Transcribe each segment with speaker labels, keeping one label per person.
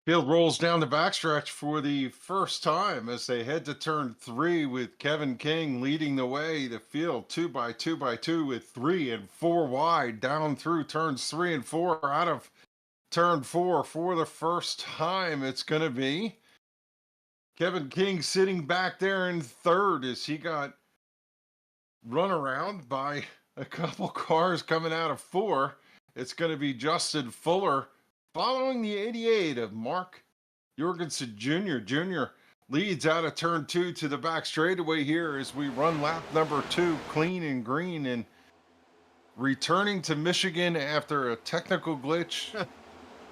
Speaker 1: Field rolls down the backstretch for the first time as they head to turn three with Kevin King leading the way. The field two by two with 3 and 4 wide down through turns 3 and 4 out of turn four for the first time. It's going to be Kevin King sitting back there in third as he got run around by a couple cars coming out of four. It's going to be Justin Fuller following the 88 of Mark Jorgensen Jr. Jr. leads out of turn two to the back straightaway here as we run lap number two clean and green, and returning to Michigan after a technical glitch.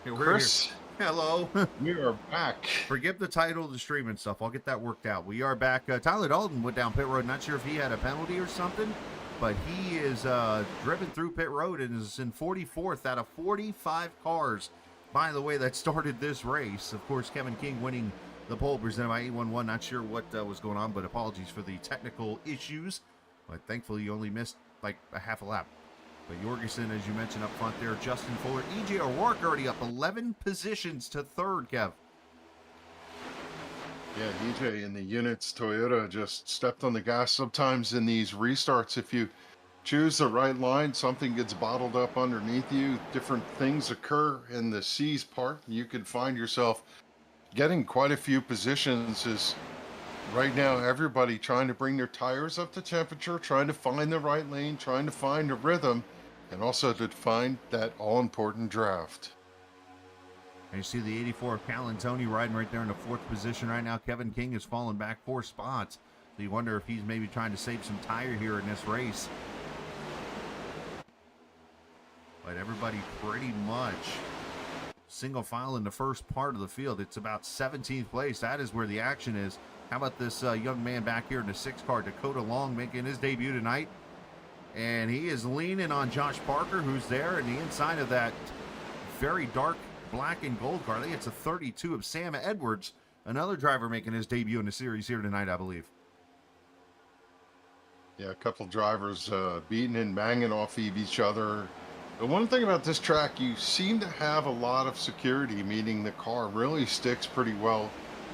Speaker 2: Hey, we're
Speaker 1: Chris,
Speaker 2: here. Hello.
Speaker 1: we are back.
Speaker 2: Forget the title of the stream and stuff. I'll get that worked out. We are back. Tyler Dalton went down pit road. Not sure if he had a penalty or something, but he is driven through pit road and is in 44th out of 45 cars, by the way, that started this race. Of course, Kevin King winning the pole presented by 811. Not sure what was going on, but apologies for the technical issues. But thankfully, you only missed like a half a lap. But Jorgensen, as you mentioned up front there, Justin Fuller, EJ O'Rourke already up 11 positions to third, Kev.
Speaker 1: Yeah, EJ in the units, Toyota just stepped on the gas. Sometimes in these restarts, if you choose the right line, something gets bottled up underneath you. Different things occur in the C's part. You can find yourself getting quite a few positions as right now everybody trying to bring their tires up to temperature, trying to find the right lane, trying to find a rhythm, and also to find that all-important draft.
Speaker 2: And you see the 84 of Calantoni riding right there in the fourth position right now. Kevin King has fallen back 4 spots. So you wonder if he's maybe trying to save some tire here in this race. But everybody pretty much single file in the first part of the field. It's about 17th place. That is where the action is. How about this young man back here in the 6 car, Dakota Long, making his debut tonight. And he is leaning on Josh Parker, who's there in the inside of that very dark black and gold car. I think it's a 32 of Sam Edwards, another driver making his debut in the series here tonight, I believe.
Speaker 1: Yeah, a couple drivers beating and banging off of each other. The one thing about this track, you seem to have a lot of security, meaning the car really sticks pretty well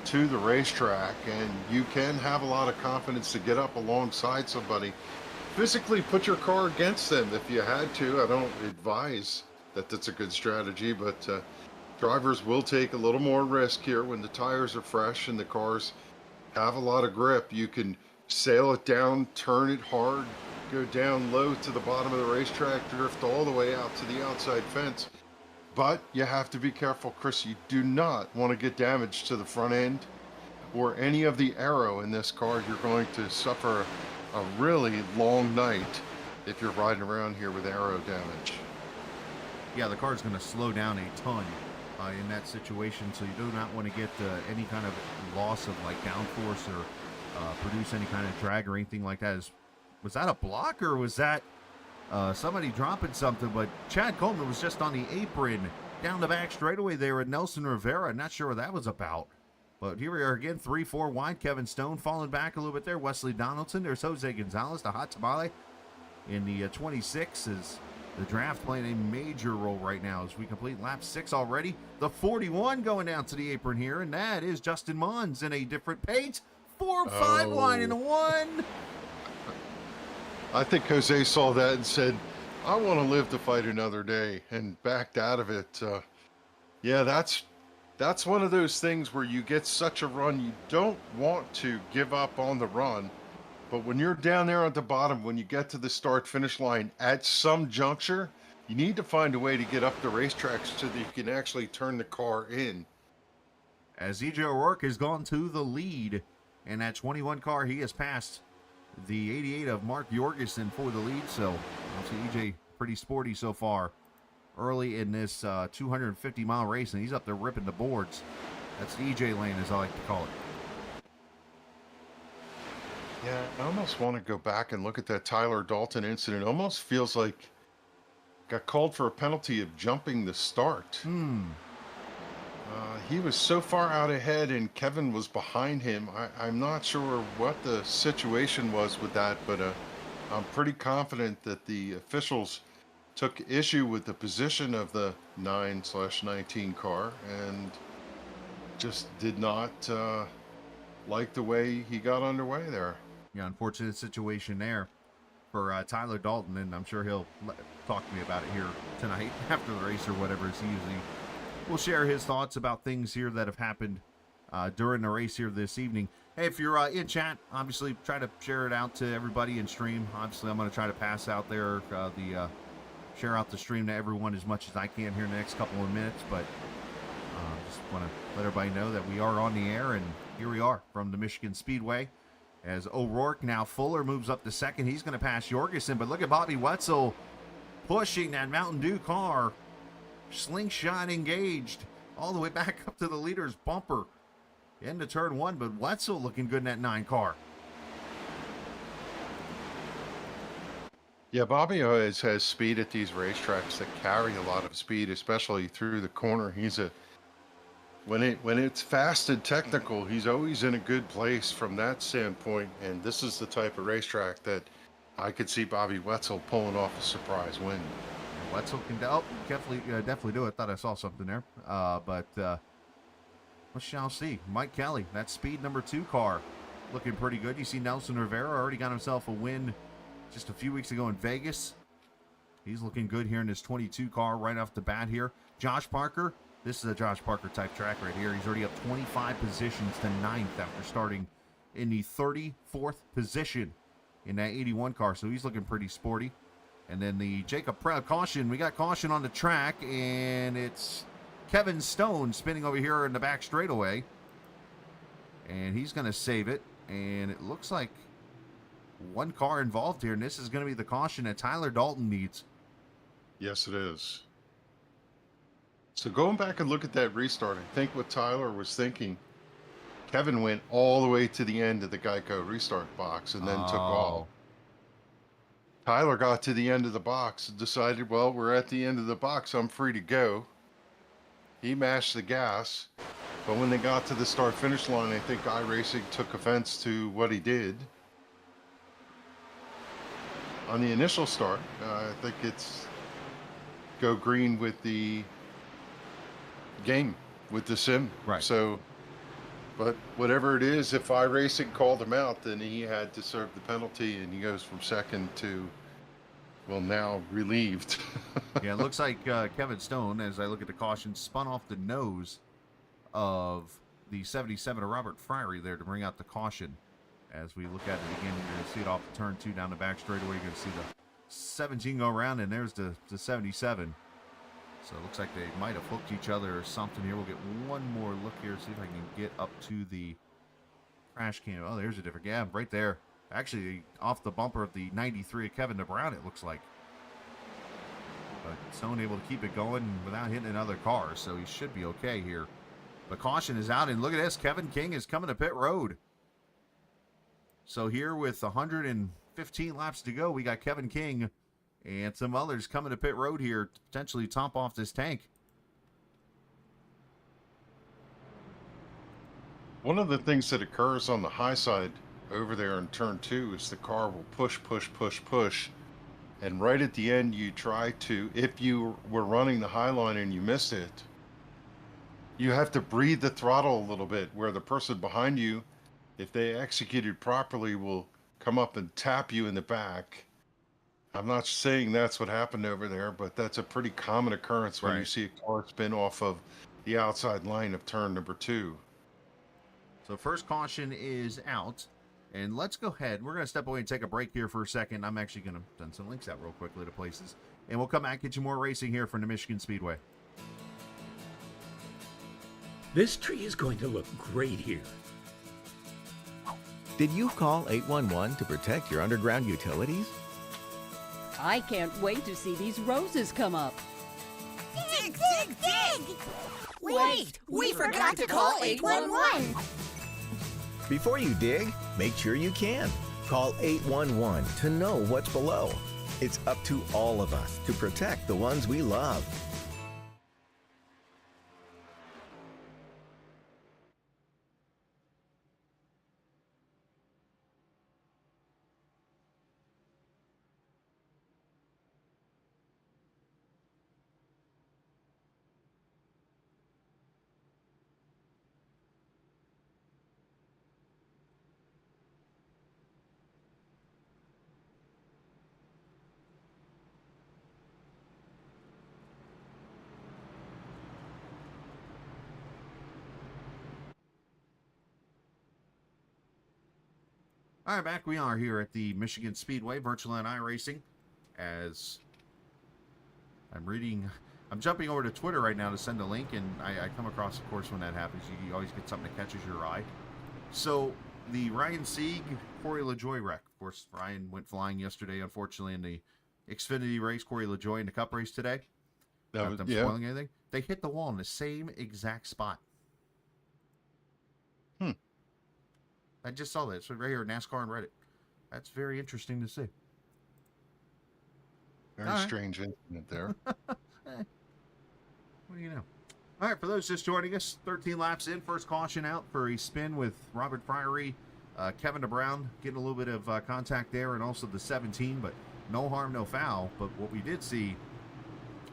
Speaker 1: to the racetrack, and you can have a lot of confidence to get up alongside somebody. Physically put your car against them if you had to. I don't advise that that's a good strategy, but drivers will take a little more risk here when the tires are fresh and the cars have a lot of grip. You can sail it down, turn it hard, go down low to the bottom of the racetrack, drift all the way out to the outside fence. But you have to be careful, Chris. You do not want to get damage to the front end or any of the aero in this car. You're going to suffer a really long night if you're riding around here with aero damage.
Speaker 2: Yeah, the car is going to slow down a ton in that situation, so you do not want to get any kind of loss of like downforce or produce any kind of drag or anything like that. Was that a block or was that somebody dropping something? But Chad Coleman was just on the apron down the back straightaway there at Nelson Rivera. Not sure what that was about. But here we are again, 3-4 wide. Kevin Stone falling back a little bit there. Wesley Donaldson. There's Jose Gonzalez, the hot tamale. In the 26 is the draft playing a major role right now as we complete lap 6 already. The 41 going down to the apron here, and that is Justin Mons in a different paint. 4-5 wide and a 1.
Speaker 1: I think Jose saw that and said, I want to live to fight another day, and backed out of it. Yeah, that's one of those things where you get such a run, you don't want to give up on the run. But when you're down there at the bottom, when you get to the start-finish line, at some juncture, you need to find a way to get up the racetrack so that you can actually turn the car in.
Speaker 2: As EJ O'Rourke has gone to the lead in that 21 car, he has passed the 88 of Mark Jorgensen for the lead. So obviously EJ pretty sporty so far early in this 250-mile race, and he's up there ripping the boards. That's the EJ lane, as I like to call it.
Speaker 1: Yeah, I almost want to go back and look at that Tyler Dalton incident. It almost feels like got called for a penalty of jumping the start. He was so far out ahead and Kevin was behind him. I'm not sure what the situation was with that, but I'm pretty confident that the officials took issue with the position of the 9/19 car, and just did not like the way he got underway there.
Speaker 2: Yeah, unfortunate situation there for Tyler Dalton, and I'm sure he'll talk to me about it here tonight after the race or whatever. As he usually will share his thoughts about things here that have happened during the race here this evening. Hey, if you're in chat, obviously try to share it out to everybody in stream. Obviously, I'm going to try to pass out there share out the stream to everyone as much as I can here in the next couple of minutes. But just want to let everybody know that we are on the air, and here we are from the Michigan Speedway. As O'Rourke, now Fuller, moves up to second. He's going to pass Jorgensen, but look at Bobby Wetzel pushing that Mountain Dew car. Slingshot engaged all the way back up to the leader's bumper. Into turn one, but Wetzel looking good in that 9 car.
Speaker 1: Yeah, Bobby always has speed at these racetracks that carry a lot of speed, especially through the corner. When it's fast and technical, he's always in a good place from that standpoint. And this is the type of racetrack that I could see Bobby Wetzel pulling off a surprise win.
Speaker 2: Wetzel can definitely do it. Thought I saw something there, but we shall see. Mike Kelly, that speed number 2 car, looking pretty good. You see Nelson Rivera already got himself a win just a few weeks ago in Vegas. He's looking good here in his 22 car right off the bat here. Josh Parker, this is a Josh Parker type track right here. He's already up 25 positions to 9th after starting in the 34th position in that 81 car, so he's looking pretty sporty. And then the Jacob Proud caution. We got caution on the track, and it's Kevin Stone spinning over here in the back straightaway. And he's going to save it. And it looks like 1 car involved here, and this is going to be the caution that Tyler Dalton needs.
Speaker 1: Yes, it is. So going back and look at that restart, I think what Tyler was thinking, Kevin went all the way to the end of the Geico restart box and then took off. Tyler got to the end of the box and decided, well, we're at the end of the box. I'm free to go. He mashed the gas. But when they got to the start-finish line, I think iRacing took offense to what he did. On the initial start, I think it's go green with the game, with the sim.
Speaker 2: Right.
Speaker 1: So, but whatever it is, if iRacing called him out, then he had to serve the penalty, and he goes from second to, well, now relieved.
Speaker 2: Yeah, it looks like Kevin Stone, as I look at the caution, spun off the nose of the 77 of Robert Fryery there to bring out the caution. As we look at it again, you're going to see it off the turn 2 down the back straightaway. You're going to see the 17 go around, and there's the 77. So it looks like they might have hooked each other or something here. We'll get one more look here, see if I can get up to the crash cam. Oh, there's a different, yeah, right there. Actually, off the bumper of the 93 of Kevin DeBrown, it looks like. But Stone able to keep it going without hitting another car, so he should be okay here. The caution is out, and look at this. Kevin King is coming to pit road. So here with 115 laps to go, we got Kevin King and some others coming to pit road here to potentially top off this tank.
Speaker 1: One of the things that occurs on the high side over there in turn 2 is the car will push, and right at the end you try to, if you were running the high line and you missed it, you have to breathe the throttle a little bit, where the person behind you, if they executed properly, will come up and tap you in the back. I'm not saying that's what happened over there, but that's a pretty common occurrence when you see a car spin off of the outside line of turn number 2.
Speaker 2: So first caution is out. And let's go ahead. We're going to step away and take a break here for a second. I'm actually going to send some links out real quickly to places. And we'll come back, get you more racing here from the Michigan Speedway.
Speaker 3: This tree is going to look great here.
Speaker 4: Did you call 811 to protect your underground utilities?
Speaker 5: I can't wait to see these roses come up.
Speaker 6: Dig, dig, dig! Wait, we forgot to call 811.
Speaker 4: Before you dig, make sure you can. Call 811 to know what's below. It's up to all of us to protect the ones we love.
Speaker 2: All right, back we are here at the Michigan Speedway, virtual and iRacing. As I'm jumping over to Twitter right now to send a link, and I come across, of course, when that happens, you always get something that catches your eye. So, the Ryan Sieg, Corey LaJoie wreck. Of course, Ryan went flying yesterday, unfortunately, in the Xfinity race. Corey LaJoie in the Cup race today. Not them spoiling anything. They hit the wall in the same exact spot. I just saw that. It's right here, NASCAR and Reddit. That's very interesting to see.
Speaker 1: Very strange incident there.
Speaker 2: What do you know? All right, for those just joining us, 13 laps in, first caution out for a spin with Robert Friery, Kevin DeBrown getting a little bit of contact there, and also the 17, but no harm, no foul. But what we did see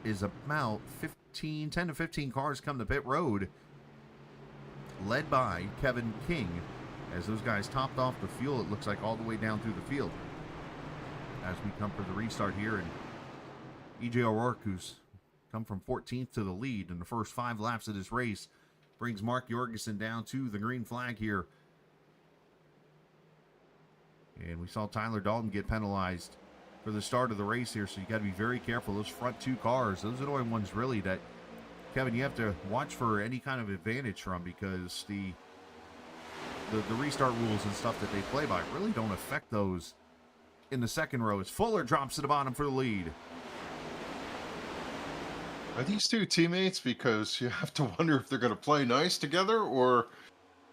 Speaker 2: is about 10 to 15 cars come to pit road, led by Kevin King. As those guys topped off the fuel, it looks like all the way down through the field. As we come for the restart here, and E.J. O'Rourke, who's come from 14th to the lead in the first 5 laps of this race, brings Mark Jorgensen down to the green flag here. And we saw Tyler Dalton get penalized for the start of the race here, so you got to be very careful. Those front 2 cars, those are the only ones really that, Kevin, you have to watch for any kind of advantage from, because the restart rules and stuff that they play by really don't affect those in the second row. As Fuller drops to the bottom for the lead.
Speaker 1: Are these two teammates? Because you have to wonder if they're going to play nice together or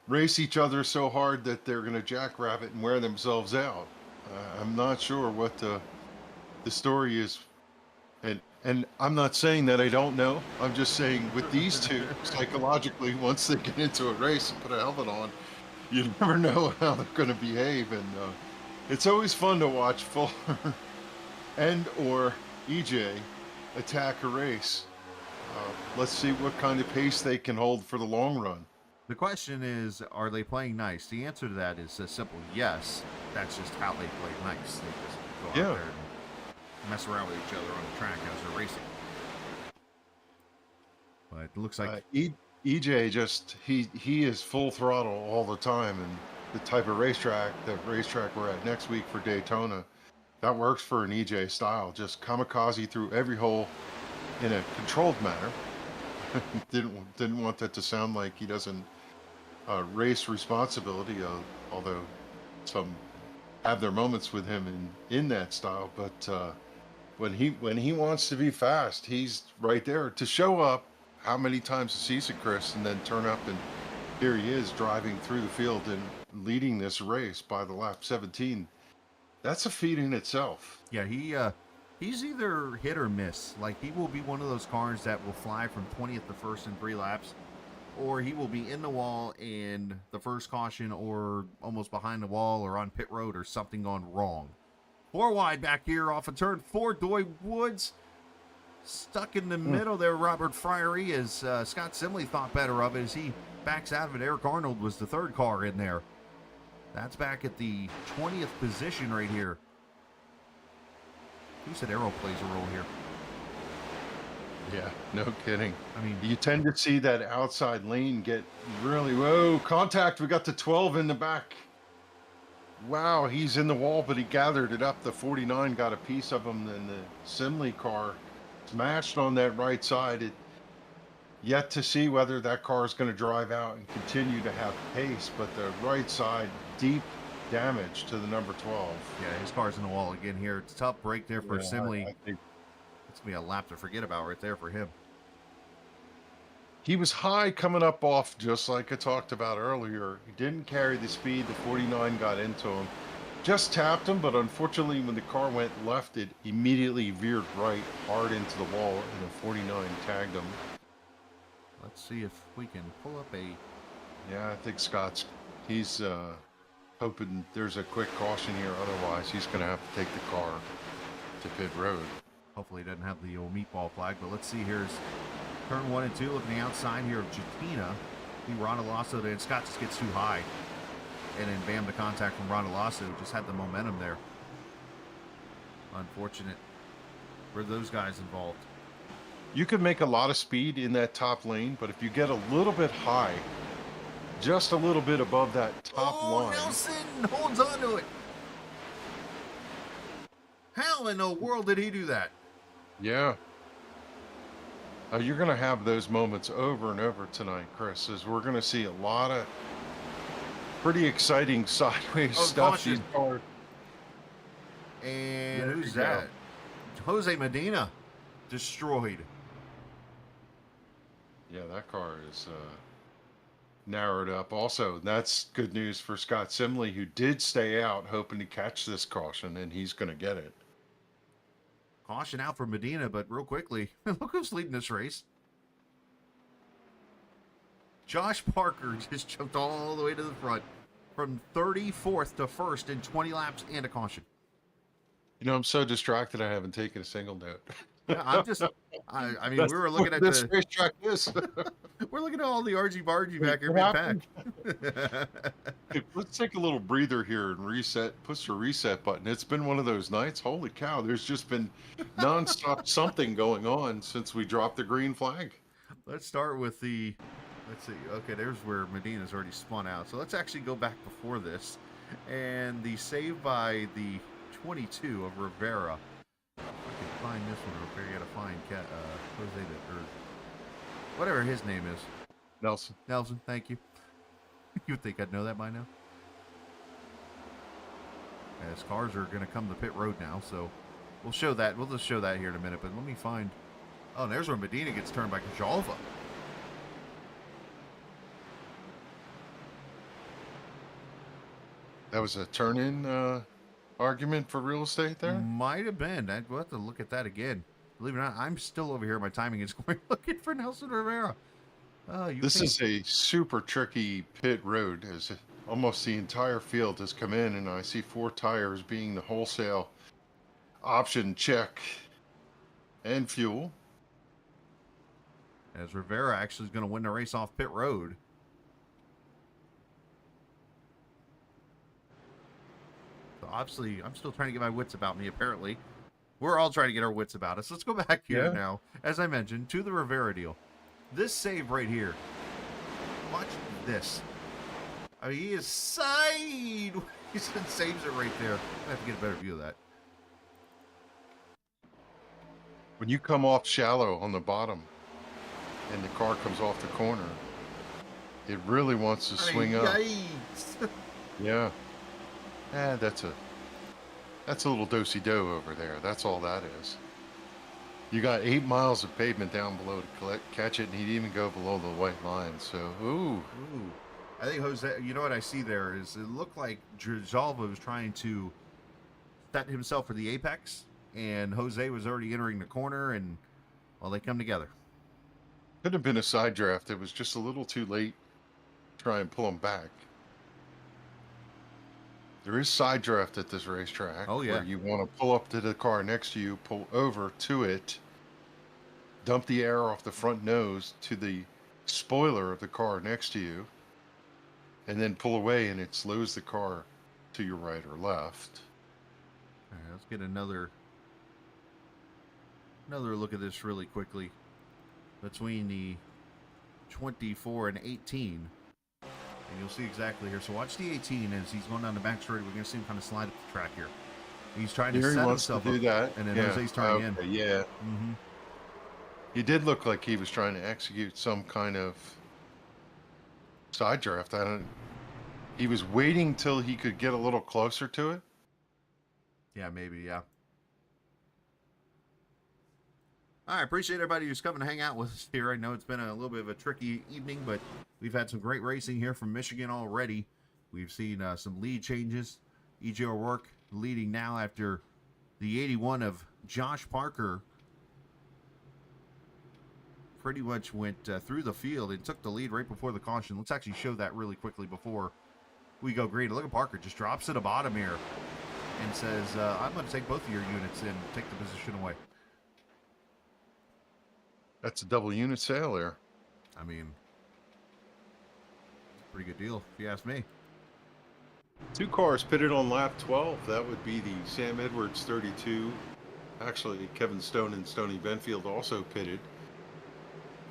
Speaker 1: race each other so hard that they're going to jackrabbit and wear themselves out. I'm not sure what the story is. And I'm not saying that I don't know. I'm just saying with these two, psychologically, once they get into a race and put a helmet on, you never know how they're going to behave. And it's always fun to watch Fuller and or EJ attack a race. Let's see what kind of pace they can hold for the long run.
Speaker 2: The question is, are they playing nice? The answer to that is a simple yes. That's just how they play nice. They just go out there and mess around with each other on the track as they're racing. But it looks like
Speaker 1: EJ just he is full throttle all the time, and the type of racetrack we're at next week for Daytona, that works for an EJ style. Just kamikaze through every hole in a controlled manner. Didn't want that to sound like he doesn't race responsibility, although some have their moments with him in that style. But when he wants to be fast, he's right there to show up. How many times a season, Chris, and then turn up and here he is driving through the field and leading this race by the lap 17. That's a feat in itself.
Speaker 2: Yeah, he's either hit or miss. Like, he will be one of those cars that will fly from 20th to first in 3 laps, or he will be in the wall in the first caution, or almost behind the wall, or on pit road, or something gone wrong. 4 wide back here off of turn 4. Doy Woods stuck in the middle there. Robert Friery, as Scott Simley thought better of it as he backs out of it. Eric Arnold was the 3rd car in there. That's back at the 20th position right here. Who said Arrow plays a role here?
Speaker 1: Yeah, no kidding.
Speaker 2: I mean,
Speaker 1: you tend to see that outside lane get really, whoa, contact. We got the 12 in the back. Wow, he's in the wall, but he gathered it up. The 49 got a piece of him, and the Simley car smashed on that right side. It yet to see whether that car is going to drive out and continue to have pace, but the right side, deep damage to the number 12.
Speaker 2: Yeah, his car's in the wall again here. It's a tough break there for Simley.
Speaker 1: I think
Speaker 2: it's going to be a lap to forget about right there for him.
Speaker 1: He was high coming up off, just like I talked about earlier. He didn't carry the speed. The 49 got into him. Just tapped him, but unfortunately when the car went left, it immediately veered right hard into the wall, and the 49 tagged him.
Speaker 2: Let's see if we can pull up a...
Speaker 1: Yeah, I think he's hoping there's a quick caution here. Otherwise, he's going to have to take the car to pit road.
Speaker 2: Hopefully he doesn't have the old meatball flag, but let's see. Here's turn 1 and 2. Looking the outside here of Jatina. Ron Alasso, and Scott just gets too high. And then bam, the contact from Ron Alasso. Just had the momentum there. Unfortunate for those guys involved.
Speaker 1: You could make a lot of speed in that top lane, but if you get a little bit high, just a little bit above that top line.
Speaker 2: Nelson holds on to it. How in the world did he do that?
Speaker 1: Yeah. You're going to have those moments over and over tonight, Chris, as we're going to see a lot of pretty exciting sideways stuff.
Speaker 2: Caution.
Speaker 1: These cars.
Speaker 2: And
Speaker 1: There
Speaker 2: who's
Speaker 1: you go.
Speaker 2: that? Jose Medina destroyed.
Speaker 1: Yeah, that car is narrowed up. Also, that's good news for Scott Simley, who did stay out hoping to catch this caution, and he's going to get it.
Speaker 2: Caution out for Medina, but real quickly, look who's leading this race. Josh Parker just jumped all the way to the front from 34th to 1st in 20 laps and a caution.
Speaker 1: You know, I'm so distracted I haven't taken a single note.
Speaker 2: Yeah, I mean, we were looking at
Speaker 1: this
Speaker 2: the
Speaker 1: racetrack is.
Speaker 2: we're looking at all the RG bargy back here
Speaker 1: What
Speaker 2: mid-pack.
Speaker 1: Hey, let's take a little breather here and reset. Push the reset button. It's been one of those nights. Holy cow! There's just been nonstop something going on since we dropped the green flag.
Speaker 2: Let's start with the. Let's see. Okay, there's where Medina's already spun out. So let's actually go back before this, and the save by the 22 of Rivera. If I can find this one real quick. I gotta find Jose or whatever his name is.
Speaker 1: Nelson.
Speaker 2: Nelson, thank you. You would think I'd know that by now. As cars are going to come to pit road now, so we'll show that. We'll just show that here in a minute. But let me find. Oh, and there's where Medina gets turned by Kajalva.
Speaker 1: That was a turn-in argument for real estate there.
Speaker 2: Might have been. We'll have to look at that again. Believe it or not, I'm still over here. My timing is going looking for Nelson Rivera.
Speaker 1: This is a super tricky pit road, as almost the entire field has come in, and I see 4 tires being the wholesale option check and fuel.
Speaker 2: As Rivera actually is going to win the race off pit road. So obviously, I'm still trying to get my wits about me, apparently. We're all trying to get our wits about us. Let's go back here now, as I mentioned, to the Rivera deal. This save right here. Watch this. I mean, he is sideways and saves it right there. I have to get a better view of that.
Speaker 1: When you come off shallow on the bottom and the car comes off the corner, it really wants to swing up.
Speaker 2: Yikes.
Speaker 1: Yeah. That's a little do-si-do over there. That's all that is. You got 8 miles of pavement down below to catch it, and he didn't even go below the white line. So, ooh.
Speaker 2: I think Jose, you know what I see there is it looked like Jalva was trying to set himself for the apex, and Jose was already entering the corner, and, well, they come together.
Speaker 1: Could have been a side draft. It was just a little too late to try and pull him back. There is side draft at this racetrack.
Speaker 2: Oh, yeah.
Speaker 1: Where you want to pull up to the car next to you, pull over to it, dump the air off the front nose to the spoiler of the car next to you, and then pull away, and it slows the car to your right or left.
Speaker 2: All right, let's get another look at this really quickly. Between the 24 and 18. And you'll see exactly here. So watch the 18 as he's going down the back straight. We're going to see him kind of slide up the track here. He's trying to
Speaker 1: Here
Speaker 2: set
Speaker 1: he wants to
Speaker 2: himself
Speaker 1: do
Speaker 2: up.
Speaker 1: that.
Speaker 2: And then
Speaker 1: Yeah.
Speaker 2: Jose's turning in.
Speaker 1: Okay, yeah.
Speaker 2: Mm-hmm.
Speaker 1: He did look like he was trying to execute some kind of side draft. He was waiting till he could get a little closer to it.
Speaker 2: Yeah, maybe, yeah. All right, appreciate everybody who's coming to hang out with us here. I know it's been a little bit of a tricky evening, but we've had some great racing here from Michigan already. We've seen some lead changes. E.J. O'Rourke leading now after the 81 of Josh Parker pretty much went through the field and took the lead right before the caution. Let's actually show that really quickly before we go green. Look at Parker, just drops to the bottom here and says, I'm going to take both of your units and take the position away.
Speaker 1: That's a double unit sale there.
Speaker 2: I mean, pretty good deal, if you ask me.
Speaker 1: 2 cars pitted on lap 12. That would be the Sam Edwards 32. Actually, Kevin Stone and Stoney Benfield also pitted.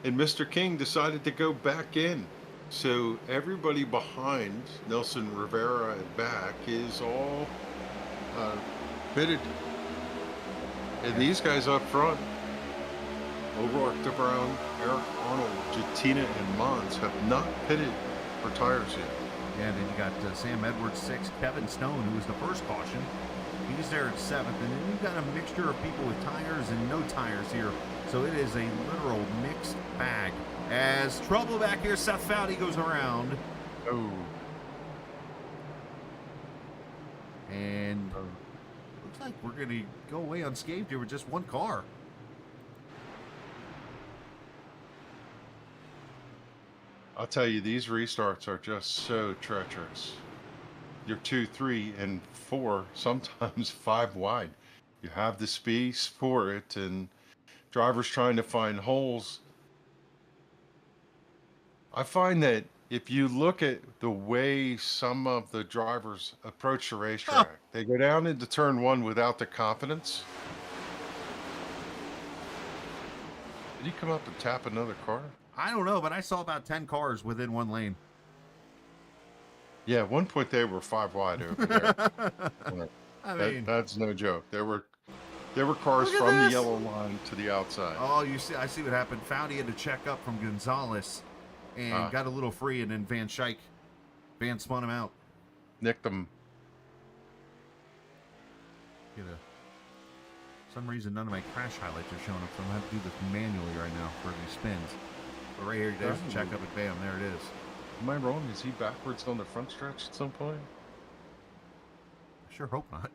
Speaker 1: And Mr. King decided to go back in So everybody behind Nelson Rivera and back is all uh, pitted, and
Speaker 2: Yeah.
Speaker 1: these guys up front, O'Rourke, DeBrown, Eric Arnold, Jatina, and Mons have not pitted for tires yet.
Speaker 2: Yeah, then you got Sam Edwards 6, Kevin Stone, who was the first caution. He's there at 7th, and then you've got a mixture of people with tires and no tires here. So it is a literal mixed bag. As trouble back here, Seth Foudy goes around.
Speaker 1: Oh,
Speaker 2: And looks like we're going to go away unscathed here with just one car.
Speaker 1: I'll tell you, these restarts are just so treacherous. You're 2, 3, and 4, sometimes 5 wide. You have the space for it, and drivers trying to find holes. I find that if you look at the way some of the drivers approach the racetrack, they go down into turn 1 without the confidence. Did he come up and tap another car?
Speaker 2: I don't know, but I saw about 10 cars within one lane.
Speaker 1: Yeah, at one point they were 5 wide over there.
Speaker 2: I mean,
Speaker 1: That's no joke. There were cars
Speaker 2: Look at
Speaker 1: from the
Speaker 2: this.
Speaker 1: yellow line to the outside.
Speaker 2: oh, you see, I see what happened. Foudy had to check up from Gonzalez and got a little free, and then Van spun him out.
Speaker 1: Nicked them.
Speaker 2: For some reason, none of my crash highlights are showing up, so I'm going to have to do this manually right now for these spins. But right here, there's the check up, and bam, there it is.
Speaker 1: Am I wrong? Is he backwards on the front stretch at some point?
Speaker 2: I sure hope not.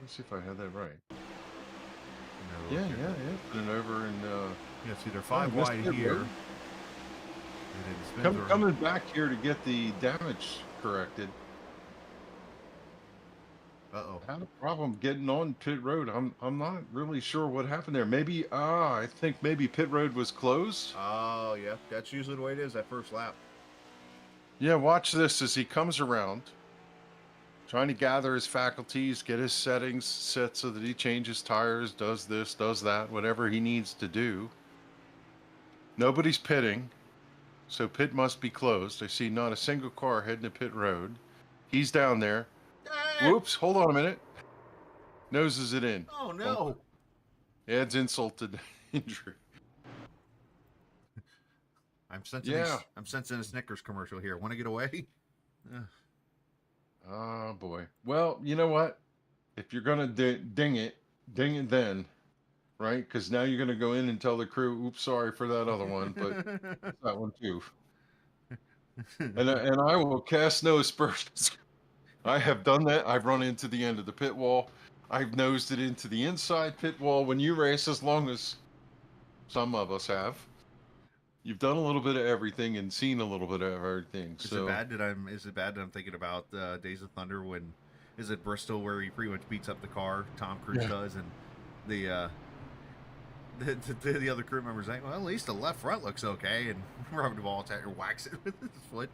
Speaker 1: Let's see if I had that right.
Speaker 2: No,
Speaker 1: Yeah. Put it over and
Speaker 2: Yeah, see, they're 5
Speaker 1: missed
Speaker 2: wide
Speaker 1: it,
Speaker 2: here.
Speaker 1: right?
Speaker 2: And it spins around.
Speaker 1: coming back here to get the damage corrected.
Speaker 2: Uh-oh.
Speaker 1: Had a problem getting on pit road. I'm not really sure what happened there. Maybe I think maybe pit road was closed.
Speaker 2: Oh, yeah. That's usually the way it is, that first lap.
Speaker 1: Yeah, watch this as he comes around, trying to gather his faculties, get his settings set so that he changes tires, does this, does that, whatever he needs to do. Nobody's pitting, so pit must be closed. I see not a single car heading to pit road. He's down there. Whoops, hold on a minute. Noses it in.
Speaker 2: Oh, no.
Speaker 1: Adds insult to injury.
Speaker 2: I'm sensing a Snickers commercial here. Want to get away?
Speaker 1: Oh, boy. Well, you know what? If you're going to ding it then, right? Because now you're going to go in and tell the crew, oops, sorry for that other one, but that one too. And I will cast no aspersions. I have done that. I've run into the end of the pit wall. I've nosed it into the inside pit wall. When you race as long as some of us have, you've done a little bit of everything and seen a little bit of everything.
Speaker 2: Is it bad that I'm thinking about Days of Thunder when is it Bristol where he pretty much beats up the car, Tom Cruise does, and the other crew members like, well, at least the left front looks okay, and Robert Duvall whacks it with his foot.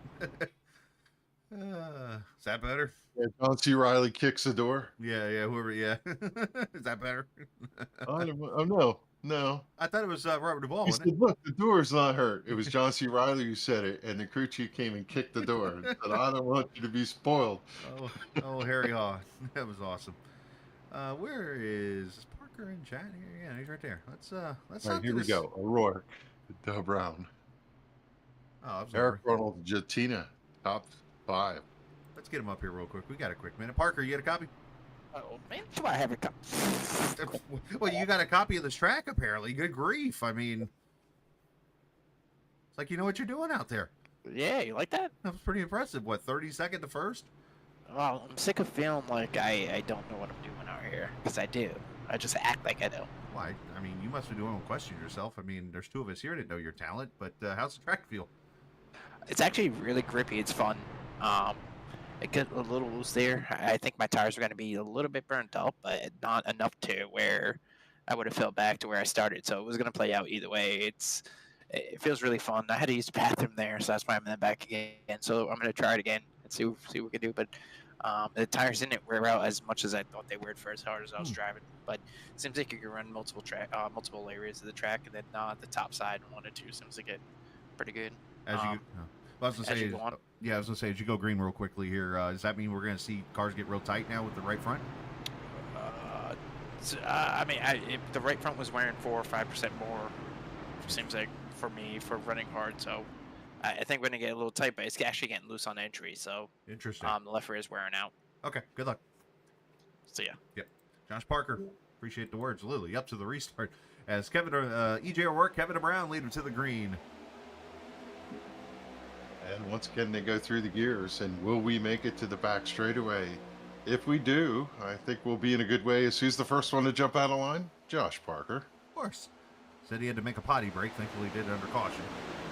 Speaker 2: Is that better?
Speaker 1: Yeah, John C. Riley kicks the door.
Speaker 2: Yeah, whoever, yeah. Is that better?
Speaker 1: No.
Speaker 2: I thought it was Robert Duvall,
Speaker 1: He
Speaker 2: wasn't
Speaker 1: said, look, the door's not hurt. It was John C. Riley who said it, and the crew chief came and kicked the door and said, I don't want you to be spoiled.
Speaker 2: it? Oh, Harry Haw. That was awesome. Where is Parker in chat here? Yeah, he's right there. Let's
Speaker 1: All right, here we go. O'Rourke, Doug Brown,
Speaker 2: Oh, I'm
Speaker 1: Eric
Speaker 2: sorry.
Speaker 1: Arnold, Jatina, top 5.
Speaker 2: Let's get him up here real quick. We got a quick minute. Parker, you got a copy?
Speaker 6: Oh, man, do I have a cup?
Speaker 2: Well, you got a copy of this track, apparently. Good grief. I mean, it's like you know what you're doing out there.
Speaker 6: Yeah, you like that?
Speaker 2: That was pretty impressive. What, 32nd to first?
Speaker 6: Well, I'm sick of feeling like I don't know what I'm doing out here. Because I do. I just act like I do.
Speaker 2: Why? I mean, you must be doing one question yourself. I mean, there's 2 of us here that know your talent, but how's the track feel?
Speaker 6: It's actually really grippy. It's fun. It got a little loose there. I think my tires are going to be a little bit burnt up, but not enough to where I would have fell back to where I started. So it was going to play out either way. It feels really fun. I had to use the bathroom there, so that's why I'm in the back again. So I'm going to try it again and see what we can do. But The tires didn't wear out as much as I thought they would for as hard as I was driving. But it seems like you can run multiple areas of the track, and then the top side 1 and 2 seems to get pretty good.
Speaker 2: As you, I was gonna
Speaker 6: as
Speaker 2: say,
Speaker 6: you go on.
Speaker 2: yeah, I was gonna say, as you go green real quickly here, does that mean we're gonna see cars get real tight now with the right front?
Speaker 6: I mean, the right front was wearing 4 or 5% more. Seems like for me for running hard, so I think we're gonna get a little tight, but it's actually getting loose on entry. So
Speaker 2: Interesting.
Speaker 6: the left rear is wearing out.
Speaker 2: Okay, good luck.
Speaker 6: So yeah.
Speaker 2: Yep. Josh Parker, appreciate the words. Lily up to the restart as Kevin EJ O'Rourke, Kevin Brown lead him to the green.
Speaker 1: And once again, they go through the gears. And will we make it to the back straightaway? If we do, I think we'll be in a good way. As who's the first one to jump out of line? Josh Parker.
Speaker 2: Of course. Said he had to make a potty break. Thankfully, he did it under caution.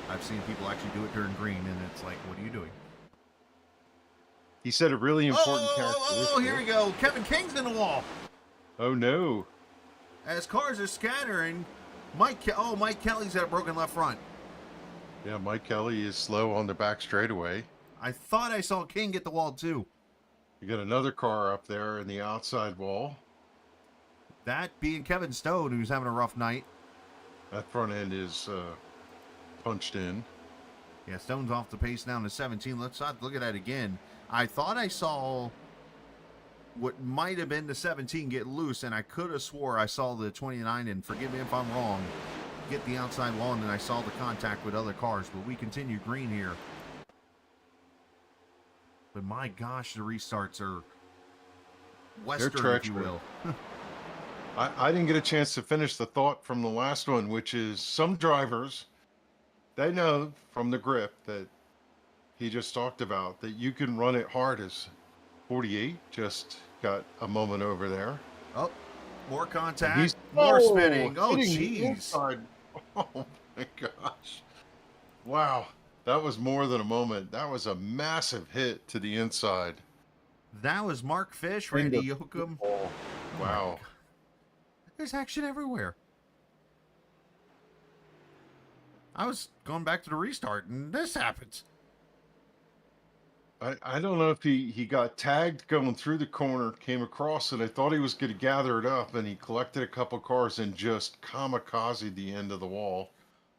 Speaker 2: I've seen people actually do it during green, and it's like, what are you doing?
Speaker 1: He said a really important characteristic.
Speaker 2: Oh, here we go. Kevin King's in the wall.
Speaker 1: Oh, no.
Speaker 2: As cars are scattering, Mike Kelly's got a broken left front.
Speaker 1: Yeah, Mike Kelly is slow on the back straightaway.
Speaker 2: I thought I saw King get the wall, too.
Speaker 1: You got another car up there in the outside wall.
Speaker 2: That being Kevin Stone, who's having a rough night.
Speaker 1: That front end is punched in.
Speaker 2: Yeah, Stone's off the pace down to 17. Let's not look at that again. I thought I saw what might have been the 17 get loose, and I could have swore I saw the 29, and forgive me if I'm wrong, get the outside wall, and then I saw the contact with other cars. But we continue green here. But my gosh, the restarts are Western, if you will.
Speaker 1: I didn't get a chance to finish the thought from the last one, which is some drivers, they know from the grip that he just talked about that you can run it hard as 48. Just got a moment over there.
Speaker 2: Oh, more contact, more spinning. Oh, jeez.
Speaker 1: Oh, my gosh. Wow. That was more than a moment. That was a massive hit to the inside.
Speaker 2: That was Mark Fish, Randy Yoakum.
Speaker 1: Oh, wow.
Speaker 2: There's action everywhere. I was going back to the restart, and this happens.
Speaker 1: I don't know if he got tagged going through the corner, came across it. I thought he was going to gather it up, and he collected a couple cars and just kamikazed the end of the wall.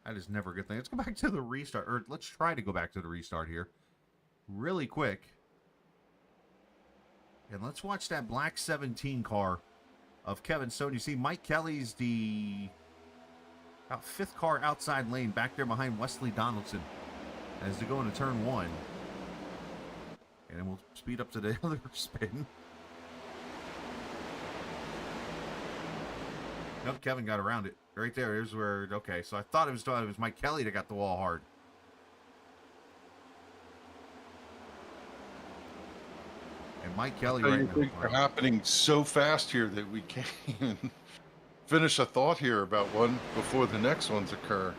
Speaker 2: That is never a good thing. Let's go back to the restart, or let's try to go back to the restart here really quick. And let's watch that black 17 car of Kevin Stone. You see Mike Kelly's the about 5th car outside lane back there behind Wesley Donaldson as they go into turn 1. And then we'll speed up to the other spin. Nope, Kevin got around it. Right there, here's where, okay, so I thought it was Mike Kelly that got the wall hard. And Mike Kelly right now.
Speaker 1: Things are happening so fast here that we can't even finish a thought here about one before the next ones occur.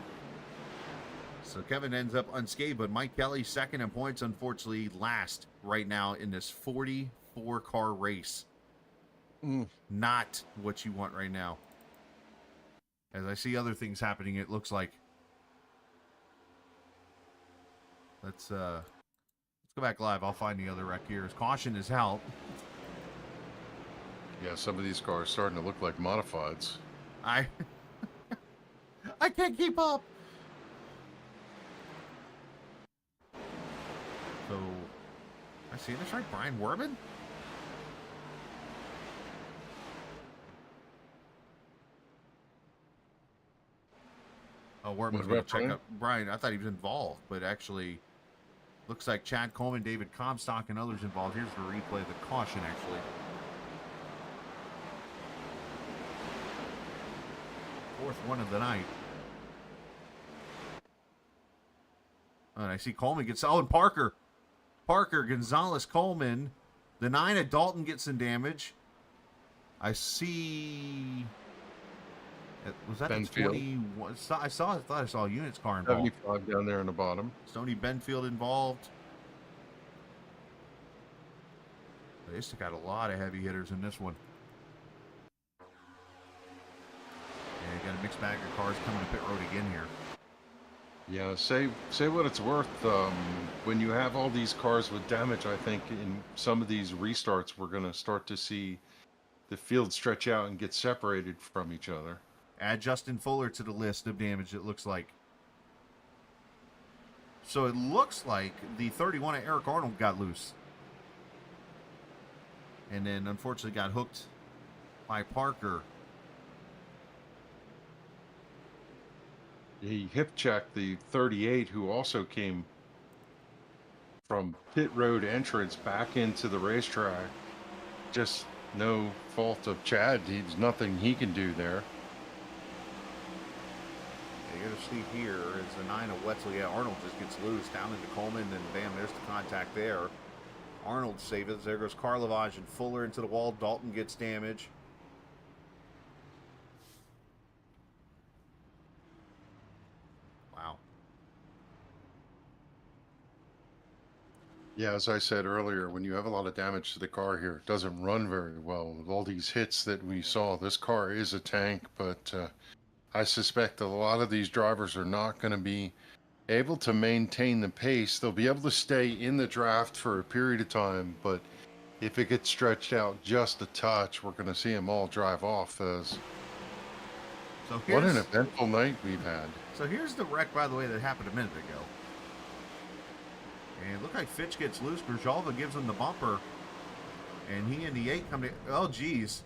Speaker 2: So Kevin ends up unscathed, but Mike Kelly second in points, unfortunately last right now in this 44-car race. Not what you want right now. As I see other things happening, it looks like. Let's go back live. I'll find the other wreck here. Caution is out.
Speaker 1: Yeah, some of these cars starting to look like modifieds.
Speaker 2: I can't keep up. So, I see this right, Brian Werman? Oh, Werman's going to check up. Brian, I thought he was involved, but actually looks like Chad Coleman, David Comstock, and others involved. Here's the replay of the caution, actually. Fourth one of the night. Oh, and I see Coleman gets... Oh, and Parker, Gonzalez, Coleman. The 9 at Dalton gets some damage. I see... Was that
Speaker 1: Benfield.
Speaker 2: 21? I thought I saw Unit's car involved.
Speaker 1: 75 down there in the bottom.
Speaker 2: Stoney Benfield involved. They still got a lot of heavy hitters in this one. And you got a mixed bag of cars coming to pit road again here.
Speaker 1: Yeah, say what it's worth. When you have all these cars with damage, I think in some of these restarts, we're going to start to see the field stretch out and get separated from each other.
Speaker 2: Add Justin Fuller to the list of damage, it looks like. So it looks like the 31 of Eric Arnold got loose. And then, unfortunately, got hooked by Parker.
Speaker 1: He hip checked the 38, who also came from pit road entrance back into the racetrack. Just no fault of Chad. There's nothing he can do there.
Speaker 2: You got to see here is the 9 of Wetzel. Yeah, Arnold just gets loose down into Coleman, and bam, there's the contact there. Arnold saves it. There goes Karlovaj and Fuller into the wall. Dalton gets damage. Wow.
Speaker 1: Yeah, as I said earlier, when you have a lot of damage to the car here, it doesn't run very well. With all these hits that we saw, this car is a tank, but I suspect a lot of these drivers are not going to be able to maintain the pace. They'll be able to stay in the draft for a period of time, but if it gets stretched out just a touch, we're going to see them all drive off. As
Speaker 2: So
Speaker 1: what an eventful night we've had.
Speaker 2: So here's the wreck, by the way, that happened a minute ago. And it looked like Fitch gets loose. Grzelva gives him the bumper. And he and the 8 come to... Oh, geez.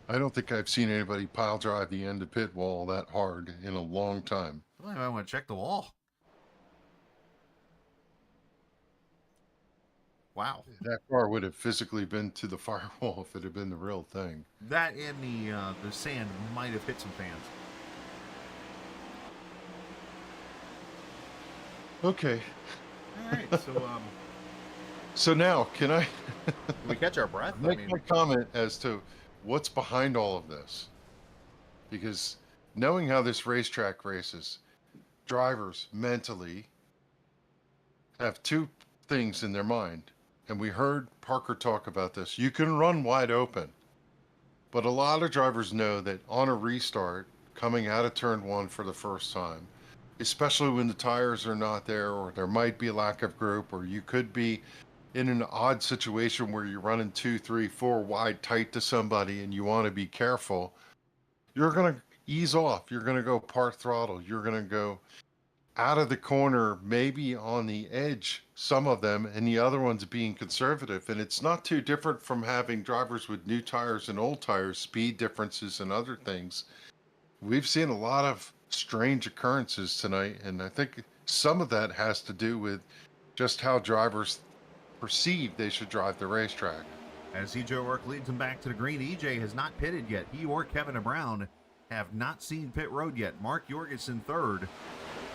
Speaker 1: I don't think I've seen anybody pile drive the end of pit wall that hard in a long time.
Speaker 2: Well, I want to check the wall. Wow.
Speaker 1: That car would have physically been to the firewall if it had been the real thing.
Speaker 2: That and the sand might have hit some fans.
Speaker 1: Okay.
Speaker 2: All right, so
Speaker 1: So now, can I
Speaker 2: we catch our breath?
Speaker 1: make my comment as to what's behind all of this? Because knowing how this racetrack races, drivers mentally have two things in their mind. And we heard Parker talk about this. You can run wide open, but a lot of drivers know that on a restart, coming out of turn 1 for the first time, especially when the tires are not there, or there might be a lack of group, or you could be in an odd situation where you're running 2, 3, 4 wide tight to somebody and you want to be careful, you're going to ease off. You're going to go part throttle. You're going to go out of the corner, maybe on the edge, some of them, and the other ones being conservative. And it's not too different from having drivers with new tires and old tires, speed differences and other things. We've seen a lot of strange occurrences tonight, and I think some of that has to do with just how drivers perceive they should drive the racetrack.
Speaker 2: As EJ O'Rourke leads him back to the green, EJ has not pitted yet. He or Kevin Brown have not seen pit road yet. Mark Jorgensen third.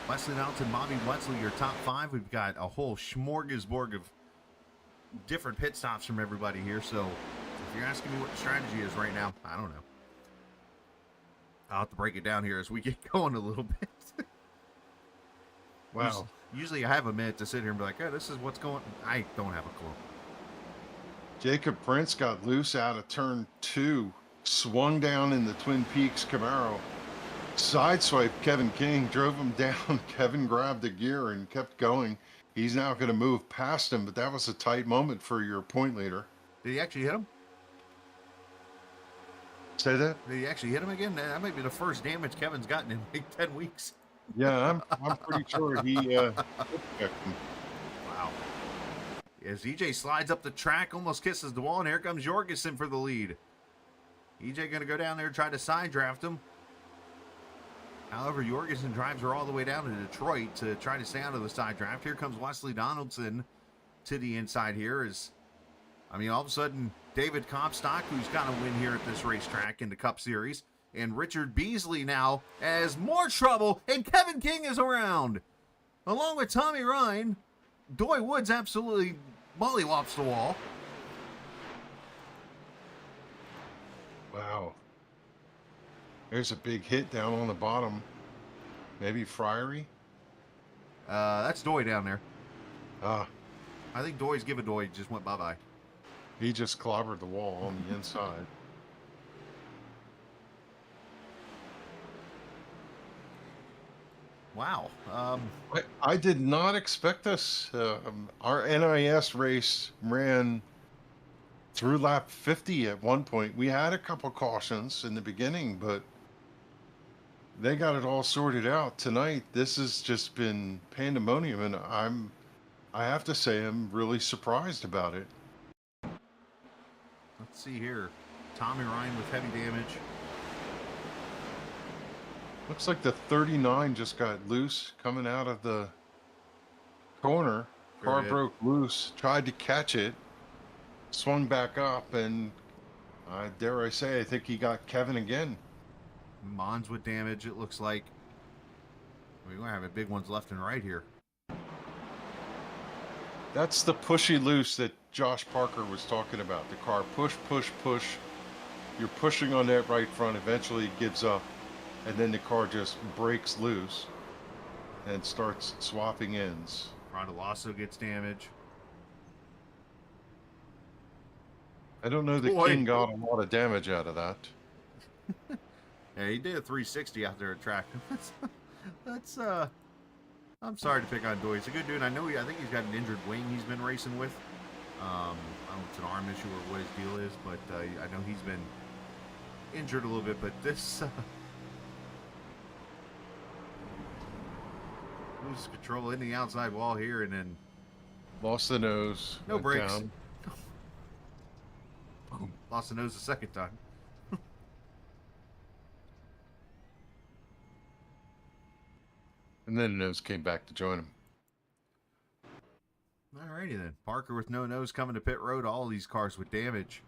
Speaker 2: Wesley Donaldson, Bobby Wetzel, your top 5. We've got a whole smorgasbord of different pit stops from everybody here. So if you're asking me what the strategy is right now, I don't know. I'll have to break it down here as we get going a little bit.
Speaker 1: Wow.
Speaker 2: Usually I have a minute to sit here and be like, oh, this is what's going on. I don't have a clue.
Speaker 1: Jacob Prince got loose out of turn 2, swung down in the Twin Peaks Camaro, sideswiped Kevin King, drove him down. Kevin grabbed the gear and kept going. He's now going to move past him, but that was a tight moment for your point leader.
Speaker 2: Did he actually hit him?
Speaker 1: Say that?
Speaker 2: Did he actually hit him again? That might be the first damage Kevin's gotten in like 10 weeks.
Speaker 1: Yeah, I'm pretty sure he checked him.
Speaker 2: Wow. As EJ slides up the track, almost kisses the wall, and here comes Jorgensen for the lead. EJ going to go down there and try to side draft him. However, Jorgensen drives her all the way down to Detroit to try to stay out of the side draft. Here comes Wesley Donaldson to the inside here. All of a sudden, David Comstock, who's got a win here at this racetrack in the Cup Series, and Richard Beasley now has more trouble, and Kevin King is around. Along with Tommy Ryan, Doy Woods absolutely mollywops the wall.
Speaker 1: Wow. There's a big hit down on the bottom. Maybe Friary?
Speaker 2: That's Doy down there.
Speaker 1: Ah,
Speaker 2: I think Doy's Give a Doy just went bye-bye.
Speaker 1: he just clobbered the wall on the inside.
Speaker 2: Wow.
Speaker 1: I did not expect this. Our NIS race ran through lap 50 at one point. We had a couple cautions in the beginning, but they got it all sorted out. Tonight, this has just been pandemonium, and I have to say, I'm really surprised about it.
Speaker 2: Let's see here. Tommy Ryan with heavy damage.
Speaker 1: Looks like the 39 just got loose coming out of the corner.
Speaker 2: Sure
Speaker 1: Car
Speaker 2: did.
Speaker 1: broke loose, tried to catch it, swung back up, and dare I say, I think he got Kevin again.
Speaker 2: Mons with damage, it looks like. We're going to have big ones left and right here.
Speaker 1: That's the pushy loose that Josh Parker was talking about. The car push, push, push. You're pushing on that right front. Eventually it gives up, and then the car just breaks loose and starts swapping ends.
Speaker 2: Rondolasso gets damage.
Speaker 1: I don't know that
Speaker 2: Boy.
Speaker 1: King got a lot of damage out of that.
Speaker 2: Yeah, he did a 360 out there at track. That's I'm sorry to pick on Doy. He's a good dude. I think he's got an injured wing he's been racing with. I don't know if it's an arm issue or what his deal is, but I know he's been injured a little bit. But this loses control in the outside wall here, and then
Speaker 1: Lost the nose.
Speaker 2: no
Speaker 1: went
Speaker 2: brakes.
Speaker 1: down.
Speaker 2: Boom. Lost the nose the second time.
Speaker 1: And then the nose came back to join him.
Speaker 2: Alrighty then. Parker with no nose coming to pit road. All these cars with damage.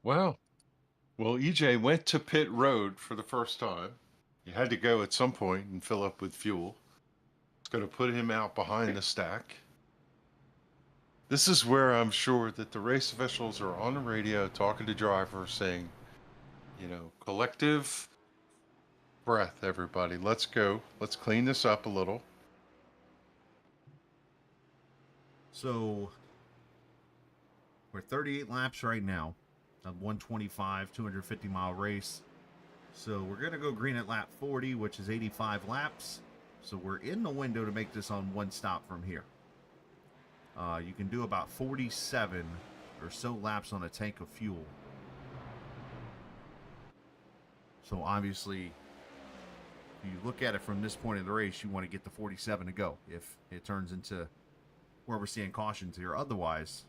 Speaker 1: Wow. Well, EJ went to pit road for the first time. He had to go at some point and fill up with fuel. It's going to put him out behind the stack. This is where I'm sure that the race officials are on the radio talking to drivers saying, collective breath, everybody. Let's go. Let's clean this up a little.
Speaker 2: So we're 38 laps right now. A 125, 250-mile race. So we're going to go green at lap 40, which is 85 laps. So we're in the window to make this on one stop from here. You can do about 47 or so laps on a tank of fuel. So obviously, if you look at it from this point in the race, you want to get the 47 to go. If it turns into where we're seeing cautions here. Otherwise,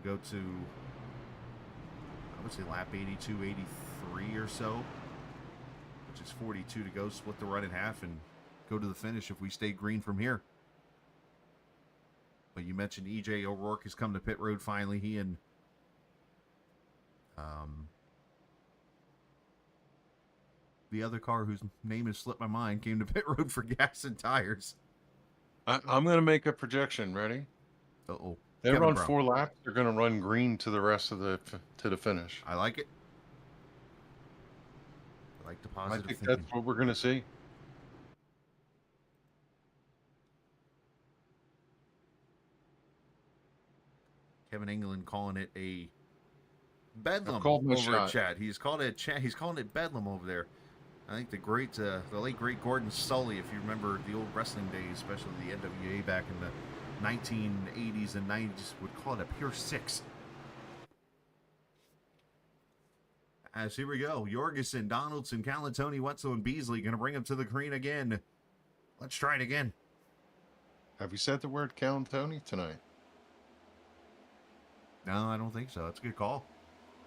Speaker 2: go to, I would say lap 82, 83 or so, which is 42 to go. Split the run in half and go to the finish if we stay green from here. But you mentioned EJ O'Rourke has come to pit road finally. He and the other car whose name has slipped my mind came to pit road for gas and tires.
Speaker 1: I'm going to make a projection. Ready?
Speaker 2: Uh-oh.
Speaker 1: They
Speaker 2: Kevin
Speaker 1: run
Speaker 2: Brown.
Speaker 1: 4 laps. They're going to run green to the rest of to the finish.
Speaker 2: I like it. I like the
Speaker 1: I
Speaker 2: positive
Speaker 1: think
Speaker 2: thinking.
Speaker 1: that's what we're going to see.
Speaker 2: Kevin England calling it a bedlam
Speaker 1: called my
Speaker 2: over at
Speaker 1: shot.
Speaker 2: chat. He's calling it bedlam over there. I think the late great Gordon Sully, if you remember the old wrestling days, especially the NWA back in the 1980s and 90s, would call it a pure 6. As here we go, Jorgensen, Donaldson, Calatoni, Wetzel, and Beasley going to bring him to the green again. Let's try it again.
Speaker 1: Have you said the word Tony tonight?
Speaker 2: No, I don't think so. That's a good call.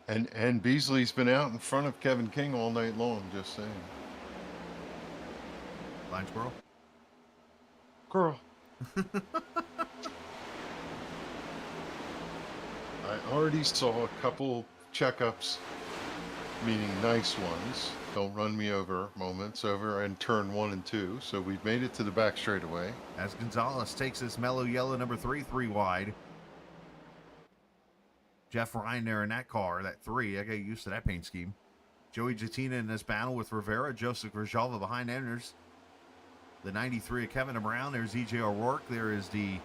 Speaker 1: And Beasley's been out in front of Kevin King all night long, just saying.
Speaker 2: Blind squirrel.
Speaker 1: Girl. I already saw a couple checkups, meaning nice ones, don't run me over moments over in turn 1 and 2. So we've made it to the back straightaway.
Speaker 2: As Gonzalez takes this mellow yellow number 3 wide. Jeff Ryan there in that car, that 3. I got used to that paint scheme. Joey Jatina in this battle with Rivera. Joseph Grijalva behind enters. The 93 of Kevin Brown. There's EJ O'Rourke. There is the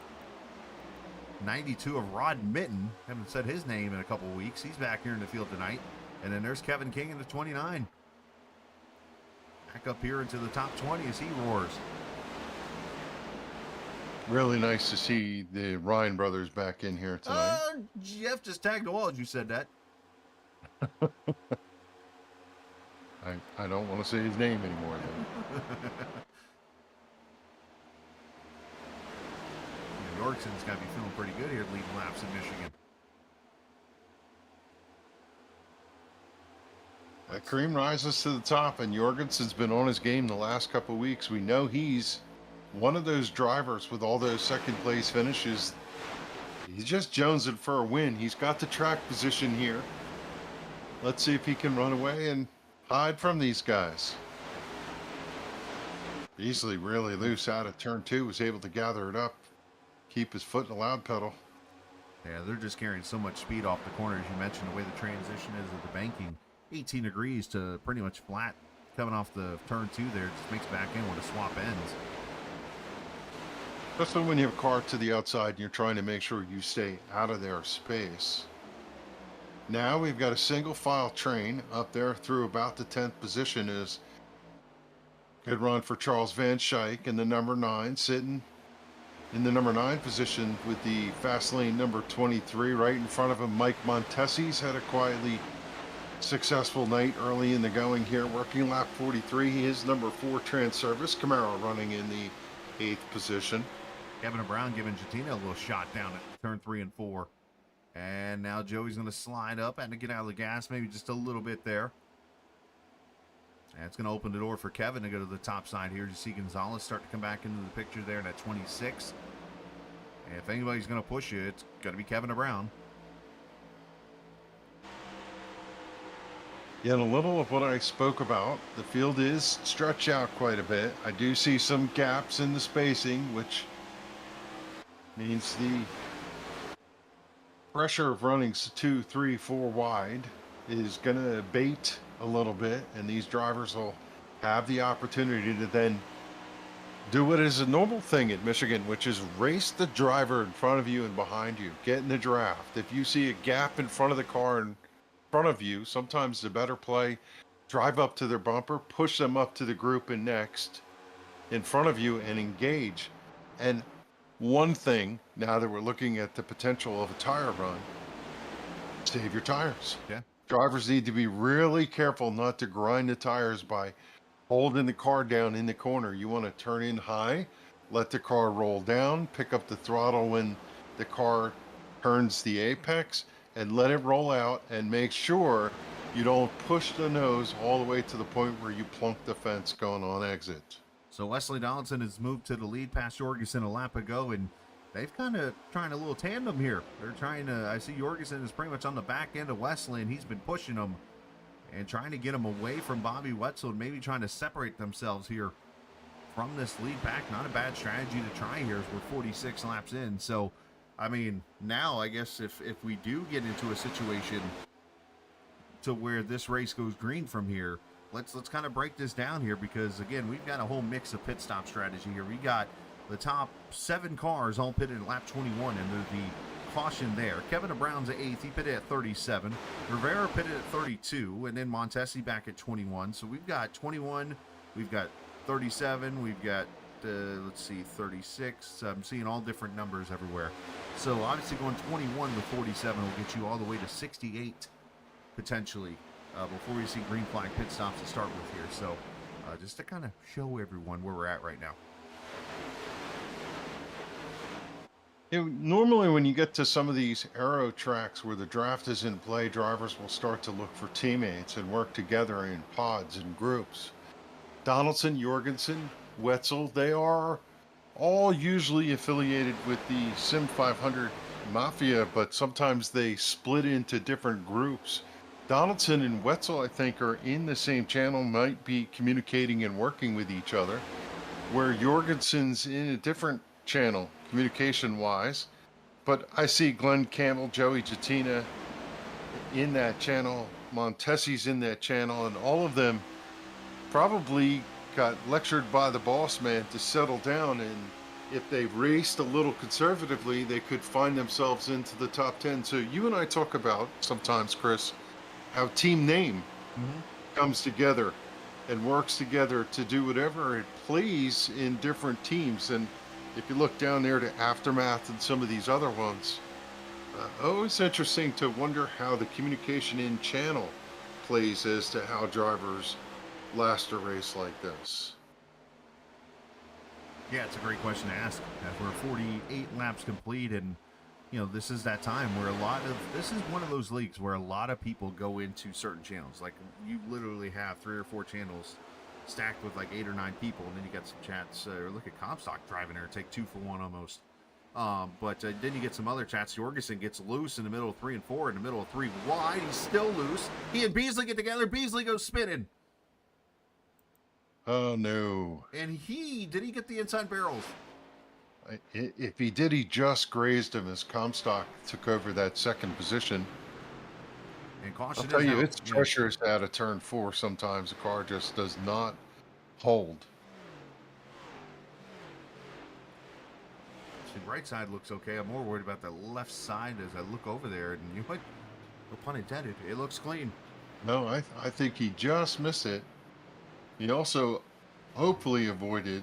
Speaker 2: 92 of Rod Mitten. Haven't said his name in a couple weeks. He's back here in the field tonight. And then there's Kevin King in the 29. Back up here into the top 20 as he roars.
Speaker 1: Really nice to see the Ryan brothers back in here tonight.
Speaker 2: Jeff just tagged the wall as you said that.
Speaker 1: I don't want to say his name anymore, though.
Speaker 2: Yorkson's got to be feeling pretty good here leading laps in Michigan.
Speaker 1: That cream rises to the top, and Jorgensen's been on his game the last couple of weeks. We know he's one of those drivers with all those second place finishes. He's just jonesing for a win. He's got the track position here. Let's see if he can run away and hide from these guys. Easily really loose out of turn 2, was able to gather it up, keep his foot in the loud pedal.
Speaker 2: Yeah, they're just carrying so much speed off the corner, as you mentioned, the way the transition is of the banking. 18 degrees to pretty much flat coming off the turn 2 there. It just makes back in where the swap ends.
Speaker 1: Especially when you have a car to the outside and you're trying to make sure you stay out of their space. Now we've got a single file train up there through about the 10th position. Is good run for Charles Van Schaik in the number 9, sitting in the number 9 position with the fast lane number 23 right in front of him. Mike Montesi's had a quietly successful night early in the going here, working lap 43. His number 4 trans service Camaro running in the 8th position.
Speaker 2: Kevin Brown giving Jatina a little shot down at turn 3 and 4. And now Joey's going to slide up and to get out of the gas, maybe just a little bit there. And it's going to open the door for Kevin to go to the top side here. You see Gonzalez start to come back into the picture there in that 26. And if anybody's going to push you, it's going to be Kevin Brown.
Speaker 1: Yeah, and a little of what I spoke about, the field is stretched out quite a bit. I do see some gaps in the spacing, which means the pressure of running 2, 3, 4 wide is going to abate a little bit, and these drivers will have the opportunity to then do what is a normal thing at Michigan, which is race the driver in front of you and behind you, get in the draft. If you see a gap in front of the car in front of you, sometimes the better play, drive up to their bumper, push them up to the group and next in front of you and engage. And one thing, now that we're looking at the potential of a tire run, save your tires.
Speaker 2: Yeah.
Speaker 1: Drivers need to be really careful not to grind the tires by holding the car down in the corner. You want to turn in high, let the car roll down, pick up the throttle when the car turns the apex, and let it roll out, and make sure you don't push the nose all the way to the point where you plunk the fence going on exit.
Speaker 2: So Wesley Donaldson has moved to the lead past Jorgensen a lap ago, and they've kind of trying a little tandem here. They're trying to, I see Jorgensen is pretty much on the back end of Wesley, and he's been pushing them and trying to get him away from Bobby Wetzel and maybe trying to separate themselves here from this lead pack. Not a bad strategy to try here as we're 46 laps in. So, I mean, now I guess if we do get into a situation to where this race goes green from here, let's kind of break this down here, because again, we've got a whole mix of pit stop strategy here. We got the top 7 cars all pitted at lap 21, and there's the caution there. Kevin Brown's at 8th. He pitted at 37. Rivera pitted at 32, and then Montesi back at 21. So we've got 21, we've got 37, we've got, let's see, 36. I'm seeing all different numbers everywhere. So obviously going 21 with 47 will get you all the way to 68 potentially before we see green flag pit stops to start with here. So just to kind of show everyone where we're at right now.
Speaker 1: Normally when you get to some of these aero tracks where the draft is in play, drivers will start to look for teammates and work together in pods and groups. Donaldson, Jorgensen, Wetzel, they are all usually affiliated with the Sim500 Mafia, but sometimes they split into different groups. Donaldson and Wetzel, I think, are in the same channel, might be communicating and working with each other, where Jorgensen's in a different channel communication-wise. But I see Glenn Campbell, Joey Jatina in that channel, Montesi's in that channel, and all of them probably got lectured by the boss man to settle down and if they raced a little conservatively, they could find themselves into the top 10. So you and I talk about sometimes, Chris, how team name
Speaker 2: Mm-hmm.
Speaker 1: comes together and works together to do whatever it plays in different teams. And if you look down there to Aftermath and some of these other ones, always interesting to wonder how the communication in channel plays as to how drivers last a race like this.
Speaker 2: Yeah, it's a great question to ask. As we're 48 laps complete, and this is that time where this is one of those leagues where a lot of people go into certain channels. Like, you literally have 3 or 4 channels stacked with like 8 or 9 people, and then you got some chats. Look at Comstock driving there, take 2 for 1 almost. But then you get some other chats. Jorgensen gets loose in the middle of 3 and 4, in the middle of 3 wide. He's still loose. He and Beasley get together. Beasley goes spinning.
Speaker 1: Oh no.
Speaker 2: And did he get the inside barrels?
Speaker 1: If he did, he just grazed him as Comstock took over that second position.
Speaker 2: And caution
Speaker 1: I'll tell you,
Speaker 2: out.
Speaker 1: it's treacherous out of turn 4 sometimes. The car just does not hold.
Speaker 2: The right side looks okay. I'm more worried about the left side as I look over there. And no pun intended, it looks clean.
Speaker 1: No, I think he just missed it. He also hopefully avoided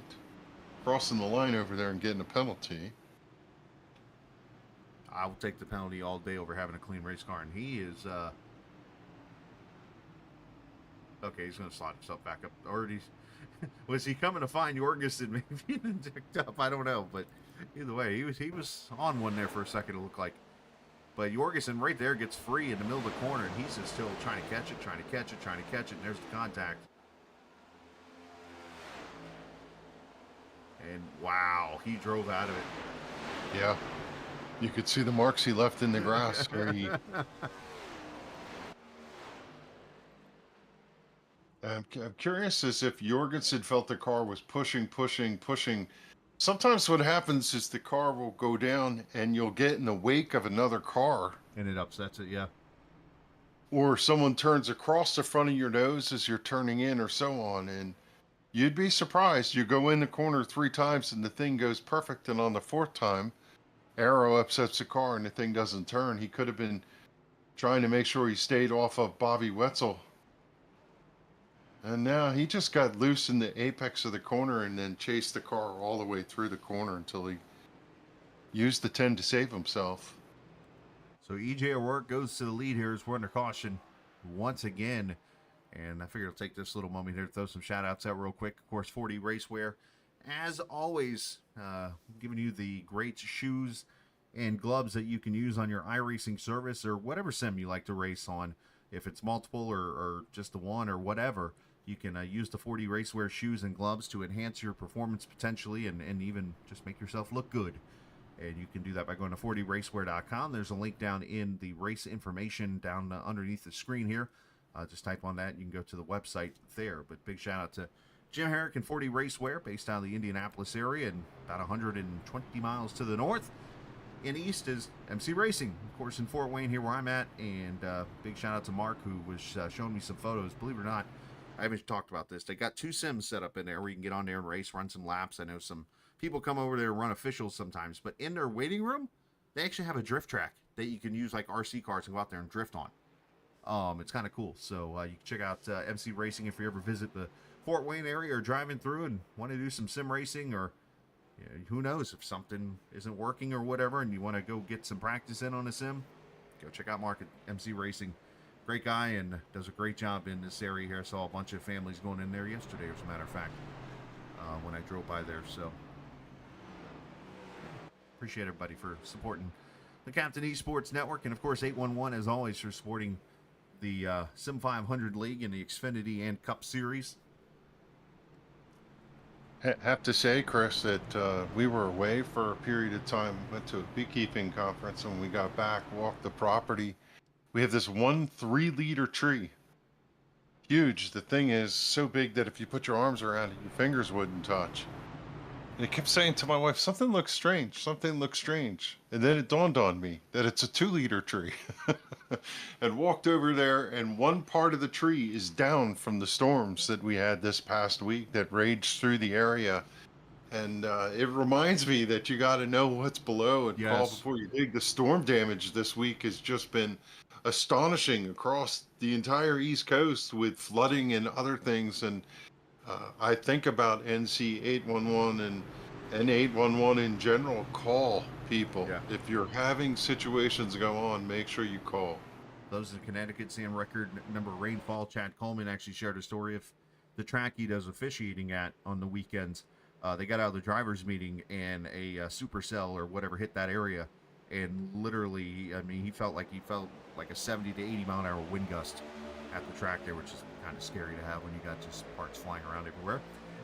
Speaker 1: crossing the line over there and getting a penalty.
Speaker 2: I'll take the penalty all day over having a clean race car. And he is, okay, he's going to slot himself back up. Already, was he coming to find Jorgensen? Maybe he didn't pick up. I don't know. But either way, he was on one there for a second, it looked like. But Jorgensen right there gets free in the middle of the corner, and he's just still trying to catch it, and there's the contact. And wow, he drove out of it.
Speaker 1: Yeah. You could see the marks he left in the grass. I'm curious as if Jorgensen felt the car was pushing. Sometimes what happens is the car will go down and you'll get in the wake of another car.
Speaker 2: And it upsets it, yeah.
Speaker 1: Or someone turns across the front of your nose as you're turning in or so on. And you'd be surprised. You go in the corner 3 times and the thing goes perfect. And on the 4th time, Arrow upsets the car and the thing doesn't turn. He could have been trying to make sure he stayed off of Bobby Wetzel. And now he just got loose in the apex of the corner and then chased the car all the way through the corner until he used the 10 to save himself.
Speaker 2: So EJ O'Rourke goes to the lead here as we're under caution once again. And I figured I'll take this little moment here to throw some shout outs out real quick. Of course, 40 Racewear, as always, giving you the great shoes and gloves that you can use on your iRacing service or whatever sim you like to race on. If it's multiple or just the one or whatever, you can use the 40 Racewear shoes and gloves to enhance your performance potentially and even just make yourself look good. And you can do that by going to 40racewear.com. There's a link down in the race information down underneath the screen here. Just type on that. You can go to the website there. But big shout out to Jim Herrick and 40 Racewear, based out of the Indianapolis area and about 120 miles to the north. In east is MC Racing, of course, in Fort Wayne, here where I'm at. And big shout out to Mark, who was showing me some photos. Believe it or not, I haven't talked about this. They got 2 sims set up in there where you can get on there and race, run some laps. I know some people come over there and run officials sometimes, but in their waiting room, they actually have a drift track that you can use like RC cars and go out there and drift on. It's kind of cool. So you can check out MC Racing if you ever visit the Fort Wayne area or driving through and want to do some sim racing, or who knows if something isn't working or whatever and you want to go get some practice in on a sim, go check out Mark at MC Racing. Great guy and does a great job in this area here. I saw a bunch of families going in there yesterday, as a matter of fact, when I drove by there. So appreciate everybody for supporting the Captain Esports Network, and of course 811 as always for supporting the Sim500 League and the Xfinity and Cup Series.
Speaker 1: Have to say, Chris, that we were away for a period of time, went to a beekeeping conference, and when we got back, walked the property. We have this 1 3-liter tree. Huge. The thing is so big that if you put your arms around it, your fingers wouldn't touch. And I kept saying to my wife, something looks strange. And then it dawned on me that it's a 2-liter tree. And walked over there, and one part of the tree is down from the storms that we had this past week that raged through the area. And it reminds me that you got to know what's below and call
Speaker 2: Yes.
Speaker 1: before you dig. The storm damage this week has just been astonishing across the entire East Coast with flooding and other things. And I think about NC 811 and 811 in general. Call people.
Speaker 2: Yeah.
Speaker 1: If you're having situations go on, make sure you call.
Speaker 2: Those in Connecticut seeing record number rainfall. Chad Coleman actually shared a story of the track he does officiating at on the weekends. They got out of the driver's meeting and a supercell or whatever hit that area, and literally, I mean, he felt like a 70 to 80 mile an hour wind gust at the track there, which is kind of scary to have when you got just parts flying around everywhere.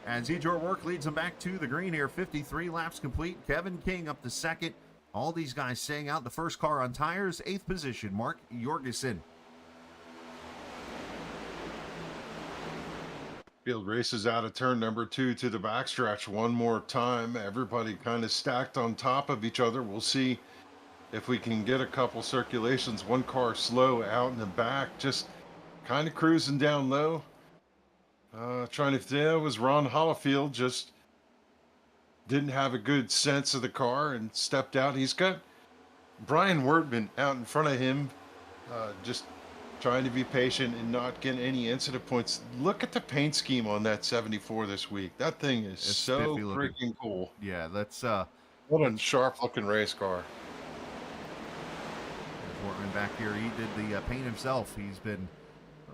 Speaker 2: And Zjor Work leads them back to the green here. 53 laps complete. Kevin King up to second. All these guys staying out. The first car on tires, 8th position, Mark Jorgensen.
Speaker 1: Field races out of turn number 2 to the backstretch one more time. Everybody kind of stacked on top of each other. We'll see if we can get a couple circulations. One car slow out in the back, just kind of cruising down low. Trying to, it was Ron Hollifield, just didn't have a good sense of the car and stepped out. He's got Brian Wertman out in front of him, just trying to be patient and not get any incident points. Look at the paint scheme on that 74 this week. That thing is
Speaker 2: It's
Speaker 1: so
Speaker 2: spiffy looking.
Speaker 1: freaking cool.
Speaker 2: Yeah, that's
Speaker 1: What a sharp looking race car.
Speaker 2: Wortman back here. He did the paint himself. He's been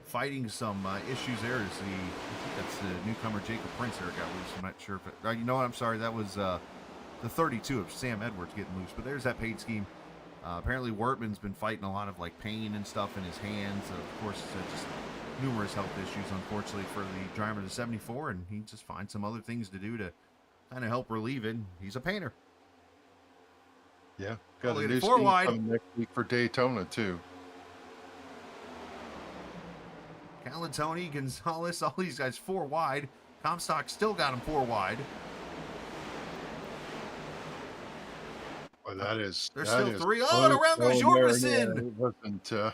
Speaker 2: fighting some issues there. I think that's the newcomer Jacob Prince there got loose. I'm not sure if it, you know what? I'm sorry. That was the 32 of Sam Edwards getting loose. But there's that paint scheme. Apparently, Wertman's been fighting a lot of like pain and stuff in his hands. Of course, just numerous health issues, unfortunately, for the driver of the 74, and he just finds some other things to do to kind of help relieve it. He's a painter.
Speaker 1: Yeah, got a
Speaker 2: Look at
Speaker 1: new
Speaker 2: it, 4
Speaker 1: scheme
Speaker 2: wide.
Speaker 1: coming next week for Daytona too.
Speaker 2: Calatoni, Gonzalez, all these guys 4 wide. Comstock still got him 4 wide.
Speaker 1: Well, that is.
Speaker 2: There's
Speaker 1: that
Speaker 2: still
Speaker 1: is
Speaker 2: 3. Oh, and around goes
Speaker 1: there,
Speaker 2: Jorgensen.
Speaker 1: yeah, it wasn't.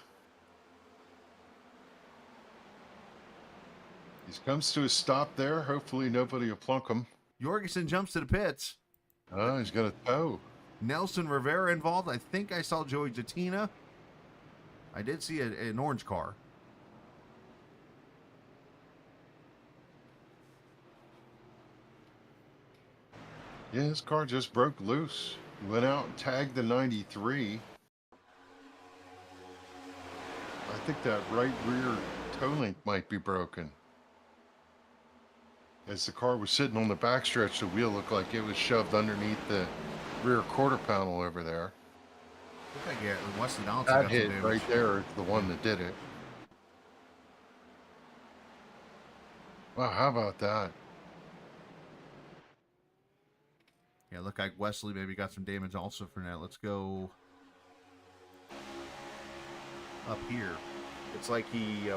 Speaker 1: He comes to a stop there. Hopefully, nobody will plunk him.
Speaker 2: Jorgensen jumps to the pits.
Speaker 1: Oh, he's gonna tow.
Speaker 2: Nelson Rivera involved. I think I saw Joey Jatina. I did see an orange car.
Speaker 1: Yeah, his car just broke loose. He went out and tagged the 93. I think that right rear toe link might be broken. As the car was sitting on the backstretch, the wheel looked like it was shoved underneath the rear quarter panel over there.
Speaker 2: I think Wesley Donaldson
Speaker 1: That
Speaker 2: got
Speaker 1: hit
Speaker 2: some damage.
Speaker 1: right there is the one that did it. Wow, how about that?
Speaker 2: Yeah, look like Wesley maybe got some damage also from that. Let's go up here. It's like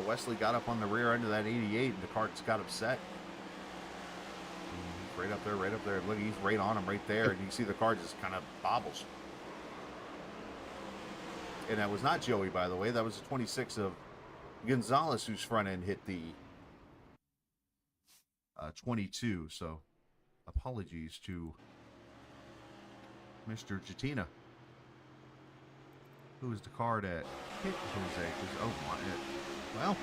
Speaker 2: Wesley got up on the rear end of that 88 and the carts got upset. Right up there, right up there. Look, he's right on him right there. And you see the car just kind of bobbles. And that was not Joey, by the way. That was the 26 of Gonzalez, whose front end hit the 22. So apologies to Mr. Jatina. Who was the car that hit Jose? Oh, my. Well,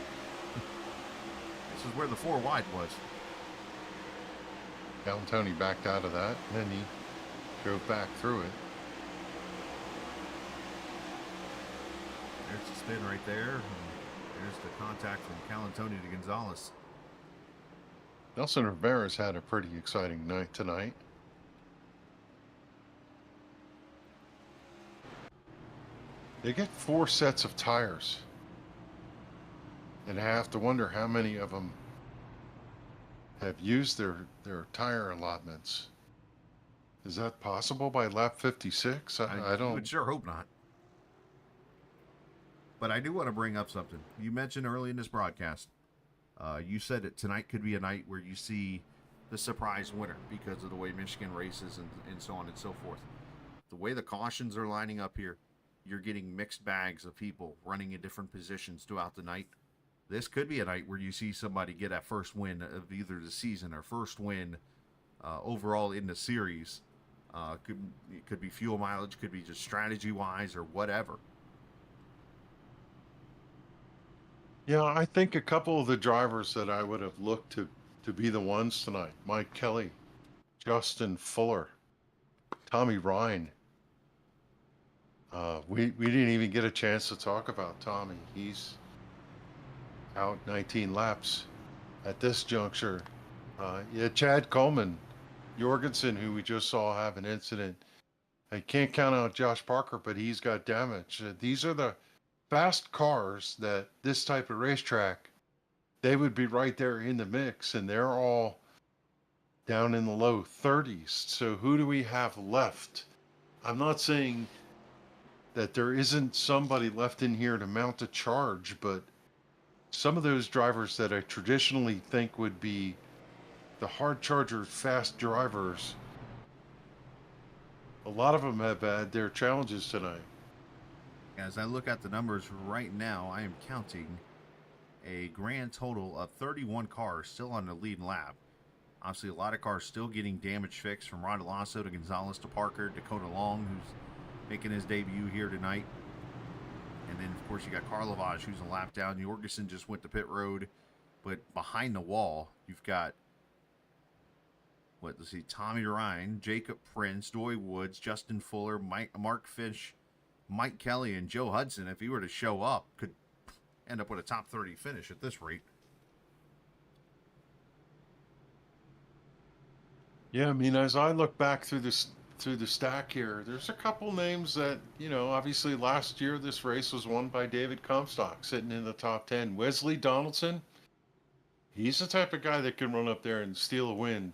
Speaker 2: this is where the 4 wide was.
Speaker 1: Tony backed out of that, and then he drove back through it.
Speaker 2: There's the spin right there. And there's the contact from Calantoni to Gonzalez.
Speaker 1: Nelson Rivera's had a pretty exciting night tonight. They get 4 sets of tires. And I have to wonder how many of them have used their tire allotments. Is that possible by lap 56? I don't.
Speaker 2: would sure hope not. But I do want to bring up something. You mentioned early in this broadcast, you said that tonight could be a night where you see the surprise winner because of the way Michigan races and so on and so forth. The way the cautions are lining up here, you're getting mixed bags of people running in different positions throughout the night. This could be a night where you see somebody get that first win of either the season or first win overall in the series. It could be fuel mileage, could be just strategy wise or whatever.
Speaker 1: Yeah, I think a couple of the drivers that I would have looked to be the ones tonight: Mike Kelly, Justin Fuller, Tommy Ryan. We didn't even get a chance to talk about Tommy. He's out 19 laps at this juncture. Yeah, Chad Coleman, Jorgensen, who we just saw have an incident. I can't count out Josh Parker, but he's got damage. These are the fast cars that this type of racetrack, they would be right there in the mix, and they're all down in the low 30s. So who do we have left? I'm not saying that there isn't somebody left in here to mount a charge, but some of those drivers that I traditionally think would be the hard charger fast drivers, a lot of them have had their challenges tonight.
Speaker 2: As I look at the numbers right now, I am counting a grand total of 31 cars still on the lead lap. Obviously, a lot of cars still getting damage fixed, from Ron Delasso to Gonzalez to Parker, Dakota Long, who's making his debut here tonight. And then, of course, you got Carl Lavage, who's a lap down. Jorgensen just went to pit road. But behind the wall, you've got, let's see, Tommy Ryan, Jacob Prince, Doy Woods, Justin Fuller, Mark Fish, Mike Kelly, and Joe Hudson, if he were to show up, could end up with a top 30 finish at this rate.
Speaker 1: Yeah, I mean, as I look back through the stack here, there's a couple names that, obviously last year this race was won by David Comstock, sitting in the top 10. Wesley Donaldson, he's the type of guy that can run up there and steal a win.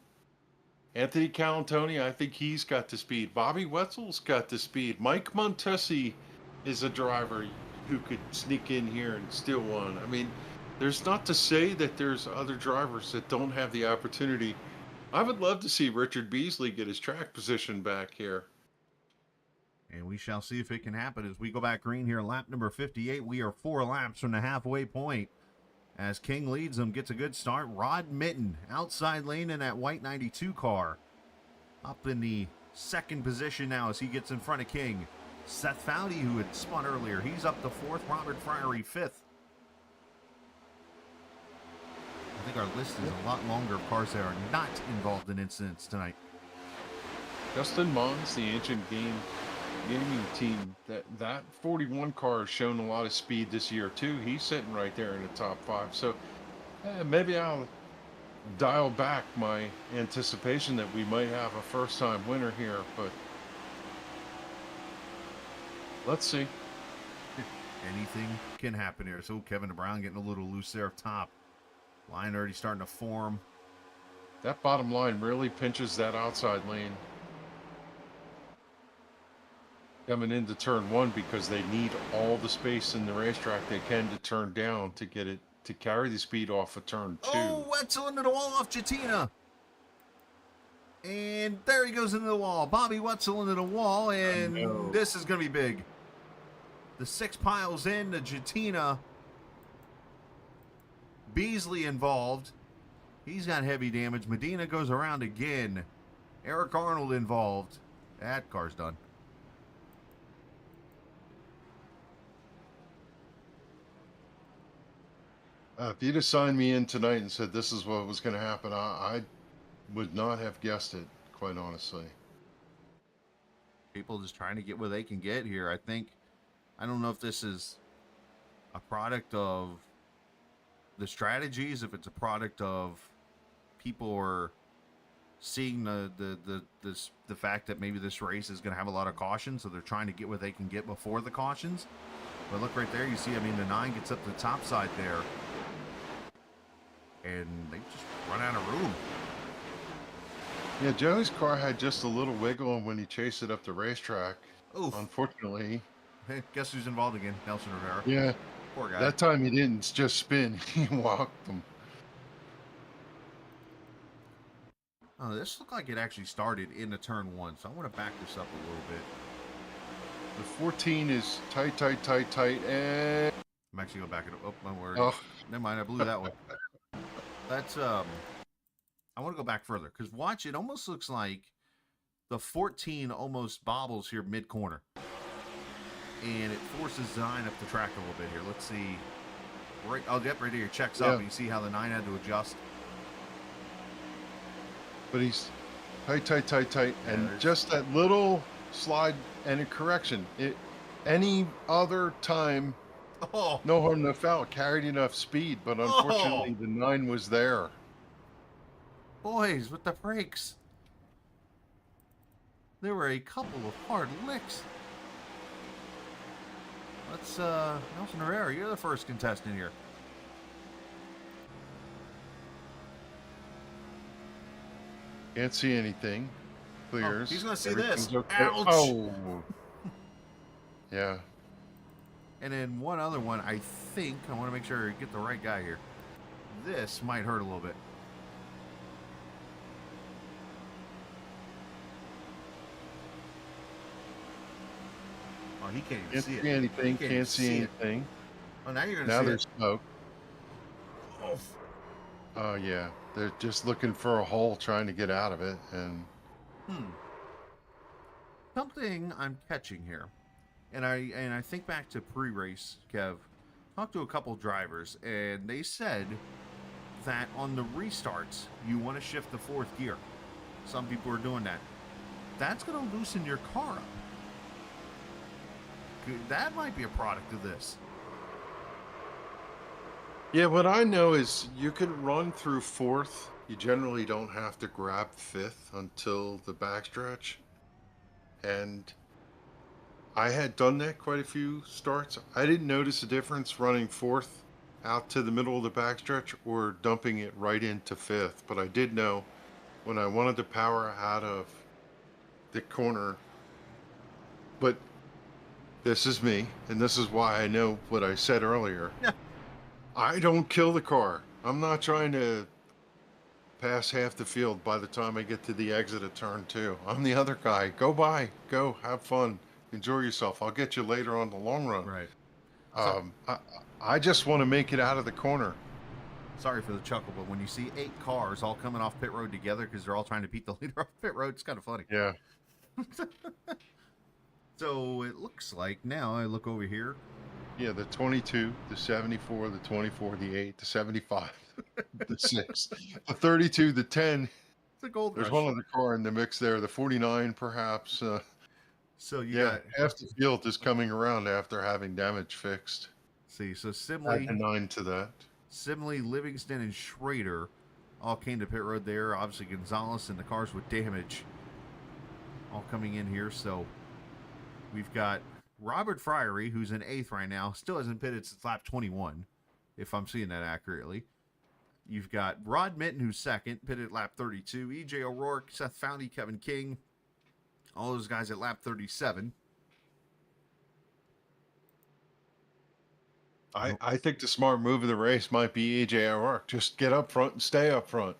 Speaker 1: Anthony Calantoni, I think he's got the speed. Bobby Wetzel's got the speed. Mike Montesi is a driver who could sneak in here and steal one. I mean, there's not to say that there's other drivers that don't have the opportunity. I would love to see Richard Beasley get his track position back here.
Speaker 2: And we shall see if it can happen as we go back green here. Lap number 58. We are 4 laps from the halfway point. As King leads them, gets a good start. Rod Mitten, outside lane in that white 92 car. Up in the second position now as he gets in front of King. Seth Foudy, who had spun earlier, he's up to 4th. Robert Friery, 5th. I think our list is a lot longer of cars that are not involved in incidents tonight.
Speaker 1: Justin Mons, the Ancient Gaming team, that 41 car has shown a lot of speed this year too. He's sitting right there in the top 5. So maybe I'll dial back my anticipation that we might have a first-time winner here, but let's see.
Speaker 2: Anything can happen here. So Kevin Brown getting a little loose there up top. Line already starting to form.
Speaker 1: That bottom line really pinches that outside lane coming into turn 1, because they need all the space in the racetrack they can to turn down to get it to carry the speed off of turn 2.
Speaker 2: Oh, Wetzel into the wall off Jatina. And there he goes into the wall. Bobby Wetzel into the wall, and this is going to be big. The 6 piles in, the Jatina. Beasley involved. He's got heavy damage. Medina goes around again. Eric Arnold involved. That car's done.
Speaker 1: If you'd have signed me in tonight and said this is what was going to happen, I would not have guessed it, quite honestly.
Speaker 2: People just trying to get what they can get here. I don't know if this is a product of the strategies, if it's a product of people are seeing the fact that maybe this race is going to have a lot of cautions, so they're trying to get what they can get before the cautions. But look right there, you see, I mean, the 9 gets up to the top side there, and they just run out of room.
Speaker 1: Yeah, Joey's car had just a little wiggle when he chased it up the racetrack.
Speaker 2: Oof.
Speaker 1: Unfortunately.
Speaker 2: Hey, guess who's involved again? Nelson Rivera.
Speaker 1: Yeah.
Speaker 2: Poor guy.
Speaker 1: That time he didn't just spin, he walked them.
Speaker 2: Oh, this looked like it actually started in the turn 1, so I want to back this up a little bit.
Speaker 1: The 14 is tight, and
Speaker 2: I'm actually going to back it up. Oh, my word.
Speaker 1: oh,
Speaker 2: Never mind, I blew that one. That's I want to go back further because watch, it almost looks like the 14 almost bobbles here mid-corner. And it forces the 9 up the track a little bit here. Let's see. Right, I'll get right here. Checks up, and you see how the 9 had to adjust.
Speaker 1: But he's tight,
Speaker 2: Yeah,
Speaker 1: and
Speaker 2: there's-
Speaker 1: just that little slide and a correction. Any other time,
Speaker 2: Oh,
Speaker 1: no harm, no foul. Carried enough speed, but unfortunately, the 9 was there.
Speaker 2: boys, with the brakes. There were a couple of hard licks. Let's, Nelson Herrera, you're the first contestant here.
Speaker 1: Can't see anything. Clears.
Speaker 2: he's gonna see
Speaker 1: Everything's
Speaker 2: this.
Speaker 1: okay.
Speaker 2: Ouch.
Speaker 1: Oh. Yeah.
Speaker 2: And then one other one, I think, I want to make sure I get the right guy here. This might hurt a little bit. Oh, he can't even
Speaker 1: Can't
Speaker 2: see
Speaker 1: see
Speaker 2: it.
Speaker 1: anything.
Speaker 2: Can't
Speaker 1: Can't
Speaker 2: see
Speaker 1: see
Speaker 2: it.
Speaker 1: anything.
Speaker 2: Oh, now you're gonna
Speaker 1: Now
Speaker 2: see
Speaker 1: there's
Speaker 2: it.
Speaker 1: smoke.
Speaker 2: Oh.
Speaker 1: Oh yeah. They're just looking for a hole, trying to get out of it, and
Speaker 2: Something I'm catching here, and I think back to pre-race, Kev. Talked to a couple drivers, and they said that on the restarts you want to shift the 4th gear. Some people are doing that. That's going to loosen your car up. That might be a product of this.
Speaker 1: yeah. What I know is you can run through 4th. You generally don't have to grab 5th until the backstretch. And I had done that quite a few starts. I didn't notice a difference running 4th out to the middle of the backstretch or dumping it right into 5th. But I did know when I wanted to power out of the corner. But this is me, and this is why I know what I said earlier.
Speaker 2: Yeah.
Speaker 1: I don't kill the car. I'm not trying to pass half the field by the time I get to the exit of turn 2. I'm the other guy. Go by. Go. Have fun. Enjoy yourself. I'll get you later on the long run.
Speaker 2: Right.
Speaker 1: I just want to make it out of the corner.
Speaker 2: Sorry for the chuckle, but when you see 8 cars all coming off pit road together because they're all trying to beat the leader off pit road, it's kind of funny.
Speaker 1: Yeah.
Speaker 2: So it looks like now I look over here.
Speaker 1: Yeah, the 22, the 74, the 24, the 8, the 75, the 6, the 32, the 10.
Speaker 2: It's a gold
Speaker 1: There's
Speaker 2: rush.
Speaker 1: one other car in the mix there, the 49 perhaps.
Speaker 2: So you
Speaker 1: Yeah,
Speaker 2: got,
Speaker 1: half the field is coming around after having damage fixed.
Speaker 2: see, so
Speaker 1: Add
Speaker 2: Simley,
Speaker 1: a 9 to that.
Speaker 2: Livingston, and Schrader all came to pit road there. Obviously Gonzalez and the cars with damage all coming in here. So we've got Robert Friery, who's in 8th right now, still hasn't pitted since lap 21, if I'm seeing that accurately. You've got Rod Mitten, who's 2nd, pitted at lap 32. EJ O'Rourke, Seth Foundy, Kevin King, all those guys at lap 37.
Speaker 1: I think the smart move of the race might be EJ O'Rourke. Just get up front and stay up front.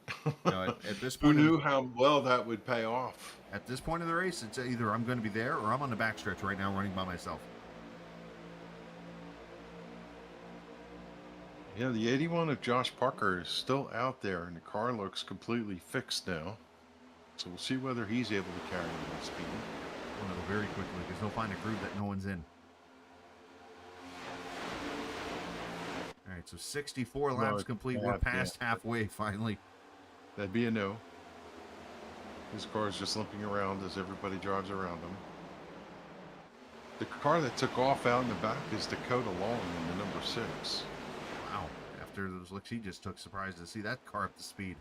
Speaker 2: At this
Speaker 1: Who
Speaker 2: point,
Speaker 1: knew how well that would pay off?
Speaker 2: at this point of the race, it's either I'm going to be there or I'm on the backstretch right now running by myself.
Speaker 1: Yeah, the 81 of Josh Parker is still out there, and the car looks completely fixed now. So we'll see whether he's able to carry that speed.
Speaker 2: We'll know very quickly because they'll find a groove that no one's in. All right, so 64 laps
Speaker 1: it's
Speaker 2: complete.
Speaker 1: bad,
Speaker 2: We're
Speaker 1: yeah.
Speaker 2: past halfway finally.
Speaker 1: That'd be a no. His car's just limping around as everybody drives around him. The car that took off out in the back is Dakota Long in the number 6.
Speaker 2: Wow. After those looks he just took, surprised to see that car up to speed.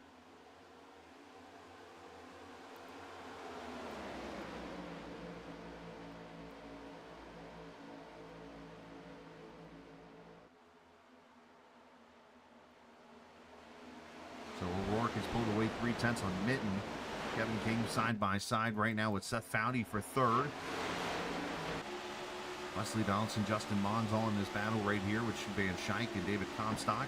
Speaker 2: So O'Rourke has pulled away 3/10 on Mitten. Kevin King side by side right now with Seth Foundy for 3rd. Wesley Donaldson, Justin Mons all in this battle right here with Van Schaik and David Comstock.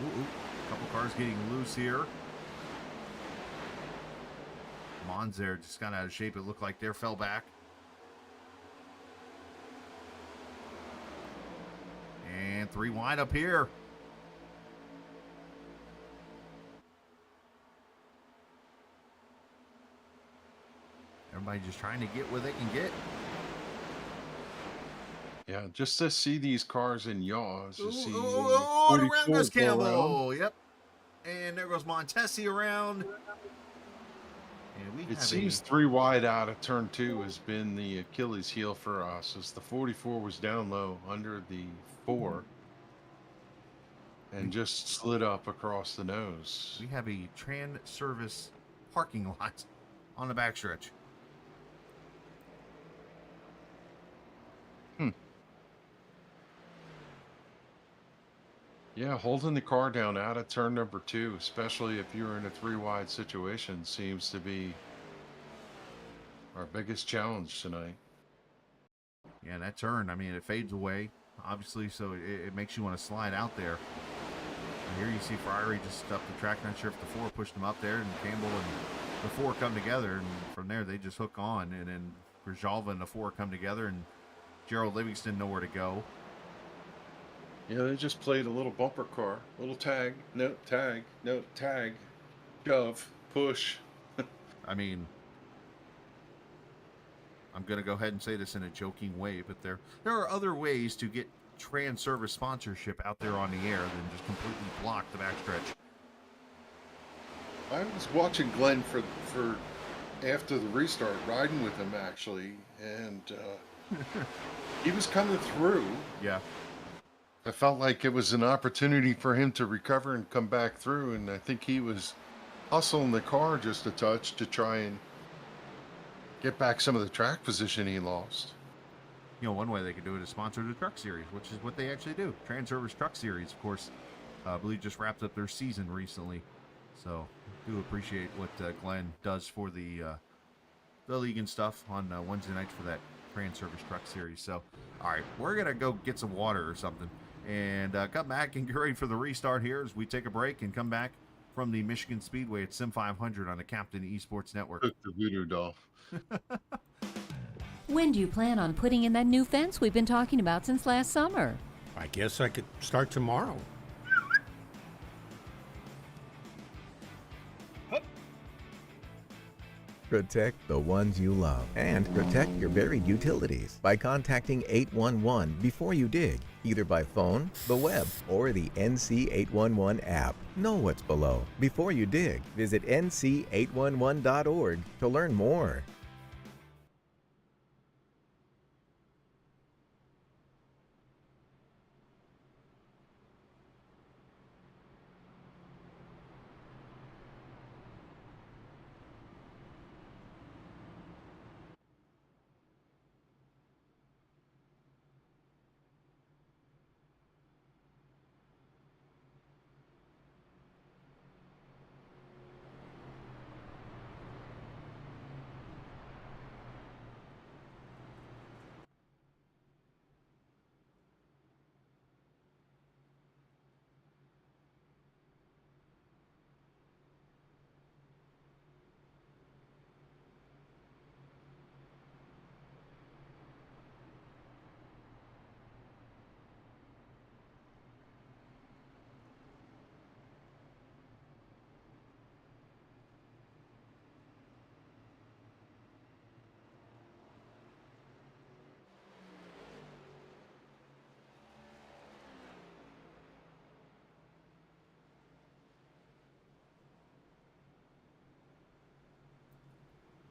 Speaker 2: Ooh, couple cars getting loose here. Mons there just got out of shape. It looked like there, fell back. And man. 3 wide up here. Everybody just trying to get where they can get.
Speaker 1: Yeah, just to see these cars in yaws. To see
Speaker 2: And around goes
Speaker 1: 44 go around.
Speaker 2: Campbell. Yep. And there goes Montesi around. And we
Speaker 1: It
Speaker 2: have
Speaker 1: seems 3 wide out of turn 2 has been the Achilles heel for us, as the 44 was down low under the 4 and just slid up across the nose.
Speaker 2: we have a Tran service parking lot on the backstretch.
Speaker 1: Yeah, holding the car down out of turn number 2, especially if you're in a 3 wide situation, seems to be our biggest challenge tonight.
Speaker 2: Yeah, that turn, I mean, it fades away, obviously, so it makes you want to slide out there. And here you see Friary just up the track. Not sure if the 4 pushed him up there, and Campbell and the 4 come together, and from there they just hook on. And then Grijalva and the 4 come together, and Gerald Livingston nowhere to go.
Speaker 1: Yeah, they just played a little bumper car, little tag, no tag, no tag, shove, push.
Speaker 2: I mean, I'm going to go ahead and say this in a joking way, but there are other ways to get Trans Service sponsorship out there on the air than just completely block the backstretch.
Speaker 1: I was watching Glenn for after the restart, riding with him actually, and he was coming through.
Speaker 2: Yeah.
Speaker 1: I felt like it was an opportunity for him to recover and come back through, and I think he was hustling the car just a touch to try and get back some of the track position he lost.
Speaker 2: You know, one way they could do it is sponsor the Truck Series, which is what they actually do. Trans Service Truck Series, of course, I believe just wrapped up their season recently. So, do appreciate what Glenn does for the league and stuff on Wednesday nights for that Trans Service Truck Series. So, all right, we're going to go get some water or something and come back and get ready for the restart here as we take a break and come back from the Michigan Speedway at Sim500 on the Captain eSports Network.
Speaker 1: Took the voodoo doll.
Speaker 5: When do you plan on putting in that new fence we've been talking about since last summer?
Speaker 3: I guess I could start tomorrow.
Speaker 4: Protect the ones you love and protect your buried utilities by contacting 811 before you dig, either by phone, the web, or the NC811 app. Know what's below. Before you dig, visit nc811.org to learn more.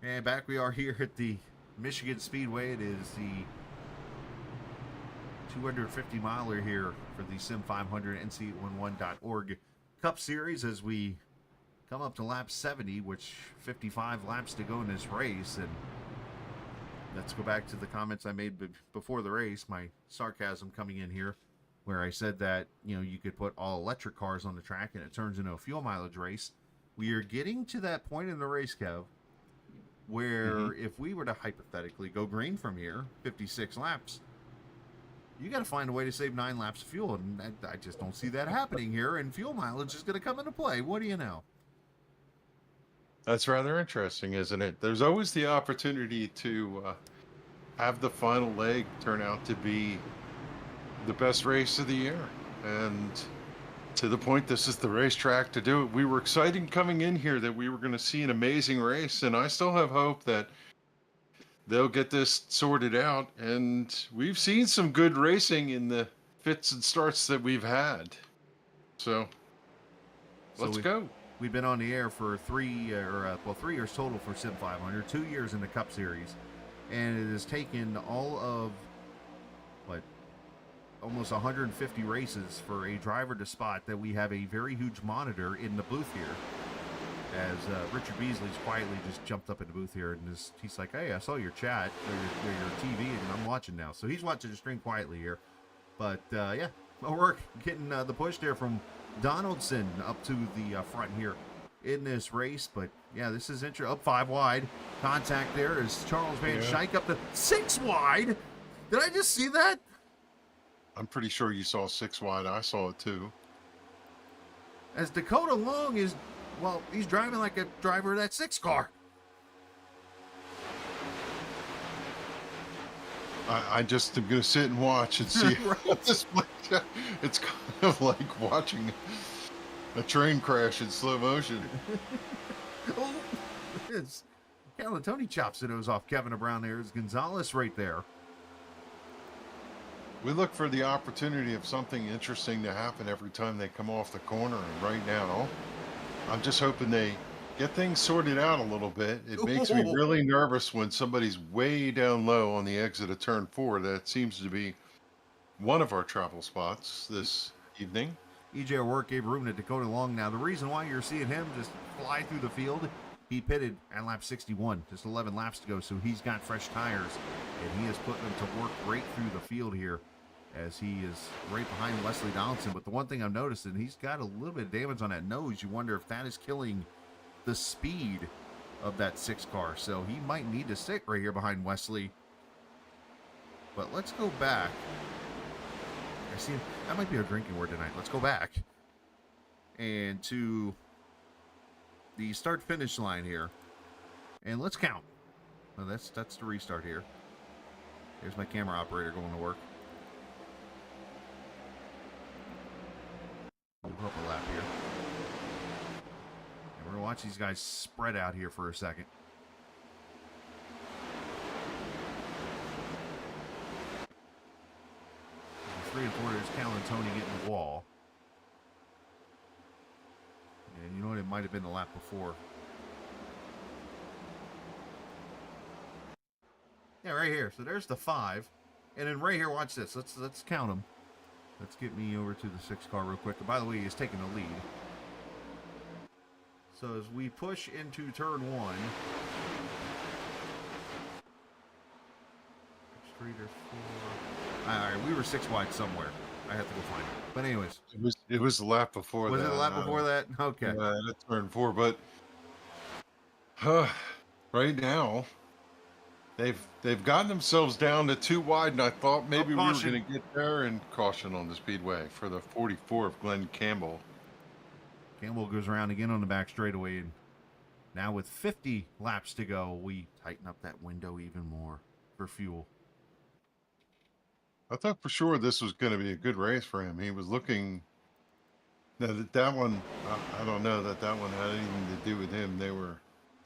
Speaker 2: And back we are here at the Michigan Speedway. It is the 250 miler here for the Sim500 NC811.org Cup Series as we come up to lap 70, which 55 laps to go in this race. And let's go back to the comments I made before the race, my sarcasm coming in here, where I said that, you know, you could put all electric cars on the track and it turns into a fuel mileage race. We are getting to that point in the race, Kev, where if we were to hypothetically go green from here, 56 laps, you got to find a way to save 9 laps of fuel. And I just don't see that happening here, and fuel mileage is going to come into play. What do you know?
Speaker 1: That's rather interesting, isn't it? There's always the opportunity to have the final leg turn out to be the best race of the year. And to the point, this is the racetrack to do it. We were excited coming in here that we were going to see an amazing race, and I still have hope that they'll get this sorted out. And we've seen some good racing in the fits and starts that we've had. So let's go.
Speaker 2: We've been on the air for 3 years total for Sim500, 2 years in the Cup Series, and it has taken all of almost 150 races for a driver to spot that we have a very huge monitor in the booth here. As Richard Beasley's quietly just jumped up in the booth here, and he's like, "Hey, I saw your chat or your TV, and I'm watching now." So he's watching the stream quietly here. But yeah, we're getting the push there from Donaldson up to the front here in this race. But yeah, this is up 5 wide. Contact there is Charles Van Schaik up to 6 wide. Did I just see that?
Speaker 1: I'm pretty sure you saw 6 wide. I saw it too.
Speaker 2: As Dakota Long is, well, he's driving like a driver of that 6 car.
Speaker 1: I just am going to sit and watch and see what this plays. It's kind of like watching a train crash in slow motion.
Speaker 2: Oh, it's Calatoni chops it was off Kevin Brown. There's Gonzalez right there.
Speaker 1: We look for the opportunity of something interesting to happen every time they come off the corner. And right now, I'm just hoping they get things sorted out a little bit. It makes me really nervous when somebody's way down low on the exit of turn 4. That seems to be one of our travel spots this evening.
Speaker 2: EJ O'Rourke gave room to Dakota Long. Now, the reason why you're seeing him just fly through the field, he pitted at lap 61, just 11 laps to go, so he's got fresh tires, and he is putting them to work right through the field here as he is right behind Wesley Donaldson. But the one thing I'm noticing, he's got a little bit of damage on that nose. You wonder if that is killing the speed of that 6 car, so he might need to sit right here behind Wesley. But let's go back. I see that might be a drinking word tonight. Let's go back and to the start-finish line here, and let's count. Well, that's the restart here. Here's my camera operator going to work. We'll go up a lap here, and we're gonna watch these guys spread out here for a second. And 3 and 4, there's Cal and Tony getting the wall. And you know what? It might have been the lap before. Yeah, right here. So there's the 5. And then right here, watch this. Let's count them. Let's get me over to the 6 car real quick. And by the way, he's taking the lead. So as we push into turn 1. There's 3, there's 4. All right, we were 6 wide somewhere. I have to go find it. But anyways.
Speaker 1: It was the lap before that.
Speaker 2: Was it the lap before that? Okay.
Speaker 1: That's turn 4, but right now they've gotten themselves down to 2 wide, and I thought maybe we were going to get there. And caution on the speedway for the 44 of Glenn Campbell.
Speaker 2: Campbell goes around again on the back straightaway, and now with 50 laps to go, we tighten up that window even more for fuel.
Speaker 1: I thought for sure this was going to be a good race for him. He was looking. That one, I don't know that one had anything to do with him. They were.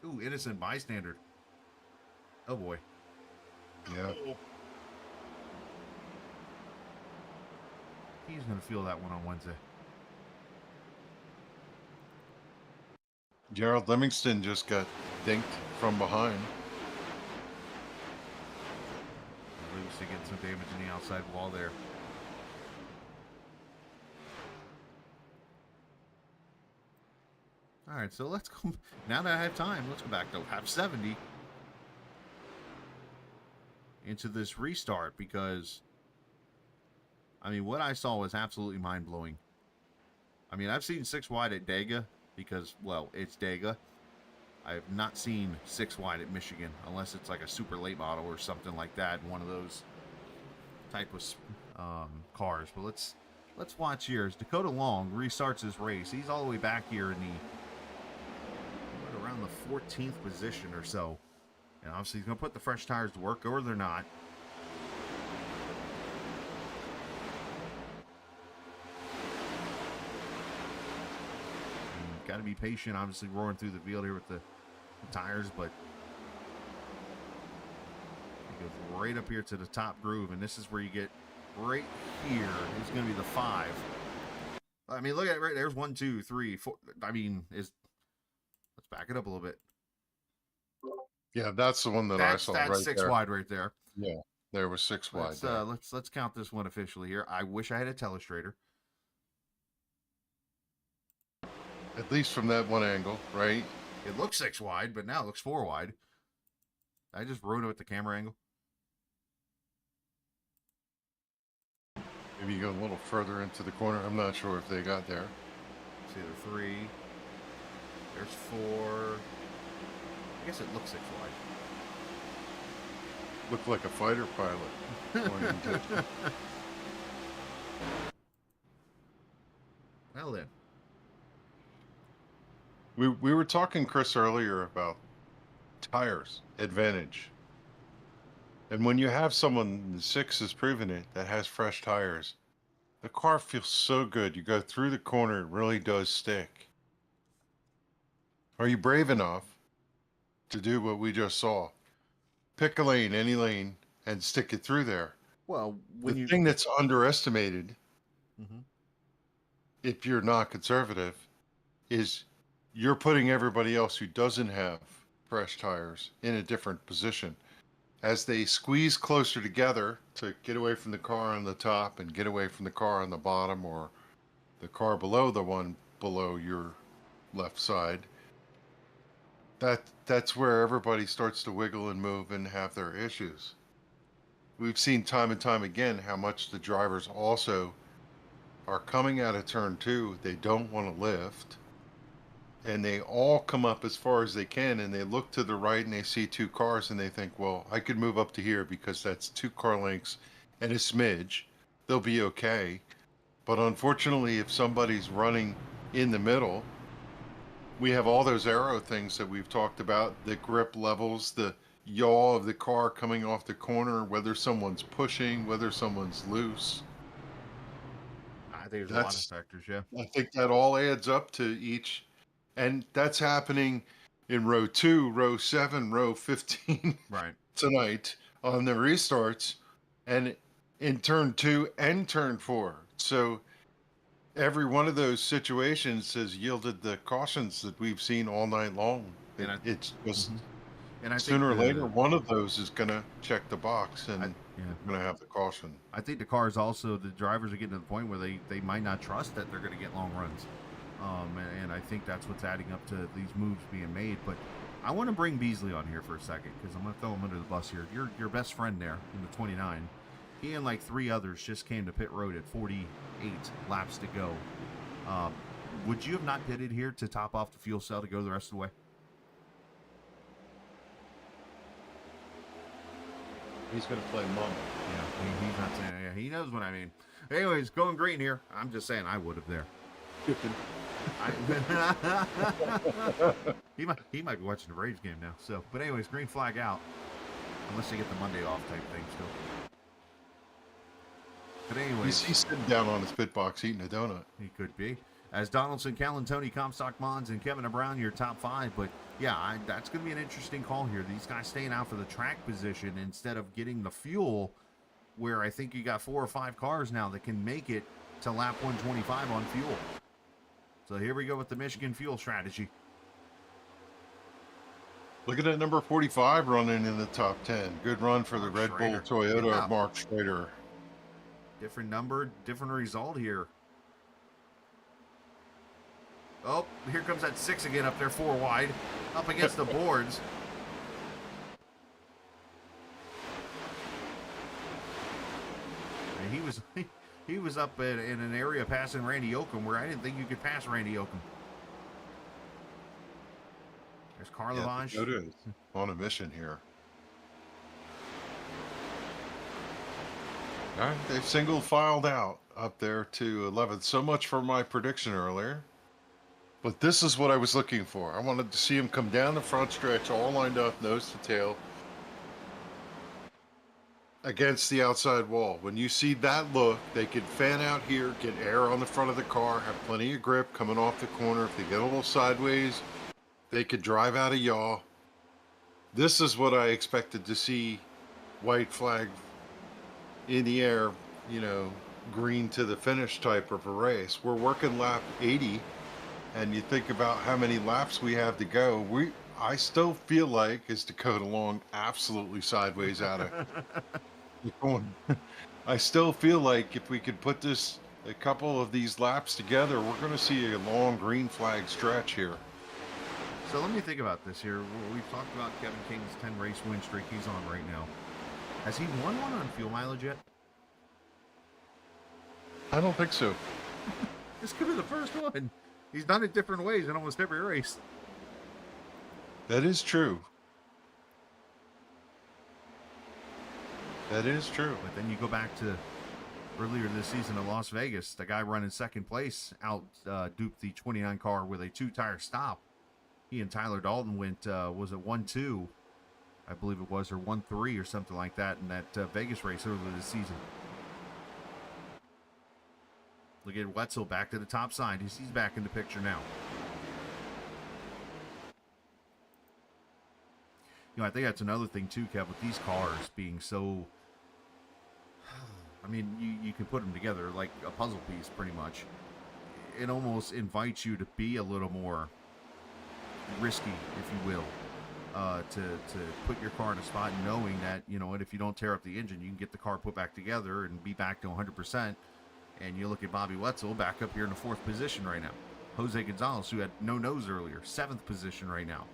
Speaker 2: Ooh, innocent bystander. Oh boy.
Speaker 1: Yeah.
Speaker 2: He's going to feel that one on Wednesday.
Speaker 1: Gerald Livingston just got dinked from behind.
Speaker 2: Livingston getting some damage in the outside wall there. All right, so let's go. Now that I have time, let's go back to lap 70 into this restart, because I mean, what I saw was absolutely mind-blowing. I mean, I've seen 6 wide at Dega because, well, it's Dega. I have not seen 6 wide at Michigan unless it's like a super late model or something like that, one of those type of cars. But let's watch here as Dakota Long restarts his race. He's all the way back here in the around the 14th position or so, and obviously he's going to put the fresh tires to work, or they're not. to be patient. Obviously, roaring through the field here with the tires, but it goes right up here to the top groove, and this is where you get right here. It's going to be the 5. I mean, look at it right there's 1, 2, 3, 4. I mean, let's back it up a little bit.
Speaker 1: Yeah, that's the one that I saw
Speaker 2: That's
Speaker 1: right
Speaker 2: 6
Speaker 1: there.
Speaker 2: wide right there.
Speaker 1: Yeah, there was 6 wide.
Speaker 2: Let's count this one officially here. I wish I had a telestrator.
Speaker 1: At least from that one angle, right?
Speaker 2: It looks 6 wide, but now it looks 4 wide. I just ruined it with the camera angle.
Speaker 1: Maybe you go a little further into the corner. I'm not sure if they got there.
Speaker 2: See, there 3. There's 4. I guess it looks 6 wide.
Speaker 1: Looked like a fighter pilot.
Speaker 2: Well then.
Speaker 1: We were talking, Chris, earlier about tires advantage. And when you have someone, 6 has proven it, that has fresh tires, the car feels so good. You go through the corner, it really does stick. Are you brave enough to do what we just saw? Pick a lane, any lane, and stick it through there.
Speaker 2: Well, when
Speaker 1: The thing that's underestimated,
Speaker 2: Mhm.
Speaker 1: if you're not conservative, is you're putting everybody else who doesn't have fresh tires in a different position. As they squeeze closer together to get away from the car on the top and get away from the car on the bottom, or the car below the one below your left side, that's where everybody starts to wiggle and move and have their issues. We've seen time and time again how much the drivers also are coming out of turn 2. They don't want to lift, and they all come up as far as they can, and they look to the right and they see 2 cars and they think, well, I could move up to here because that's 2 car lengths and a smidge. They'll be okay. But unfortunately, if somebody's running in the middle, we have all those aero things that we've talked about, the grip levels, the yaw of the car coming off the corner, whether someone's pushing, whether someone's loose.
Speaker 2: I think there's a lot of factors, yeah.
Speaker 1: I think that all adds up to each, and that's happening in row 2, row 7, row 15
Speaker 2: Right.
Speaker 1: tonight on the restarts, and in turn 2 and turn 4. So every one of those situations has yielded the cautions that we've seen all night long.
Speaker 2: And
Speaker 1: It's just
Speaker 2: And I
Speaker 1: sooner or
Speaker 2: think
Speaker 1: later, one of those is going to check the box and going to have the caution.
Speaker 2: I think the cars also, the drivers are getting to the point where they might not trust that they're going to get long runs. And I think that's what's adding up to these moves being made. But I want to bring Beasley on here for a second because I'm going to throw him under the bus here. Your best friend there in the 29. He and like 3 others just came to pit road at 48 laps to go. Would you have not pitted here to top off the fuel cell to go the rest of the way?
Speaker 1: He's going to play mum.
Speaker 2: Yeah, he's not saying. Yeah, he knows what I mean. Anyways, going green here. I'm just saying I would have there. He might be watching the Braves game now. So, but anyways, green flag out, unless they get the Monday off type thing still. But anyways,
Speaker 1: He's sitting down on his pit box eating a donut.
Speaker 2: he could be. As Donaldson, Callan, Tony, Comstock, Mons, and Kevin Brown, your top 5. But yeah, that's going to be an interesting call here. These guys staying out for the track position instead of getting the fuel, where I think you got 4 or 5 cars now that can make it to lap 125 on fuel. So here we go with the Michigan fuel strategy.
Speaker 1: Look at that number 45 running in the top 10. Good run for the Red
Speaker 2: Schrader.
Speaker 1: Bull Toyota
Speaker 2: Yeah.
Speaker 1: of Mark Schrader.
Speaker 2: Different number, different result here. Oh, here comes that 6 again up there, 4 wide, up against the boards. And he was up in an area passing Randy Oakham where I didn't think you could pass Randy Oakham. There's Carl Lavage.
Speaker 1: Toyota is on a mission here. All right, they've single filed out up there to 11th. So much for my prediction earlier. But this is what I was looking for. I wanted to see him come down the front stretch, all lined up, nose to tail. against the outside wall. When you see that look, they could fan out here, get air on the front of the car, have plenty of grip coming off the corner. If they get a little sideways, they could drive out of yaw. This is what I expected to see. White flag in the air, you know, green to the finish type of a race. We're working lap 80, and you think about how many laps we have to go. I still feel like, as Dakota Long absolutely sideways out of the corner, I still feel like if we could put a couple of these laps together, we're going to see a long green flag stretch here.
Speaker 2: So let me think about this here. We've talked about Kevin King's 10 race win streak he's on right now. Has he won one on fuel mileage yet?
Speaker 1: I don't think so.
Speaker 2: This could be the first one. He's done it different ways in almost every race.
Speaker 1: That is true. That is true.
Speaker 2: But then you go back to earlier this season in Las Vegas, the guy running second place out duped the 29 car with a 2-tire stop. He and Tyler Dalton went, was it 1-2? I believe it was, or 1-3 or something like that in that Vegas race earlier this season. Look at Wetzel back to the top side. He's back in the picture now. You know, I think that's another thing too, Kev, with these cars being so... I mean, you can put them together like a puzzle piece, pretty much. It almost invites you to be a little more risky, if you will. To put your car in a spot knowing that, you know what, if you don't tear up the engine, you can get the car put back together and be back to 100%. And you look at Bobby Wetzel back up here in the 4th position right now. Jose Gonzalez, who had no nose earlier, 7th position right now.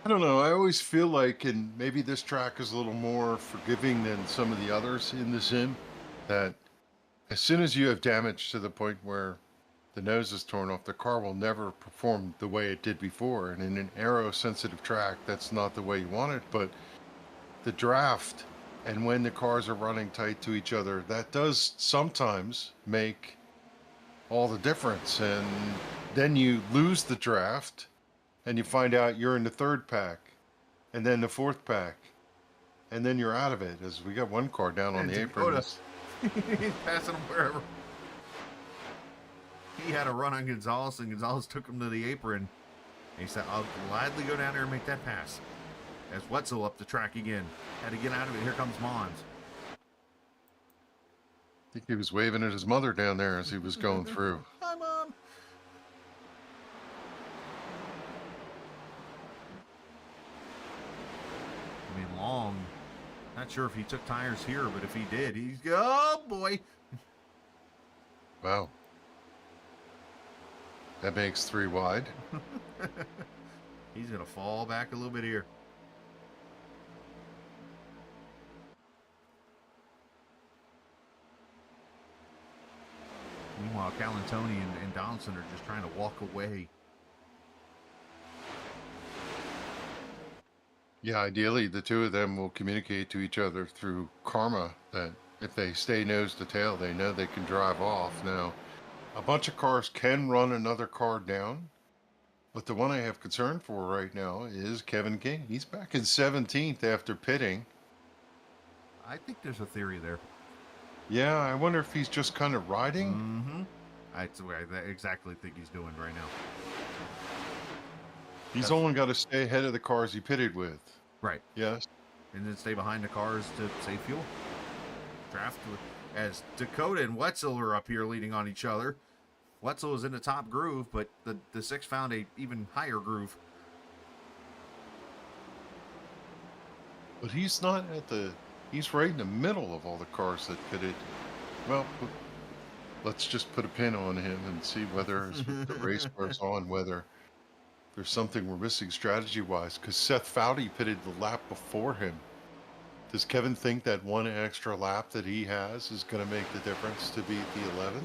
Speaker 1: I don't know. I always feel like, and maybe this track is a little more forgiving than some of the others in the sim, that as soon as you have damage to the point where the nose is torn off, the car will never perform the way it did before. And in an aero-sensitive track, that's not the way you want it. But the draft, and when the cars are running tight to each other, that does sometimes make all the difference. And then you lose the draft, and you find out you're in the 3rd pack, and then the 4th pack, and then you're out of it. As we got one car down on the apron.
Speaker 2: He's passing him wherever. He had a run on Gonzalez, and Gonzalez took him to the apron. And he said, I'll gladly go down there and make that pass. As Wetzel up the track again. Had to get out of it. Here comes Mons.
Speaker 1: I think he was waving at his mother down there as he was going through.
Speaker 2: Hi, Mom. I mean, Long. Not sure if he took tires here, but if he did, he's... Oh, boy.
Speaker 1: Wow. That makes 3 wide.
Speaker 2: He's going to fall back a little bit here. Meanwhile, Calantoni and Donaldson are just trying to walk away.
Speaker 1: Yeah, ideally, the two of them will communicate to each other through karma that if they stay nose to tail, they know they can drive off. Now, a bunch of cars can run another car down, but the one I have concern for right now is Kevin King. He's back in 17th after pitting.
Speaker 2: I think there's a theory there.
Speaker 1: Yeah, I wonder if he's just kind of riding.
Speaker 2: Mm-hmm. That's what I exactly think he's doing right now.
Speaker 1: He's only got to stay ahead of the cars he pitted with.
Speaker 2: Right.
Speaker 1: Yes.
Speaker 2: And then stay behind the cars to save fuel. Draft as Dakota and Wetzel are up here leading on each other. Wetzel is in the top groove, but the 6 found a even higher groove.
Speaker 1: But he's not at the... He's right in the middle of all the cars that pitted. Well, let's just put a pin on him and see whether as the race wears on, whether there's something we're missing strategy-wise. Because Seth Foudy pitted the lap before him. Does Kevin think that one extra lap that he has is going to make the difference to beat the 11?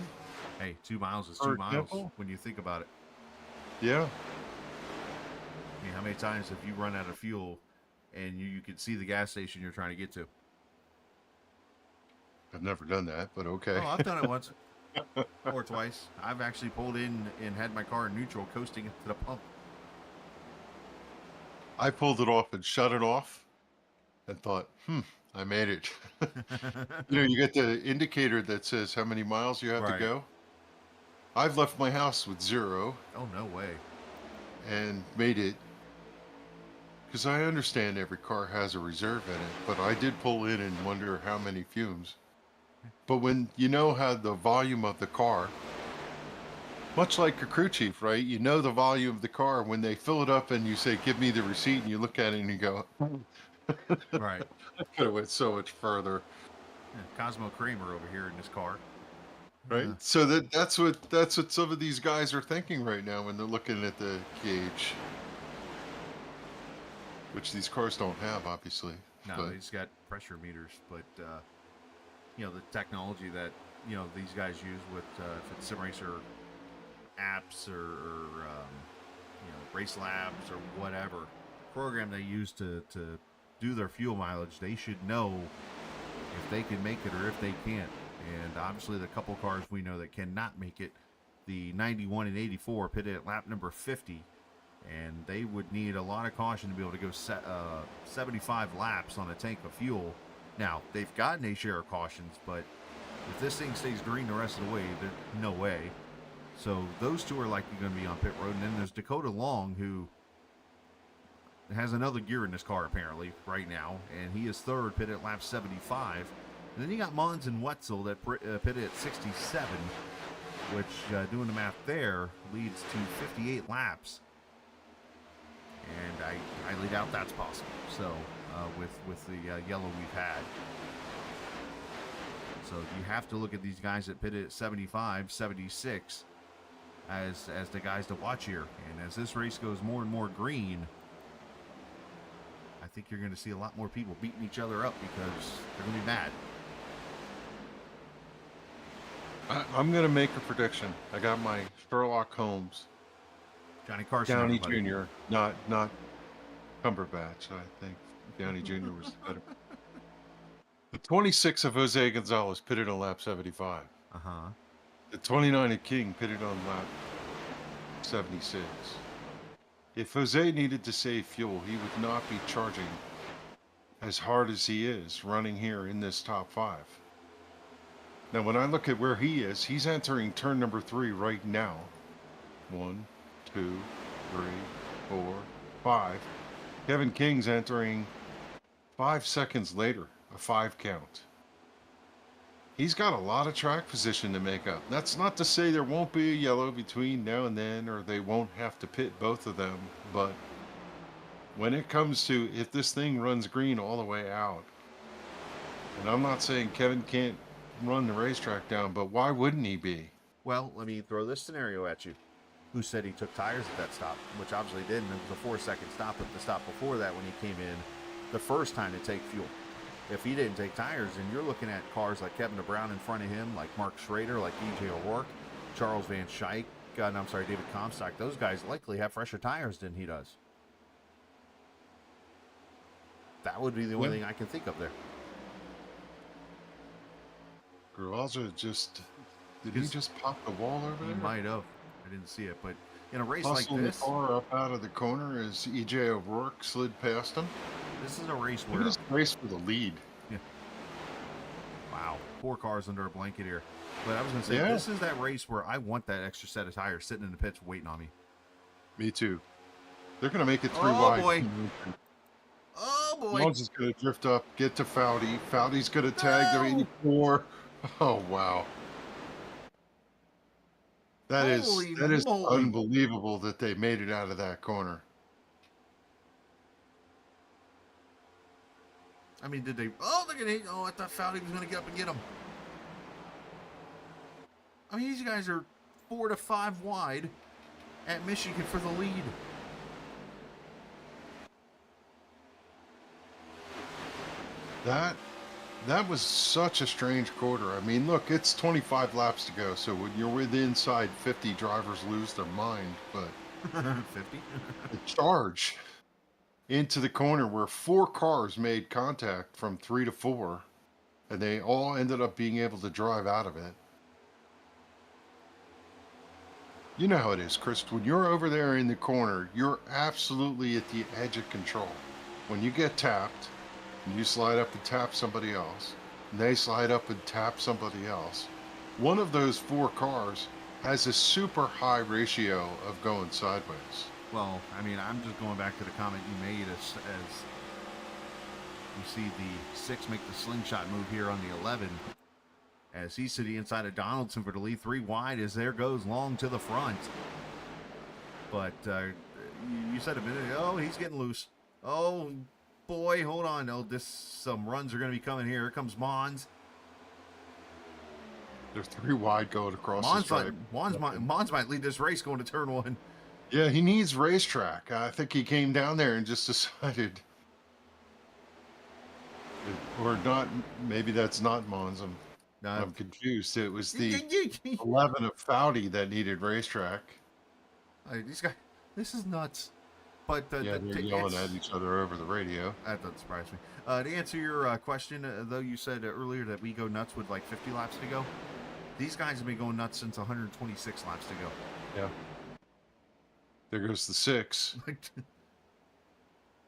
Speaker 2: Hey, 2 miles is 2 miles when you think about it.
Speaker 1: Yeah.
Speaker 2: I mean, how many times have you run out of fuel and you can see the gas station you're trying to get to?
Speaker 1: I've never done that, but okay.
Speaker 2: Oh, I've done it once or twice. I've actually pulled in and had my car in neutral coasting to the pump.
Speaker 1: I pulled it off and shut it off and thought, I made it. You get the indicator that says how many miles you have to
Speaker 2: Right.
Speaker 1: go. I've left my house with 0
Speaker 2: Oh, no way.
Speaker 1: and made it because I understand every car has a reserve in it, but I did pull in and wonder how many fumes. But when you know how the volume of the car, much like a crew chief, right? You know the volume of the car when they fill it up and you say, "Give me the receipt," and you look at it and you go,
Speaker 2: Right.
Speaker 1: "I could have went so much further."
Speaker 2: Yeah, Cosmo Kramer over here in this car.
Speaker 1: Right? So that's what some of these guys are thinking right now when they're looking at the gauge, which these cars don't have, obviously.
Speaker 2: No,
Speaker 1: But
Speaker 2: they just got pressure meters, but the technology that these guys use with if it's sim racer apps or race labs or whatever program they use to do their fuel mileage, they should know if they can make it or if they can't. And obviously, the couple cars we know that cannot make it, the 91 and 84 pitted at lap number 50, and they would need a lot of caution to be able to go 75 laps on a tank of fuel. Now, they've gotten a share of cautions, but if this thing stays green the rest of the way, there's no way. So those two are likely going to be on pit road. And then there's Dakota Long, who has another gear in this car apparently right now, and he is third, pitted at lap 75. And then you got Mons and Wetzel that pitted at 67, which, doing the math there, leads to 58 laps. And I highly doubt that's possible. So with the yellow we've had. So you have to look at these guys that pitted at 75, 76 as the guys to watch here. And as this race goes more and more green, I think you're going to see a lot more people beating each other up because they're going to be mad.
Speaker 1: I'm going to make a prediction. I got my Sherlock Holmes,
Speaker 2: Johnny Carson.
Speaker 1: Downey
Speaker 2: everybody.
Speaker 1: Jr., not Cumberbatch. I think Downey Jr. was better. The 26 of Jose Gonzalez pitted on lap 75.
Speaker 2: Uh-huh.
Speaker 1: The 29 of King pitted on lap 76. If Jose needed to save fuel, he would not be charging as hard as he is running here in this top 5. Now, when I look at where he is, he's entering turn number 3 right now. 1, 2, 3, 4, 5. Kevin King's entering 5 seconds later, a 5 count. He's got a lot of track position to make up. That's not to say there won't be a yellow between now and then, or they won't have to pit both of them. But when it comes to if this thing runs green all the way out, and I'm not saying Kevin can't run the racetrack down, but why wouldn't he be?
Speaker 2: Well, let me throw this scenario at you. Who said he took tires at that stop? Which obviously didn't. It was a 4-second stop at the stop before that when he came in the first time to take fuel. If he didn't take tires, then you're looking at cars like Kevin DeBrown in front of him, like Mark Schrader, like EJ O'Rourke, Charles Van Schaik, David Comstock. Those guys likely have fresher tires than he does. That would be the only thing I can think of there.
Speaker 1: Graza did he just pop the wall over
Speaker 2: He
Speaker 1: there?
Speaker 2: might have. I didn't see it, but in a race
Speaker 1: Hustling
Speaker 2: like this,
Speaker 1: the car up out of the corner as EJ O'Rourke slid past him.
Speaker 2: this is a race
Speaker 1: Look
Speaker 2: where...
Speaker 1: at this race for the lead.
Speaker 2: Yeah. Wow, 4 cars under a blanket here. But I was going to say,
Speaker 1: Yeah.
Speaker 2: This is that race where I want that extra set of tires sitting in the pits waiting on me.
Speaker 1: Me too. They're going to make it 3
Speaker 2: Oh,
Speaker 1: wide.
Speaker 2: boy. Oh, boy.
Speaker 1: Mons is going to drift up, get to Foudy. Foudy's going to tag the 84. Oh, wow. That is
Speaker 2: Holy moly.
Speaker 1: unbelievable that they made it out of that corner.
Speaker 2: I mean, did they... Oh, they're going to... Oh, I thought Foudy was going to get up and get him. I mean, these guys are 4 to 5 wide at Michigan for the lead.
Speaker 1: That was such a strange quarter. I mean, look, it's 25 laps to go, so when you're within inside 50, drivers lose their mind. But
Speaker 2: 50?
Speaker 1: the charge into the corner where 4 cars made contact from 3 to 4, and they all ended up being able to drive out of it. You know how it is, Chris. When you're over there in the corner, you're absolutely at the edge of control. When you get tapped, You slide up and tap somebody else. And they slide up and tap somebody else. One of those 4 cars has a super high ratio of going sideways.
Speaker 2: Well, I mean, I'm just going back to the comment you made as you see the 6 make the slingshot move here on the 11. As he's sitting inside of Donaldson for the lead, 3 wide as there goes Long to the front. But you said a minute ago, he's getting loose. Oh, boy, hold on. Oh, some runs are going to be coming here. Here comes Mons.
Speaker 1: There's 3 wide going across the stripe.
Speaker 2: Mons might lead this race going to turn 1.
Speaker 1: Yeah, he needs racetrack. I think he came down there and just decided, or not. Maybe that's not Mons. I'm confused. It was the 11 of Foudy that needed racetrack.
Speaker 2: These guys, this is nuts. But
Speaker 1: yeah, they're yelling at each other over the radio.
Speaker 2: That doesn't surprise me. To answer your question, though, you said earlier that we go nuts with like 50 laps to go. These guys have been going nuts since 126 laps to go.
Speaker 1: Yeah. There goes the 6.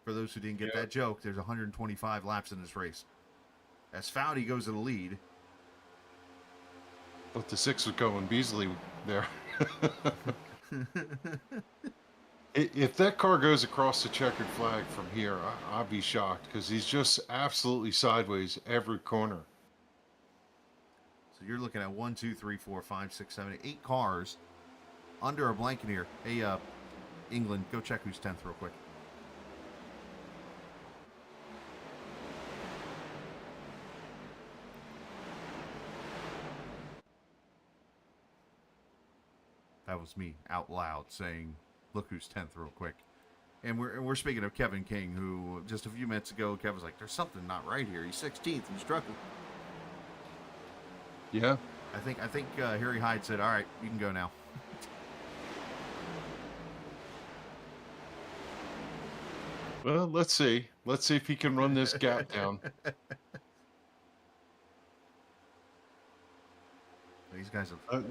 Speaker 2: For those who didn't get that joke, there's 125 laps in this race. As Foudy goes to the lead.
Speaker 1: But the 6 was going Beasley there. If that car goes across the checkered flag from here, I'll be shocked because he's just absolutely sideways every corner.
Speaker 2: So you're looking at 1, 2, 3, 4, 5, 6, 7, 8 cars under a blanket here. Hey, England, go check who's 10th real quick. That was me out loud saying, look who's 10th real quick. And we're speaking of Kevin King, who just a few minutes ago, Kev was like, there's something not right here. He's 16th and struggling.
Speaker 1: Yeah.
Speaker 2: I think Harry Hyde said, all right, you can go now.
Speaker 1: Well, let's see. Let's see if he can run this gap down.
Speaker 2: These guys have...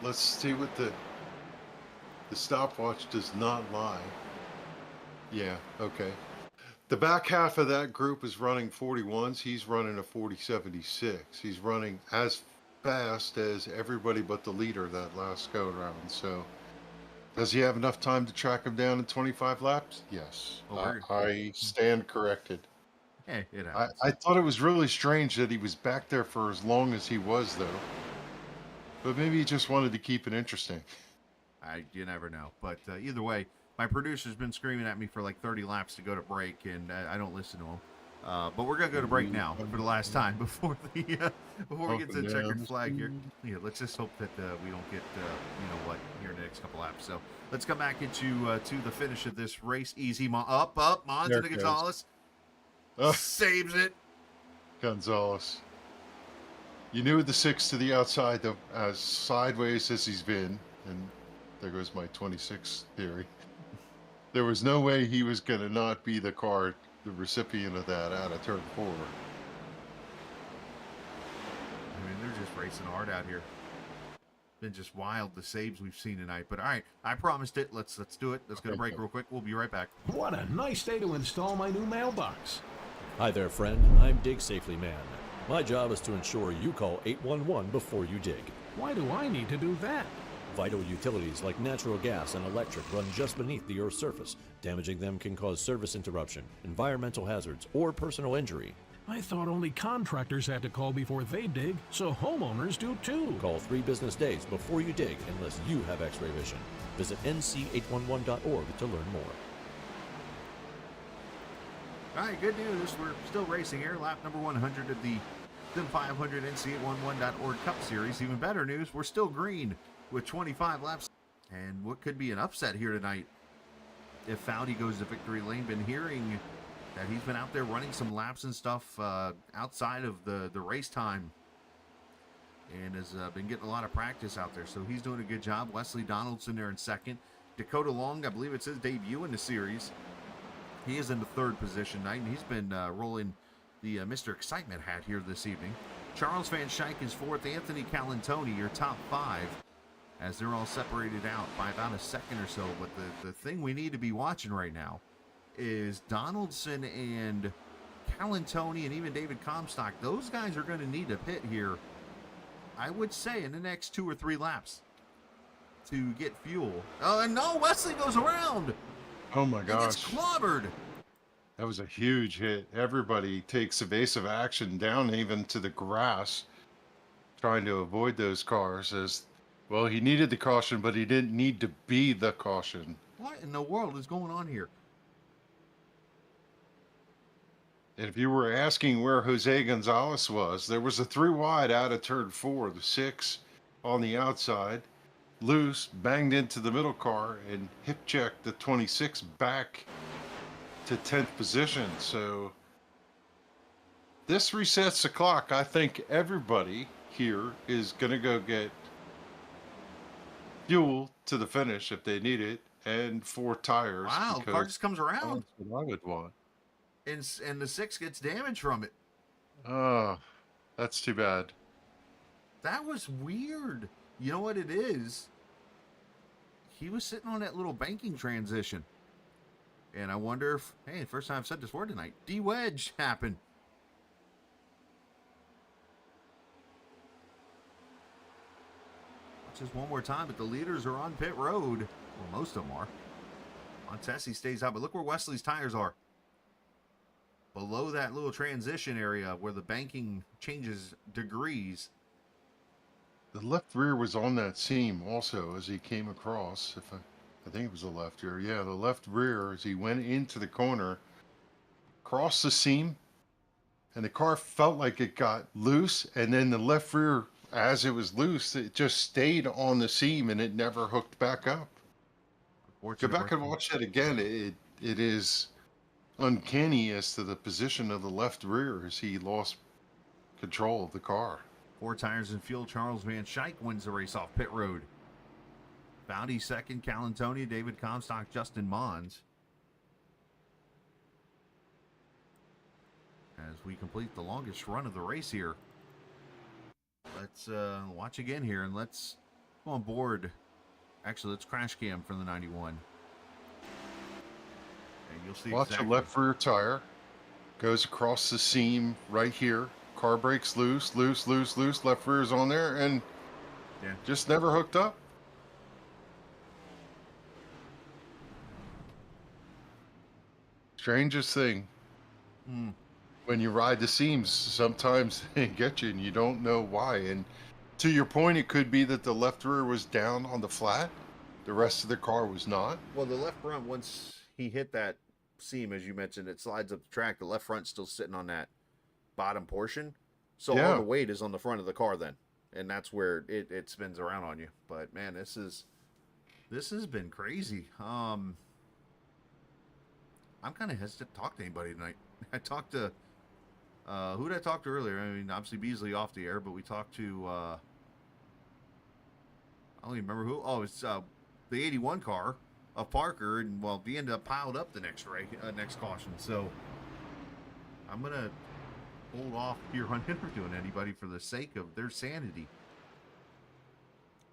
Speaker 1: Let's see what the stopwatch does not lie. Yeah, okay. The back half of that group is running 41s. He's running a 40.76. He's running as fast as everybody but the leader that last go around. So, does he have enough time to track him down in 25 laps? Yes. I stand corrected.
Speaker 2: Hey, it happens.
Speaker 1: I thought it was really strange that he was back there for as long as he was, though. But maybe he just wanted to keep it interesting.
Speaker 2: You never know. But either way, my producer's been screaming at me for like 30 laps to go to break, and I don't listen to him. But we're going to go to break now for the last time before we get to the checkered flag here. Yeah, let's just hope that we don't get, here in the next couple laps. So let's come back into to the finish of this race. Easy. Up. Mons into Gonzalez. Saves it.
Speaker 1: Gonzalez. You knew the 6 to the outside, though, as sideways as he's been, and there goes my 26 theory. There was no way he was going to not be the recipient of that out of turn 4.
Speaker 2: I mean, they're just racing hard out here. Been just wild, the saves we've seen tonight. But all right, I promised it. Let's do it. Let's go to break real quick. We'll be right back.
Speaker 7: What a nice day to install my new mailbox.
Speaker 8: Hi there, friend. I'm Dig Safely Man. My job is to ensure you call 811 before you dig.
Speaker 7: Why do I need to do that?
Speaker 8: Vital utilities like natural gas and electric run just beneath the Earth's surface. Damaging them can cause service interruption, environmental hazards, or personal injury.
Speaker 7: I thought only contractors had to call before they dig, so homeowners do too.
Speaker 8: Call 3 business days before you dig unless you have X-ray vision. Visit nc811.org to learn more.
Speaker 2: All right, good news. We're still racing here. Lap number 100 of the Sim500 nc811.org Cup Series. Even better news, we're still green with 25 laps. And what could be an upset here tonight if Foudy goes to victory lane. Been hearing that he's been out there running some laps and stuff outside of the race time. And has been getting a lot of practice out there. So he's doing a good job. Wesley Donaldson there in second. Dakota Long, I believe it's his debut in the series. He is in the 3rd position tonight, and he's been rolling the Mr. Excitement hat here this evening. Charles Van Schaik is 4th. Anthony Calantoni, your top 5, as they're all separated out by about a second or so. But the thing we need to be watching right now is Donaldson and Calantoni and even David Comstock, those guys are going to need to pit here, I would say, in the next 2 or 3 laps to get fuel. Oh, and no, Wesley goes around.
Speaker 1: Oh my
Speaker 2: He gets
Speaker 1: gosh.
Speaker 2: clobbered.
Speaker 1: That was a huge hit. Everybody takes evasive action down even to the grass, trying to avoid those cars. As well, he needed the caution, but he didn't need to be the caution.
Speaker 2: What in the world is going on here?
Speaker 1: And if you were asking where Jose Gonzalez was, there was a 3 wide out of turn 4, the 6 on the outside, loose, banged into the middle car, and hip checked the 26 back to 10th position. So this resets the clock. I think everybody here is going to go get fuel to the finish if they need it, and 4 tires.
Speaker 2: Wow, the car just comes around.
Speaker 1: That's what I would want.
Speaker 2: And the 6 gets damage from it.
Speaker 1: Oh, that's too bad.
Speaker 2: That was weird. You know what it is? He was sitting on that little banking transition. And I wonder if, hey, first time I've said this word tonight, de-wedge happened. Watch this one more time, but the leaders are on pit road. Well, most of them are. Montesi stays out, but look where Wesley's tires are. Below that little transition area where the banking changes degrees.
Speaker 1: The left rear was on that seam also as he came across. I think it was the left rear. Yeah, the left rear as he went into the corner, crossed the seam, and the car felt like it got loose. And then the left rear, as it was loose, it just stayed on the seam and it never hooked back up. Go back and watch that again. It is uncanny as to the position of the left rear as he lost control of the car.
Speaker 2: 4 tires and fuel. Charles Van Schaik wins the race off pit road. Bounty second, Calantoni, David Comstock, Justin Mons. As we complete the longest run of the race here. Let's watch again here, and let's go on board. Actually, let's crash cam from the 91. And you'll see
Speaker 1: Watch
Speaker 2: exactly.
Speaker 1: the left rear tire. Goes across the seam right here. Car brakes loose, loose, loose, loose. Left rear's on there and just never hooked up. Strangest thing. When you ride the seams, sometimes they get you and you don't know why. And to your point, it could be that the left rear was down on the flat. The rest of the car was not.
Speaker 2: Well, the left front, once he hit that seam, as you mentioned, it slides up the track. The left front's still sitting on that bottom portion. So all the weight is on the front of the car then. And that's where it spins around on you. But, man, this has been crazy. I'm kind of hesitant to talk to anybody tonight. I talked to, who did I talk to earlier? I mean, obviously Beasley off the air, but we talked to, I don't even remember who. Oh, it's the 81 car of Parker, and well, he ended up piled up the next next caution. So I'm going to hold off here on interviewing anybody for the sake of their sanity.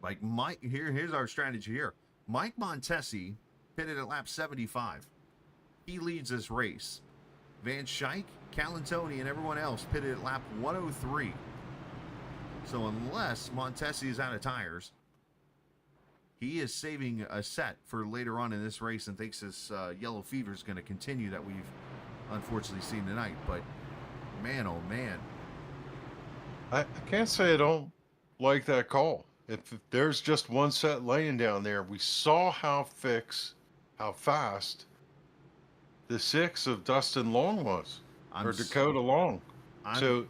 Speaker 2: Like Mike, here's our strategy here. Mike Montesi pitted at lap 75. He leads this race. Van Schaik, Calantoni, and everyone else pitted at lap 103. So unless Montesi is out of tires, he is saving a set for later on in this race and thinks this yellow fever is going to continue that we've unfortunately seen tonight. But man, oh man.
Speaker 1: I can't say I don't like that call. If there's just one set laying down there, we saw how fast the 6 of Dustin Long was, or Dakota Long. So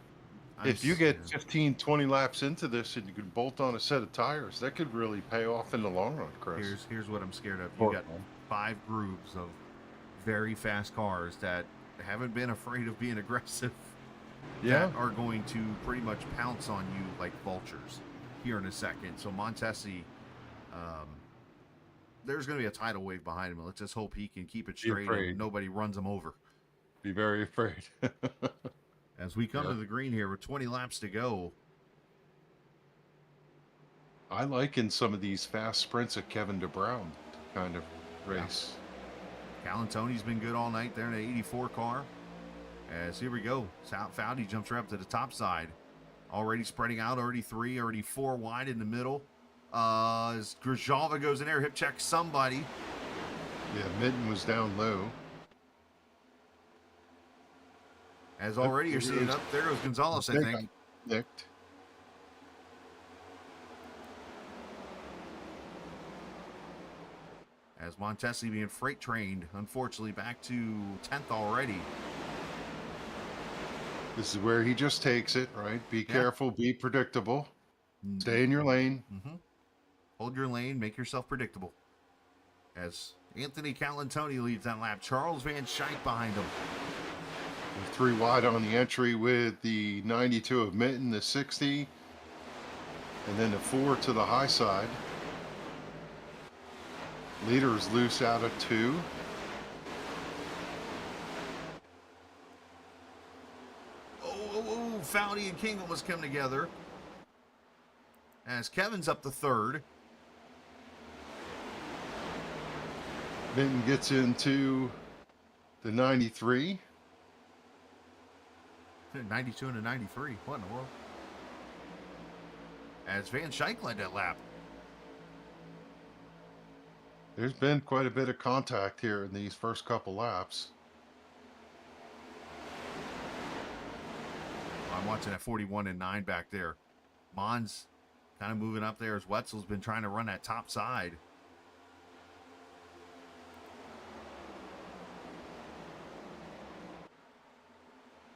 Speaker 1: if you get 15, 20 laps into this and you can bolt on a set of tires, that could really pay off in the long run, Chris.
Speaker 2: Here's what I'm scared of. You got 5 groups of very fast cars that haven't been afraid of being aggressive. That are going to pretty much pounce on you like vultures here in a second. So Montesi, there's going to be a tidal wave behind him. Let's just hope he can keep it straight and nobody runs him over.
Speaker 1: Be very afraid.
Speaker 2: As we come to the green here with 20 laps to go.
Speaker 1: I like in some of these fast sprints at Kevin DeBrown kind of race.
Speaker 2: Calantoni's been good all night there in an 84 car. As here we go. Foudy jumps right up to the top side. Already spreading out, already 3, already 4 wide in the middle. As Grzyalva goes in there, hip check somebody.
Speaker 1: Yeah, Mitten was down low.
Speaker 2: As already you're seeing up, there goes Gonzalez, I think.
Speaker 1: Nicked.
Speaker 2: As Montesi being freight trained, unfortunately back to 10th already.
Speaker 1: This is where he just takes it, right? Be careful, be predictable. Stay in your lane.
Speaker 2: Hold your lane, make yourself predictable. As Anthony Calantoni leads that lap, Charles Van Schijk behind him.
Speaker 1: 3 wide on the entry with the 92 of Mitten, the 60, and then the 4 to the high side. Leader's loose out of 2.
Speaker 2: Foudy and King almost come together. As Kevin's up to 3rd.
Speaker 1: Mitten gets into the 93.
Speaker 2: 92 and a 93. What in the world? As Van Schijk led that lap.
Speaker 1: There's been quite a bit of contact here in these first couple laps.
Speaker 2: I'm watching at 41 and 9 back there. Mons kind of moving up there as Wetzel's been trying to run that top side.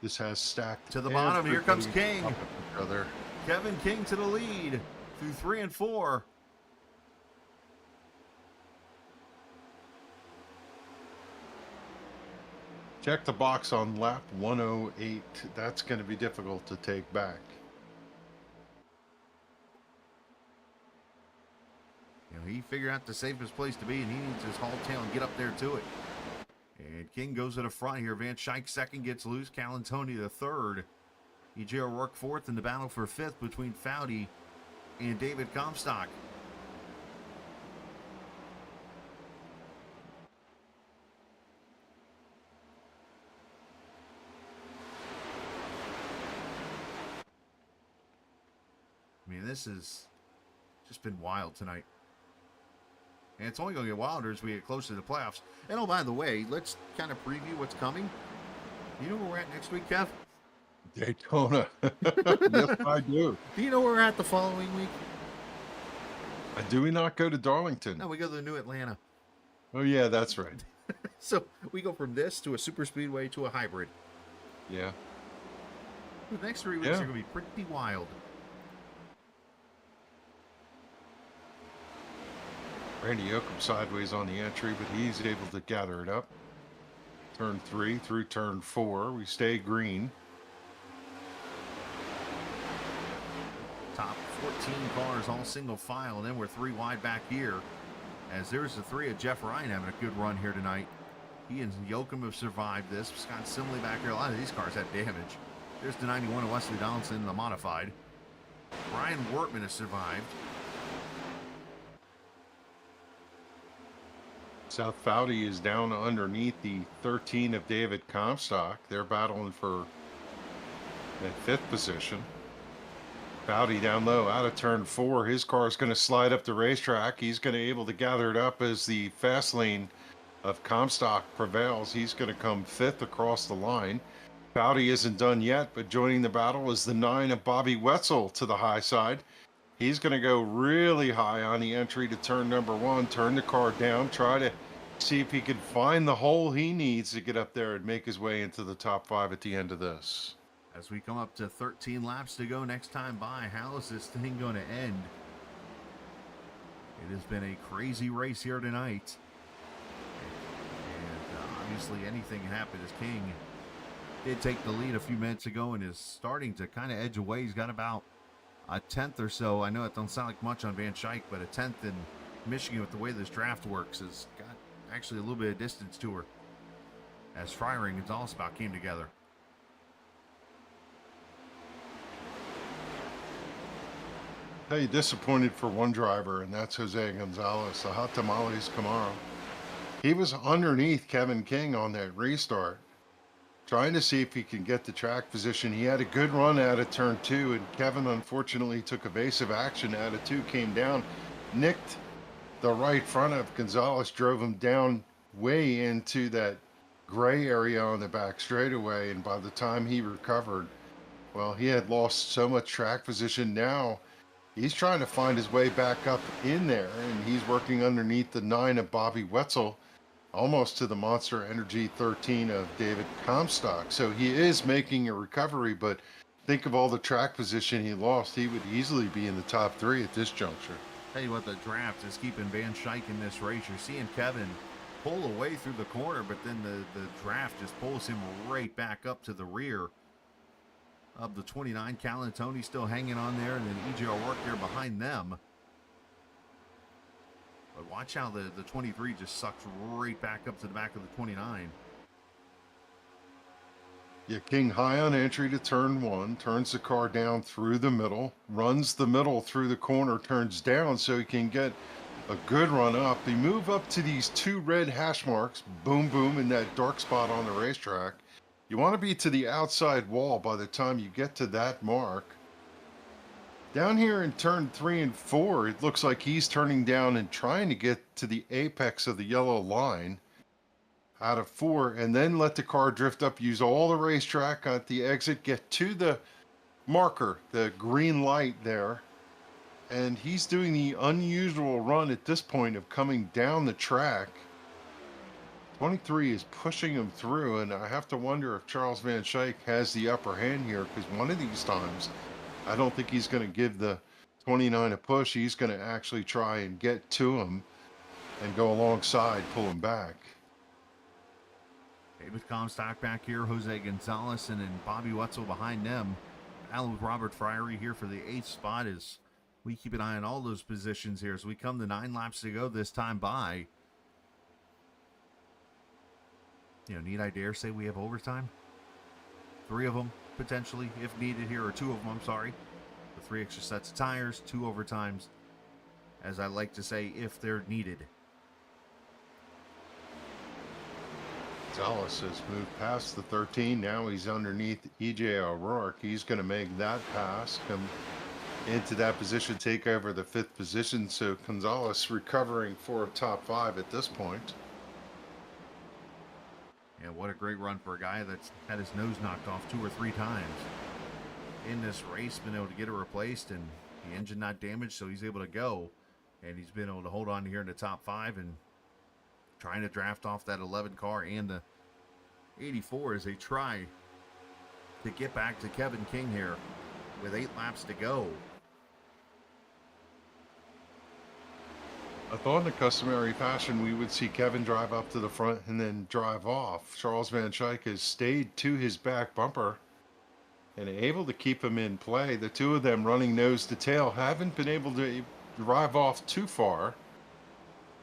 Speaker 1: This has stacked
Speaker 2: To the bottom, here comes King.
Speaker 1: Brother.
Speaker 2: Kevin King to the lead through 3 and 4.
Speaker 1: Check the box on lap 108. That's going to be difficult to take back.
Speaker 2: You know, he figured out the safest place to be, and he needs his haul tail and get up there to it. And King goes to the front here. Van Schijk 2nd, gets loose. Calantoni the 3rd. E.J. O'Rourke 4th in the battle for 5th between Foudy and David Comstock. I mean, this has just been wild tonight. And it's only going to get wilder as we get closer to the playoffs. And oh, by the way, let's kind of preview what's coming. You know where we're at next week, Kev?
Speaker 1: Daytona. Yes, I do.
Speaker 2: Do you know where we're at the following week?
Speaker 1: Do we not go to Darlington?
Speaker 2: No, we go to the new Atlanta.
Speaker 1: Oh, yeah, that's right.
Speaker 2: So we go from this to a super speedway to a hybrid.
Speaker 1: Yeah.
Speaker 2: The next 3 weeks are going to be pretty wild.
Speaker 1: Randy Yoakum sideways on the entry, but he's able to gather it up. Turn 3 through turn 4. We stay green.
Speaker 2: Top 14 cars all single file, and then we're 3 wide back here. As there's the 3 of Jeff Ryan having a good run here tonight. He and Yoakum have survived this. Scott Simley back here. A lot of these cars had damage. There's the 91 of Wesley Donaldson, the modified. Brian Wortman has survived.
Speaker 1: South Foudy is down underneath the 13 of David Comstock. They're battling for that 5th position. Foudy down low, out of turn 4. His car is going to slide up the racetrack. He's going to be able to gather it up as the fast lane of Comstock prevails. He's going to come 5th across the line. Foudy isn't done yet, but joining the battle is the 9 of Bobby Wetzel to the high side. He's going to go really high on the entry to turn number 1, turn the car down, try to see if he can find the hole he needs to get up there and make his way into the top 5 at the end of this.
Speaker 2: As we come up to 13 laps to go next time by, how is this thing going to end? It has been a crazy race here tonight. And obviously anything can happen as King did take the lead a few minutes ago and is starting to kind of edge away. He's got about a 10th or so. I know it don't sound like much on Van Schijk, but a 10th in Michigan with the way this draft works has got actually a little bit of distance to her. As Fryer and Gonzalez about came together.
Speaker 1: Tell you, disappointed for one driver, and that's Jose Gonzalez, the Hot Tamales Camaro. He was underneath Kevin King on that restart, trying to see if he can get the track position. He had a good run out of turn 2, and Kevin unfortunately took evasive action out of 2, came down, nicked the right front of Gonzalez, drove him down way into that gray area on the back straightaway, and by the time he recovered, well, he had lost so much track position. Now he's trying to find his way back up in there, and he's working underneath the 9 of Bobby Wetzel, almost to the Monster Energy 13 of David Comstock. So he is making a recovery, but think of all the track position he lost. He would easily be in the top 3 at this juncture.
Speaker 2: Tell you what, the draft is keeping Van Schaik in this race. You're seeing Kevin pull away through the corner, but then the draft just pulls him right back up to the rear of the 29. Calantoni still hanging on there, and then E.J. O'Rourke there behind them. But watch how the 23 just sucks right back up to the back of the 29.
Speaker 1: Yeah, King high on entry to turn 1, turns the car down through the middle, runs the middle through the corner, turns down so he can get a good run up. They move up to these 2 red hash marks, boom, boom, in that dark spot on the racetrack. You want to be to the outside wall by the time you get to that mark. Down here in turn 3 and 4, it looks like he's turning down and trying to get to the apex of the yellow line out of 4, and then let the car drift up, use all the racetrack at the exit, get to the marker, the green light there. And he's doing the unusual run at this point of coming down the track. 23 is pushing him through, and I have to wonder if Charles Van Schaik has the upper hand here, because one of these times, I don't think he's going to give the 29 a push. He's going to actually try and get to him and go alongside, pull him back.
Speaker 2: David Comstock back here, Jose Gonzalez, and then Bobby Wetzel behind them. Alan with Robert Friery here for the 8th spot as we keep an eye on all those positions here as we come to 9 laps to go this time by. You know, need I dare say we have overtime? 3 of them, potentially, if needed here, or 2 of them, I'm sorry. The 3 extra sets of tires, 2 overtimes, as I like to say, if they're needed.
Speaker 1: Gonzalez has moved past the 13. Now he's underneath E.J. O'Rourke. He's going to make that pass, come into that position, take over the 5th position. So Gonzalez recovering for a top 5 at this point.
Speaker 2: And what a great run for a guy that's had his nose knocked off 2 or 3 times in this race, been able to get it replaced, and the engine not damaged, so he's able to go. And he's been able to hold on here in the top 5 and trying to draft off that 11 car and the 84 as they try to get back to Kevin King here with 8 laps to go.
Speaker 1: I thought in the customary fashion we would see Kevin drive up to the front and then drive off. Charles Van Schaik has stayed to his back bumper and able to keep him in play. The 2 of them running nose to tail haven't been able to drive off too far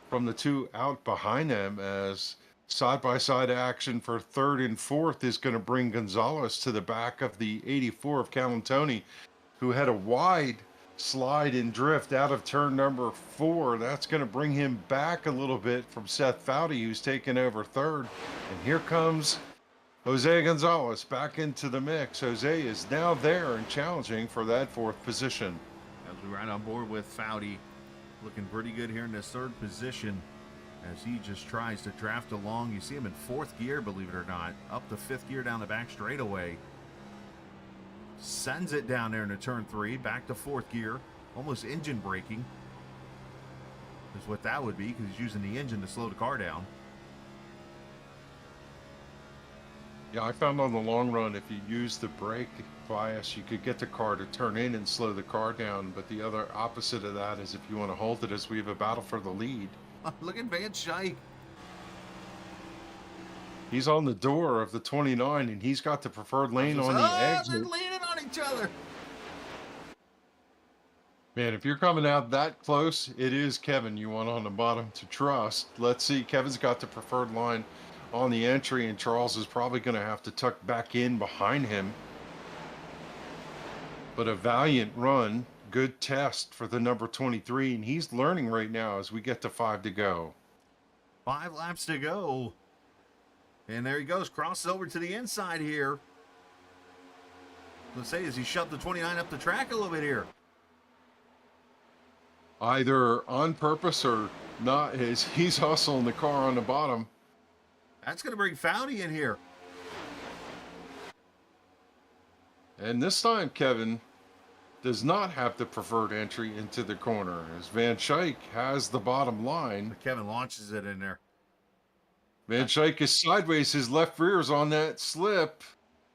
Speaker 1: from the 2 out behind them, as side-by-side action for 3rd and 4th is going to bring Gonzalez to the back of the 84 of Calantoni, who had a wide slide and drift out of turn number 4. That's going to bring him back a little bit from Seth Foudy, who's taken over 3rd. And here comes Jose Gonzalez back into the mix. Jose is now there and challenging for that 4th position.
Speaker 2: As we ride on board with Foudy, looking pretty good here in this 3rd position as he just tries to draft along. You see him in 4th gear, believe it or not, up to 5th gear down the back straightaway. Sends it down there into turn 3, back to 4th gear, almost engine braking is what that would be, because he's using the engine to slow the car down.
Speaker 1: Yeah, I found on the long run, if you use the brake bias, you could get the car to turn in and slow the car down. But the other opposite of that is if you want to hold it, as we have a battle for the lead.
Speaker 2: Look at Van Schaik.
Speaker 1: He's on the door of the 29, and he's got the preferred lane on the exit.
Speaker 2: They're leaning on each other.
Speaker 1: Man, if you're coming out that close, it is Kevin you want on the bottom to trust. Let's see, Kevin's got the preferred line on the entry, and Charles is probably going to have to tuck back in behind him. But a valiant run, good test for the number 23, and he's learning right now as we get to 5 to go.
Speaker 2: 5 laps to go. And there he goes, crosses over to the inside here. Let's say, as he shoved the 29 up the track a little bit here.
Speaker 1: Either on purpose or not, he's hustling the car on the bottom.
Speaker 2: That's going to bring Foudy in here.
Speaker 1: And this time, Kevin does not have the preferred entry into the corner, as Van Schaik has the bottom line.
Speaker 2: Kevin launches it in there.
Speaker 1: Van Schaik is sideways. His left rear is on that slip.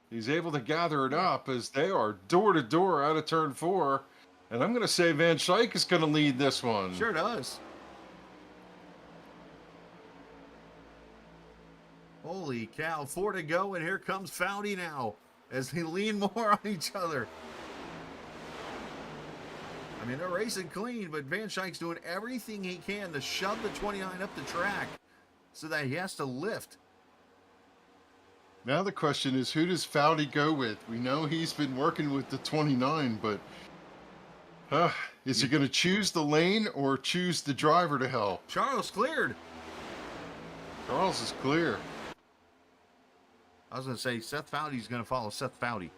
Speaker 1: He's able to gather it up as they are door to door out of turn 4. And I'm going to say Van Schaik is going to lead this one.
Speaker 2: Sure does. Holy cow, 4 to go, and here comes Foudy now as they lean more on each other. I mean, they're racing clean, but Van Schaik's doing everything he can to shove the 29 up the track so that he has to lift.
Speaker 1: Now the question is, who does Foudy go with? We know he's been working with the 29, but is he going to choose the lane or choose the driver to help?
Speaker 2: Charles cleared.
Speaker 1: Charles is clear.
Speaker 2: I was going to say Seth Foudy's going to follow Seth Foudy.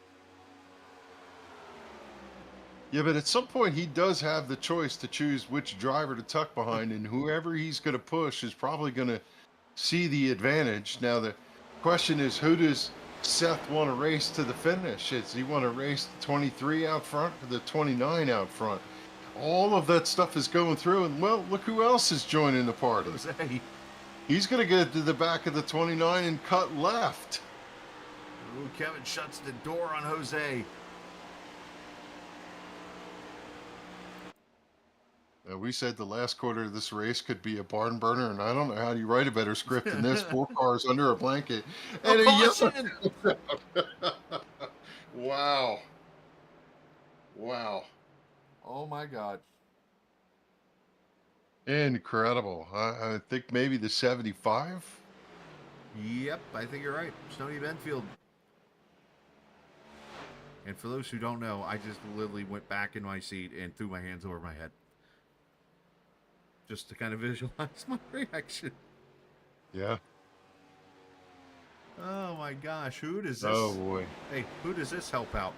Speaker 1: Yeah, but at some point he does have the choice to choose which driver to tuck behind, and whoever he's going to push is probably going to see the advantage. Now the question is, who does Seth want to race to the finish? Does he want to race the 23 out front or the 29 out front? All of that stuff is going through, and well, look who else is joining the party.
Speaker 2: Jose.
Speaker 1: He's going to get to the back of the 29 and cut left.
Speaker 2: Ooh, Kevin shuts the door on Jose.
Speaker 1: We said the last quarter of this race could be a barn burner, and I don't know how you write a better script than this. 4 cars under a blanket. And a
Speaker 2: caution!
Speaker 1: Wow. Wow.
Speaker 2: Oh, my God.
Speaker 1: Incredible. I think maybe the 75?
Speaker 2: Yep, I think you're right. Stony Benfield. And for those who don't know, I just literally went back in my seat and threw my hands over my head. Just to kind of visualize my reaction.
Speaker 1: Yeah.
Speaker 2: Oh my gosh, who does this?
Speaker 1: Oh boy.
Speaker 2: Hey, who does this help out?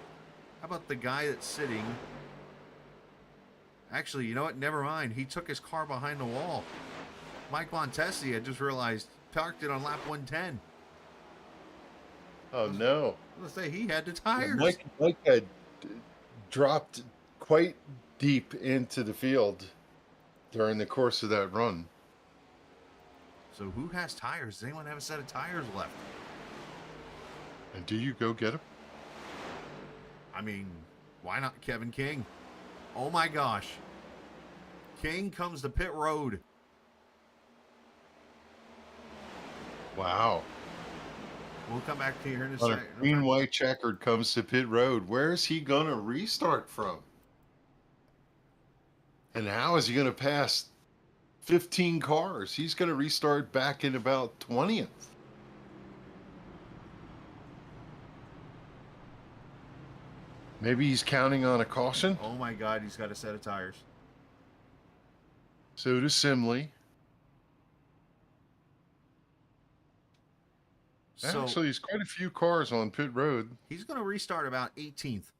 Speaker 2: How about the guy that's sitting? Actually, you know what? Never mind. He took his car behind the wall. Mike Montesi, I just realized, parked it on lap 110.
Speaker 1: Oh no.
Speaker 2: Let's say he had the tires.
Speaker 1: Mike had dropped quite deep into the field during the course of that run.
Speaker 2: So who has tires? Does anyone have a set of tires left?
Speaker 1: And do you go get him?
Speaker 2: I mean, why not Kevin King? Oh my gosh. King comes to pit road.
Speaker 1: Wow.
Speaker 2: We'll come back to you here in a
Speaker 1: On a
Speaker 2: second.
Speaker 1: green white checkered comes to pit road. Where is he going to restart from? And how is he going to pass 15 cars? He's going to restart back in about 20th. Maybe he's counting on a caution.
Speaker 2: Oh my God, he's got a set of tires.
Speaker 1: So does Simley.
Speaker 2: So
Speaker 1: Actually, there's quite a few cars on pit road.
Speaker 2: he's going to restart about 18th.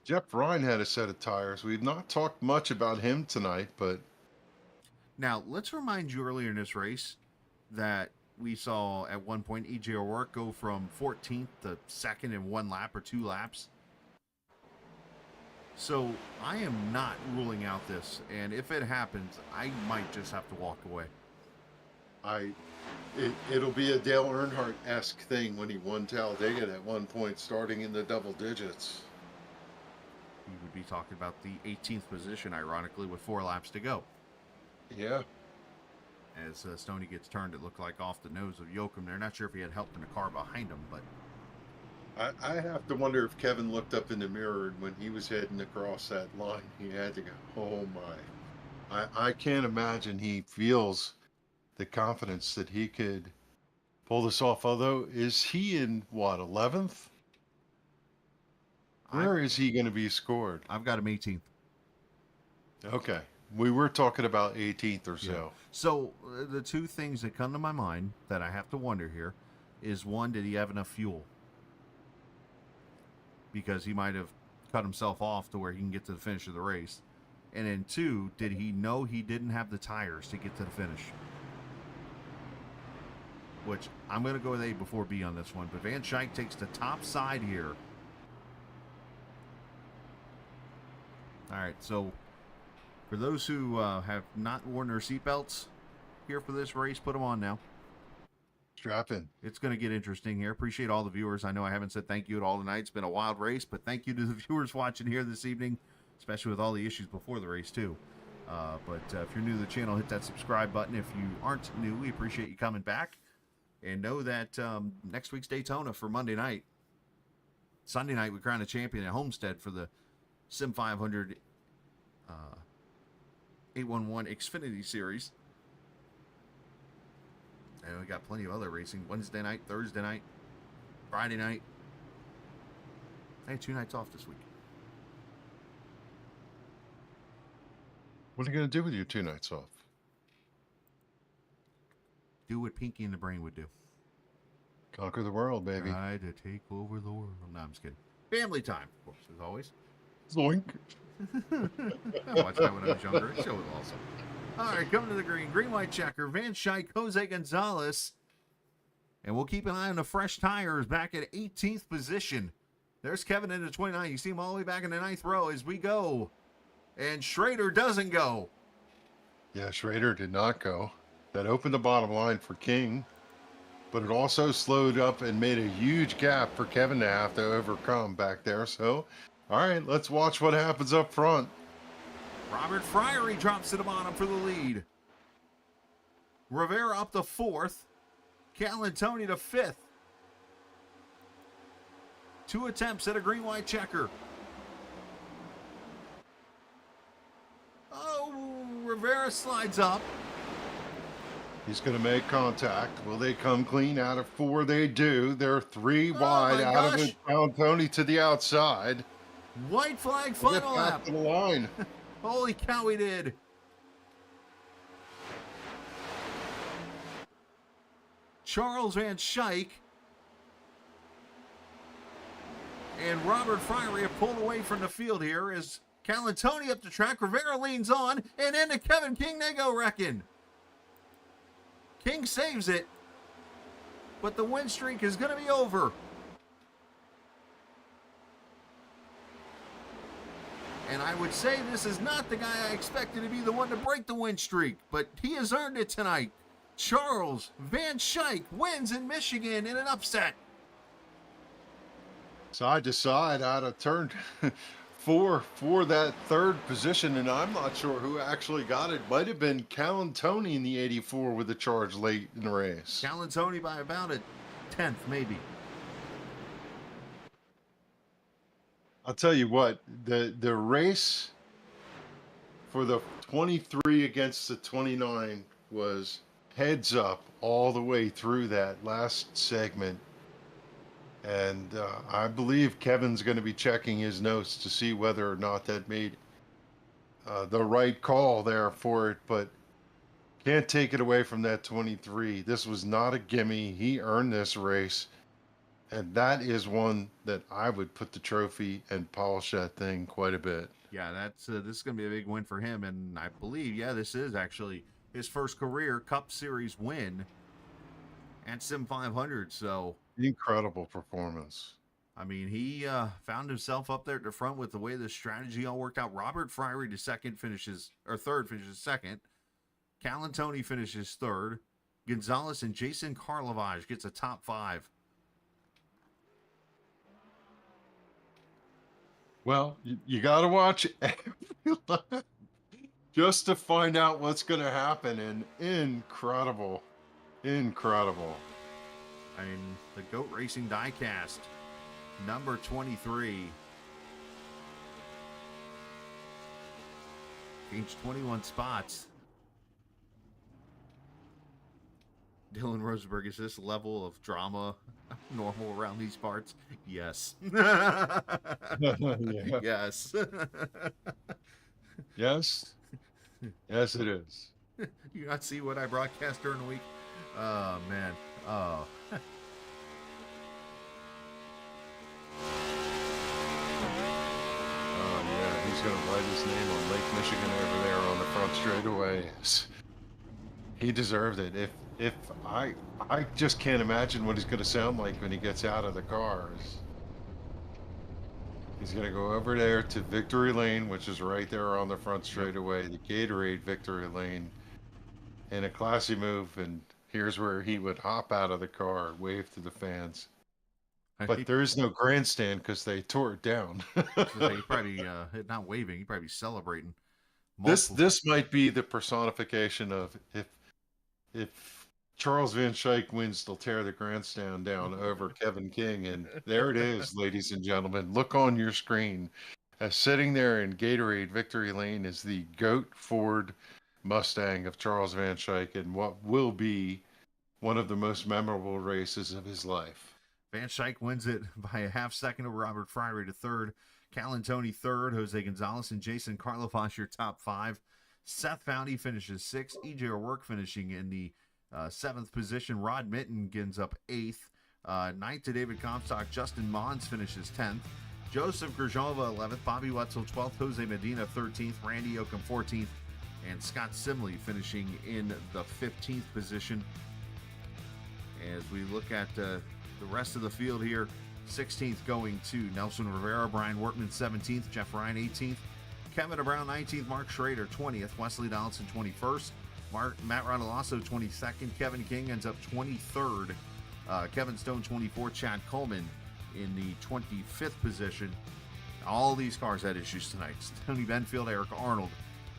Speaker 1: Jeff Ryan had a set of tires. We've not talked much about him tonight, but
Speaker 2: Now, let's remind you earlier in this race that we saw at one point E.J. O'Rourke go from 14th to 2nd in 1 lap or 2 laps. So I am not ruling out this, and if it happens, I might just have to walk away.
Speaker 1: it'll be a Dale Earnhardt-esque thing when he won Talladega at one point, starting in the double digits.
Speaker 2: We would be talking about the 18th position, ironically, with 4 laps to go.
Speaker 1: Yeah.
Speaker 2: As Stoney gets turned, it looked like off the nose of Yoakum. They're not sure if he had help in the car behind him, but
Speaker 1: I have to wonder if Kevin looked up in the mirror and when he was heading across that line, he had to go, oh my. I can't imagine he feels the confidence that he could pull this off. Although, is he in, what, 11th? Where is he going to be scored?
Speaker 2: I've got him 18th.
Speaker 1: Okay. we were talking about 18th or so.
Speaker 2: So the two things that come to my mind that I have to wonder here is, one, did he have enough fuel? Because he might have cut himself off to where he can get to the finish of the race. And then two, did he know he didn't have the tires to get to the finish? Which I'm going to go with A before B on this one. But Van Schaik takes the top side here. All right, so for those who have not worn their seatbelts here for this race, put them on now.
Speaker 1: Strap in.
Speaker 2: It's going to get interesting here. Appreciate all the viewers. I know I haven't said thank you at all tonight. It's been a wild race, but thank you to the viewers watching here this evening, especially with all the issues before the race, too. But if you're new to the channel, hit that subscribe button. If you aren't new, we appreciate you coming back. And know that next week's Daytona for Monday night. Sunday night, we crown a champion at Homestead for the Sim500 811 Xfinity Series. And we got plenty of other racing. Wednesday night, Thursday night, Friday night. I had 2 nights off this week.
Speaker 1: What are you going to do with your 2 nights off?
Speaker 2: Do what Pinky and the Brain would do.
Speaker 1: Conquer the world, baby.
Speaker 2: Try to take over the world. No, I'm just kidding. Family time, of course, as always.
Speaker 1: Zoink.
Speaker 2: I watched that when I was younger. It showed awesome. All right, coming to the green. Green, white checker. Van Schaik, Jose Gonzalez. And we'll keep an eye on the fresh tires back at 18th position. There's Kevin into 29. You see him all the way back in the 9th row as we go. And Schrader doesn't go.
Speaker 1: Yeah, Schrader did not go. That opened the bottom line for King, but it also slowed up and made a huge gap for Kevin to have to overcome back there. So, all right, let's watch what happens up front.
Speaker 2: Robert Friery drops to the bottom for the lead. Rivera up to 4th. Calantoni to 5th. 2 attempts at a green-white checker. Oh, Rivera slides up.
Speaker 1: He's going to make contact. Will they come clean out of 4? They do. They're 3 wide out of it. Calantoni to the outside.
Speaker 2: White flag
Speaker 1: Get
Speaker 2: final
Speaker 1: back
Speaker 2: lap.
Speaker 1: to the line.
Speaker 2: Holy cow, he did. Charles Van Schaik and Robert Friery have pulled away from the field here as Calantoni up the track. Rivera leans on, and into Kevin King they go wrecking. King saves it, but the win streak is going to be over. And I would say this is not the guy I expected to be the one to break the win streak, but he has earned it tonight. Charles Van Schaik wins in Michigan in an upset.
Speaker 1: Side to side out of turn 4 for that 3rd position, and I'm not sure who actually got it. Might have been Calantoni in the 84 with the charge late in the race.
Speaker 2: Calantoni by about a 10th, maybe.
Speaker 1: I'll tell you what, the race for the 23 against the 29 was heads up all the way through that last segment. And I believe Kevin's going to be checking his notes to see whether or not that made the right call there for it. But can't take it away from that 23. This was not a gimme. He earned this race. And that is one that I would put the trophy and polish that thing quite a bit.
Speaker 2: Yeah, that's this is going to be a big win for him. And I believe, yeah, this is actually his first career Cup Series win at Sim500. So
Speaker 1: incredible performance.
Speaker 2: I mean, he found himself up there at the front with the way the strategy all worked out. Robert Friery to third finishes second. Calantoni finishes 3rd. Gonzalez and Jason Karlovage gets a top 5.
Speaker 1: Well, you got to watch every lap just to find out what's going to happen. And incredible. Incredible.
Speaker 2: I mean, the GOAT Racing diecast, number 23. Changed 21 spots. Dylan Rosenberg, is this level of drama normal around these parts? Yes.
Speaker 1: Yeah.
Speaker 2: Yes.
Speaker 1: Yes. Yes, it is.
Speaker 2: You not see what I broadcast during the week? Oh, man. Oh.
Speaker 1: Oh, yeah, he's going to write his name on Lake Michigan over there on the front straightaway. He deserved it. If I just can't imagine what he's going to sound like when he gets out of the car. He's going to go over there to Victory Lane, which is right there on the front straightaway, the Gatorade Victory Lane, in a classy move. And here's where he would hop out of the car, wave to the fans. But there is no grandstand because they tore it down.
Speaker 2: He probably not waving. He probably celebrating.
Speaker 1: This might be the personification of if Charles Van Schaik wins, they'll tear the grandstand down over Kevin King. And there it is, ladies and gentlemen. Look on your screen. Sitting there in Gatorade Victory Lane is the GOAT Ford Mustang of Charles Van Schaik and what will be one of the most memorable races of his life.
Speaker 2: Van Schaik wins it by a half second over Robert Fryery to third. Calantoni third. Jose Gonzalez and Jason Karloff your top five. Seth Foundy finishes sixth. EJ O'Rourke finishing in the seventh position. Rod Mitten ends up eighth. Ninth to David Comstock. Justin Mons finishes 10th. Joseph Grzyova 11th. Bobby Wetzel 12th. Jose Medina 13th. Randy Oakham 14th. And Scott Simley finishing in the 15th position. As we look at the rest of the field here, 16th going to Nelson Rivera. Brian Workman 17th. Jeff Ryan 18th. Kevin Brown 19th, Mark Schrader 20th, Wesley Donaldson 21st, Matt Rodolasso 22nd, Kevin King ends up 23rd, Kevin Stone 24th, Chad Coleman in the 25th position. All these cars had issues tonight. Tony Benfield, Eric Arnold,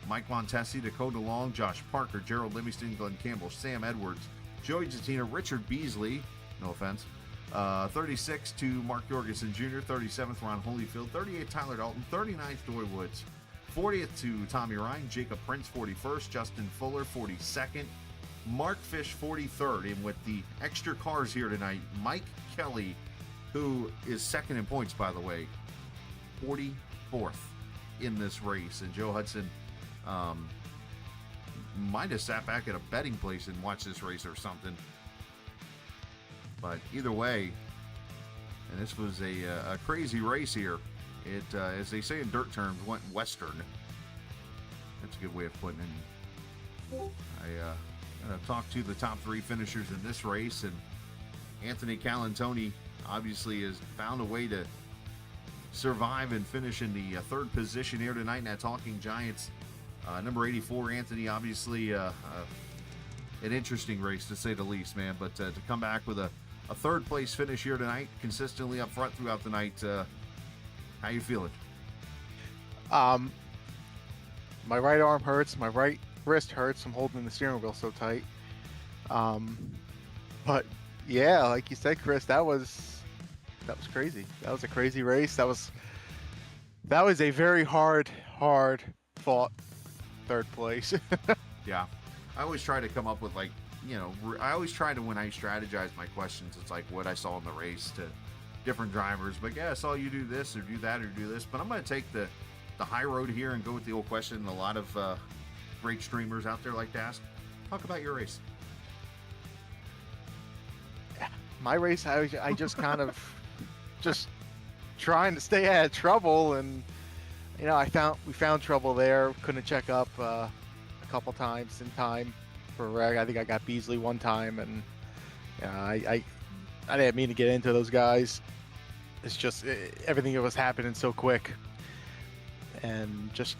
Speaker 2: Mike Montesi, Dakota Long, Josh Parker, Gerald Livingston, Glenn Campbell, Sam Edwards, Joey Jatina, Richard Beasley, no offense, 36 to Mark Jorgensen Jr., 37th Ron Holyfield, 38th Tyler Dalton, 39th Doy Woods, 40th to Tommy Ryan, Jacob Prince 41st, Justin Fuller 42nd, Mark Fish 43rd, and with the extra cars here tonight, Mike Kelly, who is second in points, by the way, 44th in this race, and Joe Hudson might have sat back at a betting place and watched this race or something. But either way, and this was a crazy race here. It, as they say in dirt terms, went western. That's a good way of putting it. I'm going to talk to the top three finishers in this race, and Anthony Calantoni obviously has found a way to survive and finish in the third position here tonight in that Talking Giants. Number 84, Anthony, obviously an interesting race to say the least, man. But to come back with a third place finish here tonight, consistently up front throughout the night, how you feeling?
Speaker 9: My right arm hurts. My right wrist hurts. I'm holding the steering wheel so tight. But yeah, like you said, Chris, that was crazy. That was a crazy race. That was a very hard fought third place.
Speaker 2: Yeah, I always try to come up with, like, I always try to, when I strategize my questions, it's like what I saw in the race to different drivers. But yeah, I saw you do this or do that or do this. But I'm going to take the high road here and go with the old question a lot of great streamers out there like to ask. Talk about your race.
Speaker 9: My race, I just kind of just trying to stay out of trouble, and we found trouble there. Couldn't check up a couple times in time for a wreck. I think I got Beasley one time, and I didn't mean to get into those guys. It's just everything that was happening so quick, and just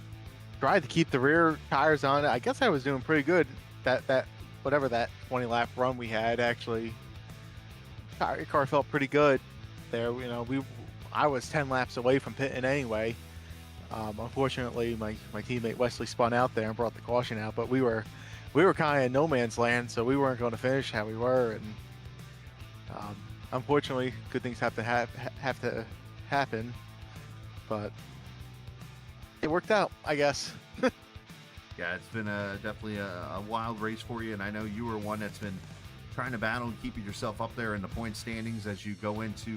Speaker 9: tried to keep the rear tires on it. I guess I was doing pretty good. That whatever that 20 lap run we had, actually, car felt pretty good there. I was 10 laps away from pitting anyway. Unfortunately, my teammate Wesley spun out there and brought the caution out, but we were kind of in no man's land, so we weren't going to finish how we were. And unfortunately, good things have to happen, but it worked out, I guess.
Speaker 2: Yeah, it's been definitely a wild race for you, and I know you were one that's been trying to battle and keeping yourself up there in the point standings as you go into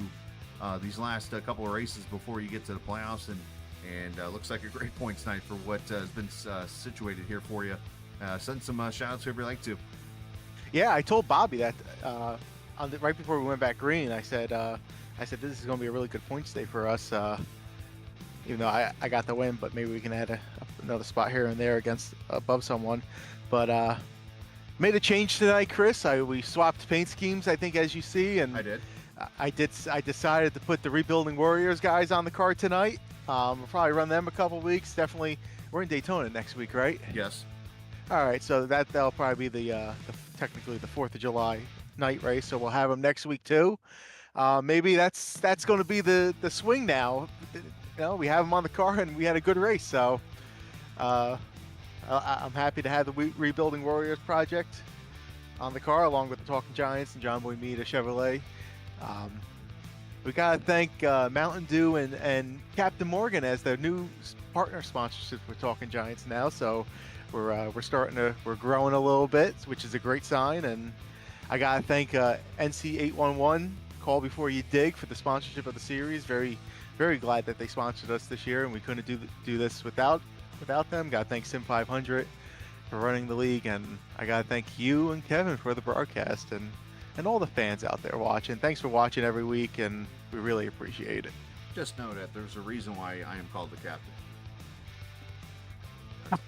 Speaker 2: these last couple of races before you get to the playoffs. And and looks like a great points night for what has been situated here for you. Send some shout outs whoever you like to.
Speaker 9: Yeah, I told Bobby that right before we went back green. I said this is going to be a really good points day for us. Even though I got the win, but maybe we can add another spot here and there against above someone. But made a change tonight, Chris. We swapped paint schemes, I think, as you see, and
Speaker 2: I did.
Speaker 9: I decided to put the Rebuilding Warriors guys on the card tonight. We'll probably run them a couple weeks. Definitely, we're in Daytona next week, right?
Speaker 2: Yes.
Speaker 9: All right, so that'll probably be the technically the 4th of July night race. So we'll have them next week too. Maybe that's going to be the swing now. You know, we have them on the car, and we had a good race. So I'm happy to have the Rebuilding Warriors project on the car, along with the Talking Giants and John Boy Meade Chevrolet. We got to thank Mountain Dew and Captain Morgan as their new partner sponsorships with Talking Giants now. So we're growing a little bit, which is a great sign. And I got to thank NC811 Call Before You Dig for the sponsorship of the series. Very, very glad that they sponsored us this year, and we couldn't do this without them. Got to thank Sim500 for running the league, and I got to thank you and Kevin for the broadcast, and all the fans out there watching. Thanks for watching every week, and we really appreciate it.
Speaker 2: Just know that there's a reason why I am called the captain.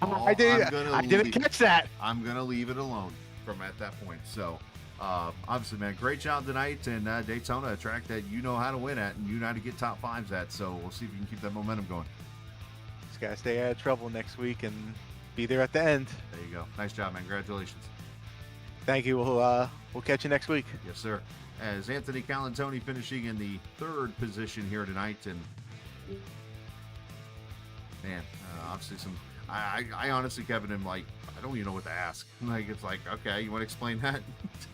Speaker 9: I didn't catch that.
Speaker 2: I'm going to leave it alone from at that point. So, obviously, man, great job tonight. And Daytona, a track that you know how to win at and you know how to get top fives at. So we'll see if you can keep that momentum going.
Speaker 9: Just got to stay out of trouble next week and be there at the end.
Speaker 2: There you go. Nice job, man. Congratulations.
Speaker 9: Thank you. We'll catch you next week.
Speaker 2: Yes, sir. As Anthony Calantoni finishing in the 3rd position here tonight. And, man, obviously some... I honestly, Kevin, am like, I don't even know what to ask. Like, it's like, okay, you want to explain that?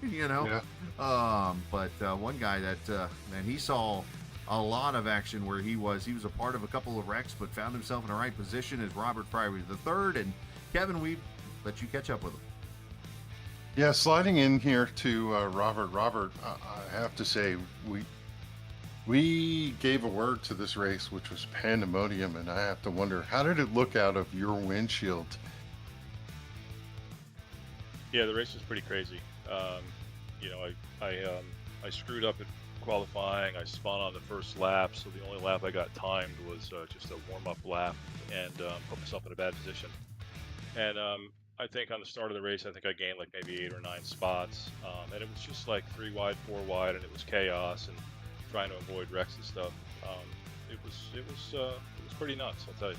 Speaker 2: You know?
Speaker 1: Yeah.
Speaker 2: But one guy that, man, he saw a lot of action where he was a part of a couple of wrecks, but found himself in the right position as Robert Fry was the 3rd. And Kevin, we let you catch up with him.
Speaker 1: Yeah, sliding in here to Robert, I have to say, we gave a word to this race, which was pandemonium, and I have to wonder, how did it look out of your windshield?
Speaker 10: Yeah, the race was pretty crazy. You know, I screwed up at qualifying. I spun on the first lap, so the only lap I got timed was just a warm-up lap, and put myself in a bad position. And I think on the start of the race, I think I gained like maybe 8 or 9 spots, and it was just like 3 wide, 4 wide, and it was chaos and trying to avoid wrecks and stuff. It was pretty nuts, I'll tell you.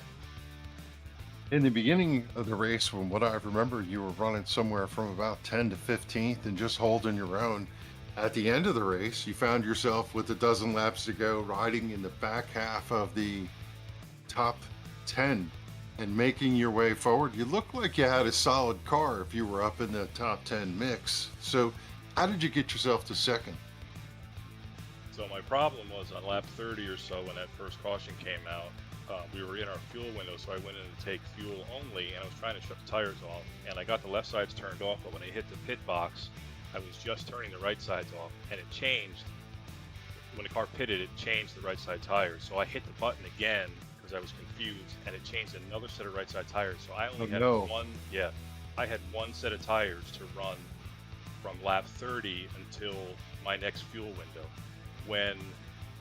Speaker 1: In the beginning of the race, from what I remember, you were running somewhere from about 10 to 15th and just holding your own. At the end of the race, you found yourself with a dozen laps to go, riding in the back half of the top 10 and making your way forward. You looked like you had a solid car if you were up in the top 10 mix. So how did you get yourself to 2nd?
Speaker 10: So my problem was on lap 30 or so when that first caution came out, we were in our fuel window, so I went in to take fuel only, and I was trying to shut the tires off, and I got the left sides turned off, but when I hit the pit box, I was just turning the right sides off, and it changed. When the car pitted, it changed the right side tires, so I hit the button again because I was confused, and it changed another set of right side tires, so I only had I had one set of tires to run from lap 30 until my next fuel window. When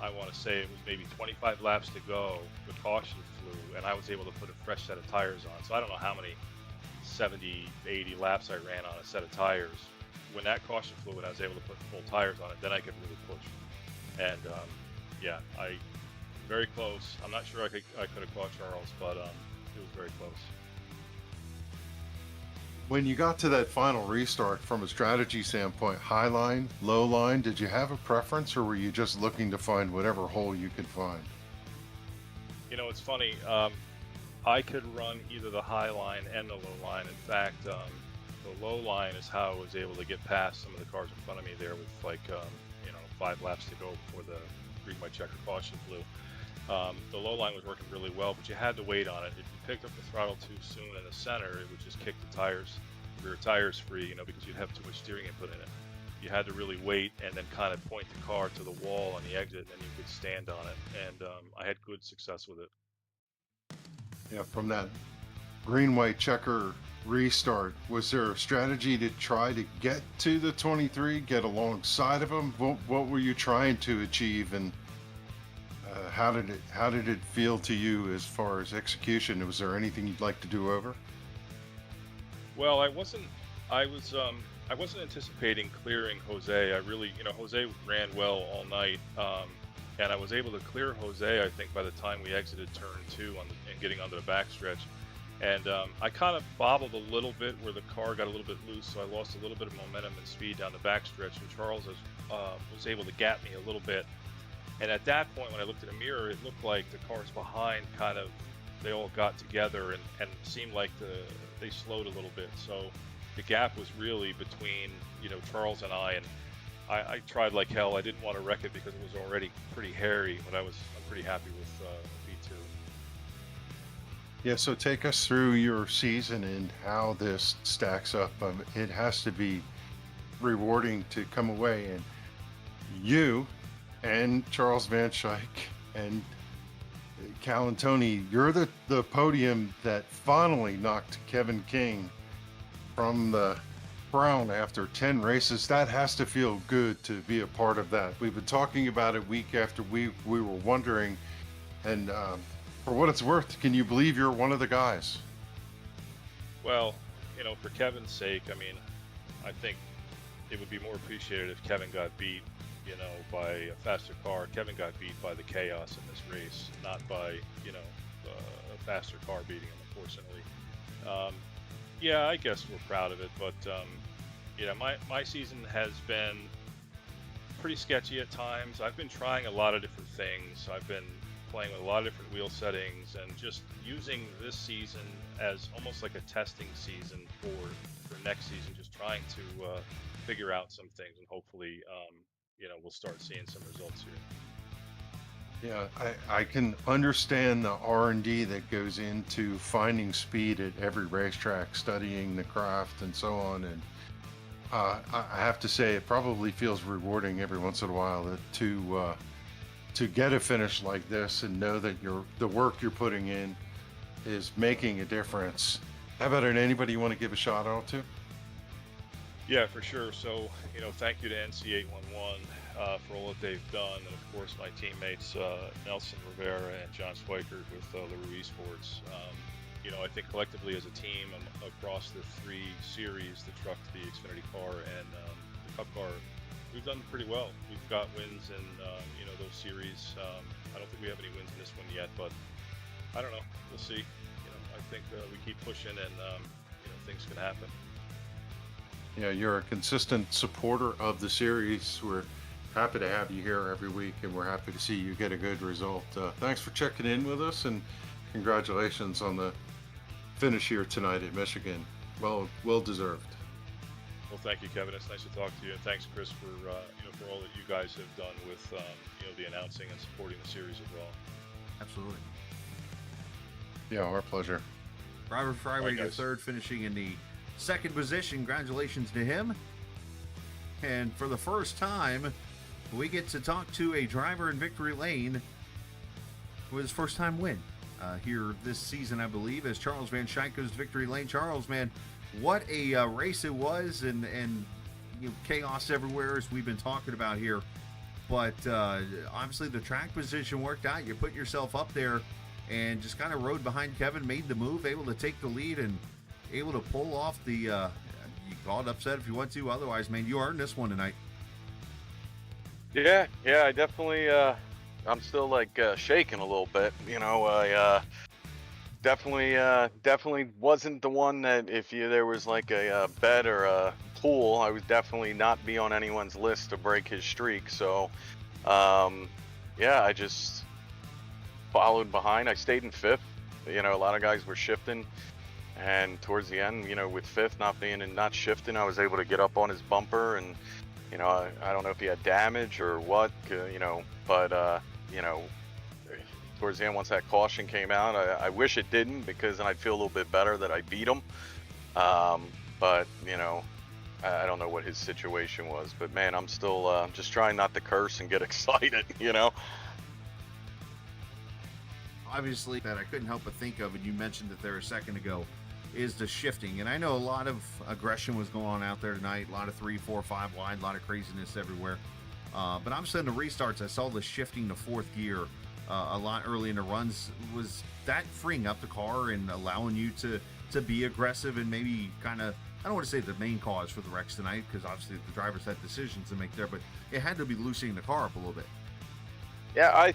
Speaker 10: I want to say it was maybe 25 laps to go, the caution flew, and I was able to put a fresh set of tires on. So I don't know how many 70, 80 laps I ran on a set of tires. When that caution flew and I was able to put full tires on it, then I could really push. And yeah, I very close. I'm not sure I could have caught Charles, but it was very close.
Speaker 1: When you got to that final restart, from a strategy standpoint, high line, low line, did you have a preference, or were you just looking to find whatever hole you could find?
Speaker 10: You know, it's funny. I could run either the high line and the low line. In fact, the low line is how I was able to get past some of the cars in front of me there with like, 5 laps to go before the green white checker caution flew. The low line was working really well, but you had to wait on it. If you picked up the throttle too soon in the center, it would just kick the rear tires free, because you'd have too much steering input in it. You had to really wait and then kind of point the car to the wall on the exit, and you could stand on it. And I had good success with it.
Speaker 1: Yeah, from that green-white checker restart, was there a strategy to try to get to the 23, get alongside of them? What were you trying to achieve, and how did it feel to you as far as execution? Was there anything you'd like to do over?
Speaker 10: Well, I wasn't anticipating clearing Jose. I really, Jose ran well all night, and I was able to clear Jose, I think, by the time we exited turn 2 and getting onto the backstretch. And I kind of bobbled a little bit where the car got a little bit loose, so I lost a little bit of momentum and speed down the backstretch, and Charles was able to gap me a little bit. And at that point, when I looked in the mirror, it looked like the cars behind they all got together and seemed like they slowed a little bit. So the gap was really between, Charles and I tried like hell. I didn't want to wreck it because it was already pretty hairy, but I'm pretty happy with V2.
Speaker 1: Yeah, so take us through your season and how this stacks up. It has to be rewarding to come away, and you and Charles Van Schaik and Cal and Tony, you're the podium that finally knocked Kevin King from the crown after 10 races. That has to feel good to be a part of that. We've been talking about it week after week. We were wondering, and for what it's worth, can you believe you're one of the guys?
Speaker 10: Well, for Kevin's sake, I think it would be more appreciated if Kevin got beat, by a faster car. Kevin got beat by the chaos in this race, not by, a faster car beating him, unfortunately. Yeah, I guess we're proud of it, but, my season has been pretty sketchy at times. I've been trying a lot of different things. I've been playing with a lot of different wheel settings and just using this season as almost like a testing season for next season, just trying to figure out some things, and hopefully we'll start seeing some results here.
Speaker 1: Yeah, I can understand the R&D that goes into finding speed at every racetrack, studying the craft and so on, and I have to say it probably feels rewarding every once in a while to get a finish like this and know that the work you're putting in is making a difference. How about anybody you want to give a shout out to?
Speaker 10: Yeah, for sure. So, thank you to NC811 for all that they've done, and of course my teammates Nelson Rivera and John Schweikert with LaRue eSports. I think collectively as a team across the 3 series, the truck, the Xfinity car, and the Cup car, we've done pretty well. We've got wins in those series. I don't think we have any wins in this one yet, but I don't know. We'll see. I think we keep pushing, and things can happen.
Speaker 1: Yeah, you're a consistent supporter of the series. We're happy to have you here every week, and we're happy to see you get a good result. Thanks for checking in with us, and congratulations on the finish here tonight at Michigan. Well deserved.
Speaker 10: Well, thank you, Kevin. It's nice to talk to you, and thanks, Chris, for for all that you guys have done with the announcing and supporting the series as well.
Speaker 2: Absolutely.
Speaker 1: Yeah, our pleasure.
Speaker 2: Robert Fryway, your third, finishing in the second position. Congratulations to him. And for the first time, we get to talk to a driver in victory lane with his first time win here this season, I believe, as Charles Van Schaik goes to victory lane. Charles, man, what a race it was, and chaos everywhere, as we've been talking about here. But obviously the track position worked out. You put yourself up there and just kind of rode behind Kevin, made the move, able to take the lead, and able to pull off the, you call it upset if you want to. Otherwise, man, you earned this one tonight.
Speaker 11: Yeah, I definitely, I'm still like shaking a little bit. I definitely wasn't the one that there was like a bet or a pool, I would definitely not be on anyone's list to break his streak. So, yeah, I just followed behind. I stayed in 5th. A lot of guys were shifting. And towards the end, with 5th not shifting, I was able to get up on his bumper, and I don't know if he had damage or what, but towards the end, once that caution came out, I wish it didn't, because then I'd feel a little bit better that I beat him. But I don't know what his situation was, but man, I'm still just trying not to curse and get excited,
Speaker 2: obviously, that I couldn't help but think of, and you mentioned it there a second ago, is the shifting. And I know a lot of aggression was going on out there tonight, a lot of 3, 4, 5 wide, a lot of craziness everywhere. But I'm saying the restarts, I saw the shifting to fourth gear a lot early in the runs. Was that freeing up the car and allowing you to be aggressive and maybe kind of, I don't want to say the main cause for the wrecks tonight, because obviously the drivers had decisions to make there, but it had to be loosening the car up a little bit.
Speaker 11: Yeah,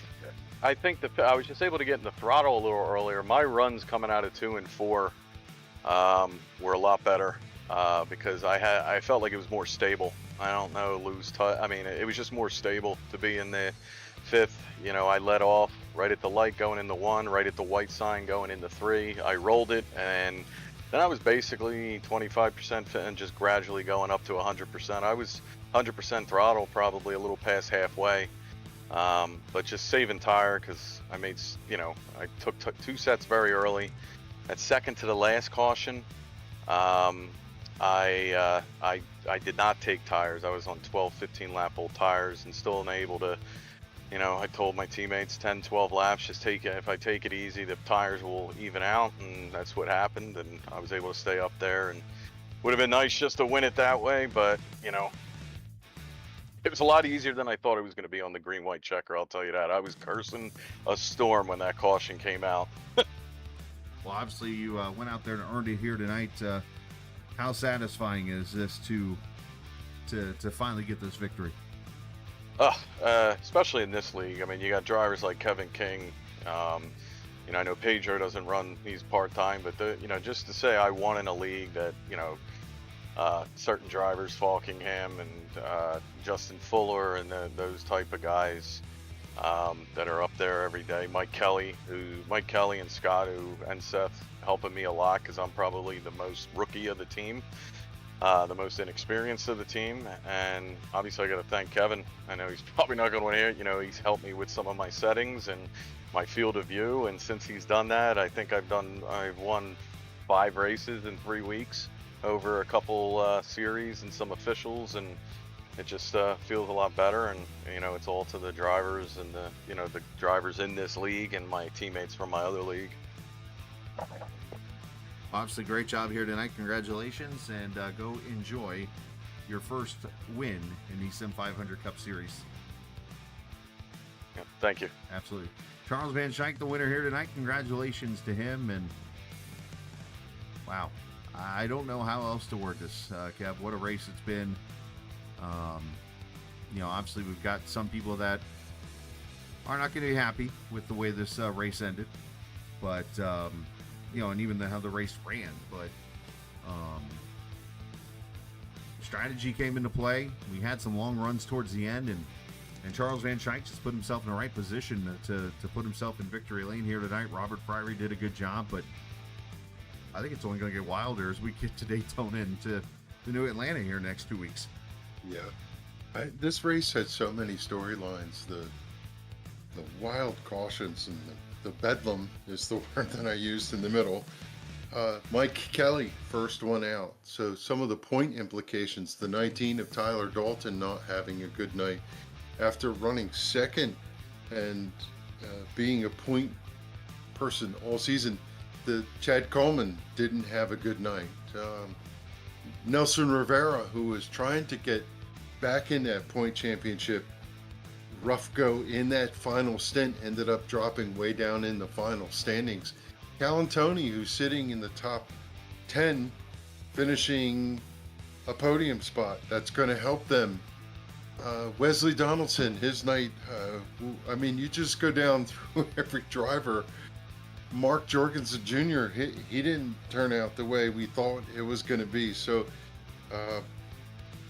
Speaker 11: I think I was just able to get in the throttle a little earlier. My runs coming out of 2 and 4 were a lot better because I felt like it was more stable. I don't know, lose touch. I mean, it was just more stable to be in the 5th. You know, I let off right at the light going into 1, right at the white sign going into 3. I rolled it, and then I was basically 25% fit and just gradually going up to 100%. I was 100% throttle, probably a little past halfway. But just saving tire because I made, you know, I took 2 sets very early. At second to the last caution, I did not take tires. I was on 12, 15 lap old tires and still unable to, you know, I told my teammates 10, 12 laps, just take it. If I take it easy, the tires will even out, and that's what happened. And I was able to stay up there, and would have been nice just to win it that way, but you know, it was a lot easier than I thought it was going to be on the green-white checker, I'll tell you that. I was cursing a storm when that caution came out.
Speaker 2: Well, obviously you went out there and earned it here tonight. How satisfying is this to finally get this victory?
Speaker 11: Especially in this league. I mean, you got drivers like Kevin King. You know, I know Pedro doesn't run; he's part-time. But you know, just to say I won in a league that, you know, certain drivers, Falkingham and Justin Fuller and those type of guys that are up there every day. Mike Kelly and Scott and Seth helping me a lot because I'm probably the most rookie of the team. The most inexperienced of the team, and obviously I got to thank Kevin. I know he's probably not going to want to hear it. You know, he's helped me with some of my settings and my field of view, and since he's done that, I think I've won 5 races in 3 weeks over a couple series and some officials, and it just feels a lot better. And you know, it's all to the drivers and the drivers in this league and my teammates from my other league.
Speaker 2: Obviously, great job here tonight. Congratulations, and go enjoy your first win in the Sim500 Cup Series.
Speaker 11: Yeah, thank you.
Speaker 2: Absolutely. Charles Van Schaik, the winner here tonight. Congratulations to him. And wow, I don't know how else to word this, Kev. What a race it's been. You know, obviously we've got some people that are not going to be happy with the way this race ended, but you know, and even how the race ran, but strategy came into play. We had some long runs towards the end, and Charles Van Schaik just put himself in the right position to put himself in victory lane here tonight. Robert Friery did a good job, but I think it's only going to get wilder as we get to Daytona and to New Atlanta here next 2 weeks.
Speaker 1: Yeah, this race had so many storylines. The wild cautions and the bedlam is the word that I used in the middle. Mike Kelly, first one out. So some of the point implications, the 19 of Tyler Dalton not having a good night after running second and being a point person all season. The Chad Coleman didn't have a good night. Nelson Rivera, who was trying to get back in that point championship, rough go in that final stint, ended up dropping way down in the final standings. Calantoni, who's sitting in the top 10, finishing a podium spot. That's going to help them. Wesley Donaldson, his night, I mean, you just go down through every driver. Mark Jorgensen Jr., he didn't turn out the way we thought it was going to be. So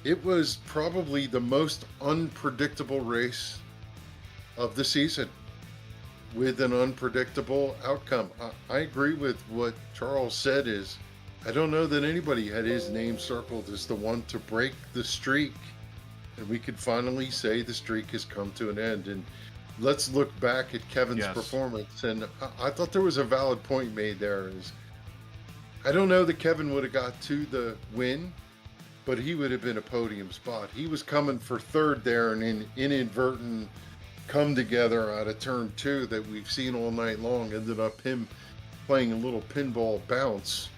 Speaker 1: it was probably the most unpredictable race of the season with an unpredictable outcome. I agree with what Charles said. Is I don't know that anybody had his name circled as the one to break the streak, and we could finally say the streak has come to an end. And let's look back at Kevin's performance, and I thought there was a valid point made there. Is I don't know that Kevin would have got to the win, but he would have been a podium spot. He was coming for third there, and in inadvertent come together out of turn 2 that we've seen all night long ended up him playing a little pinball bounce,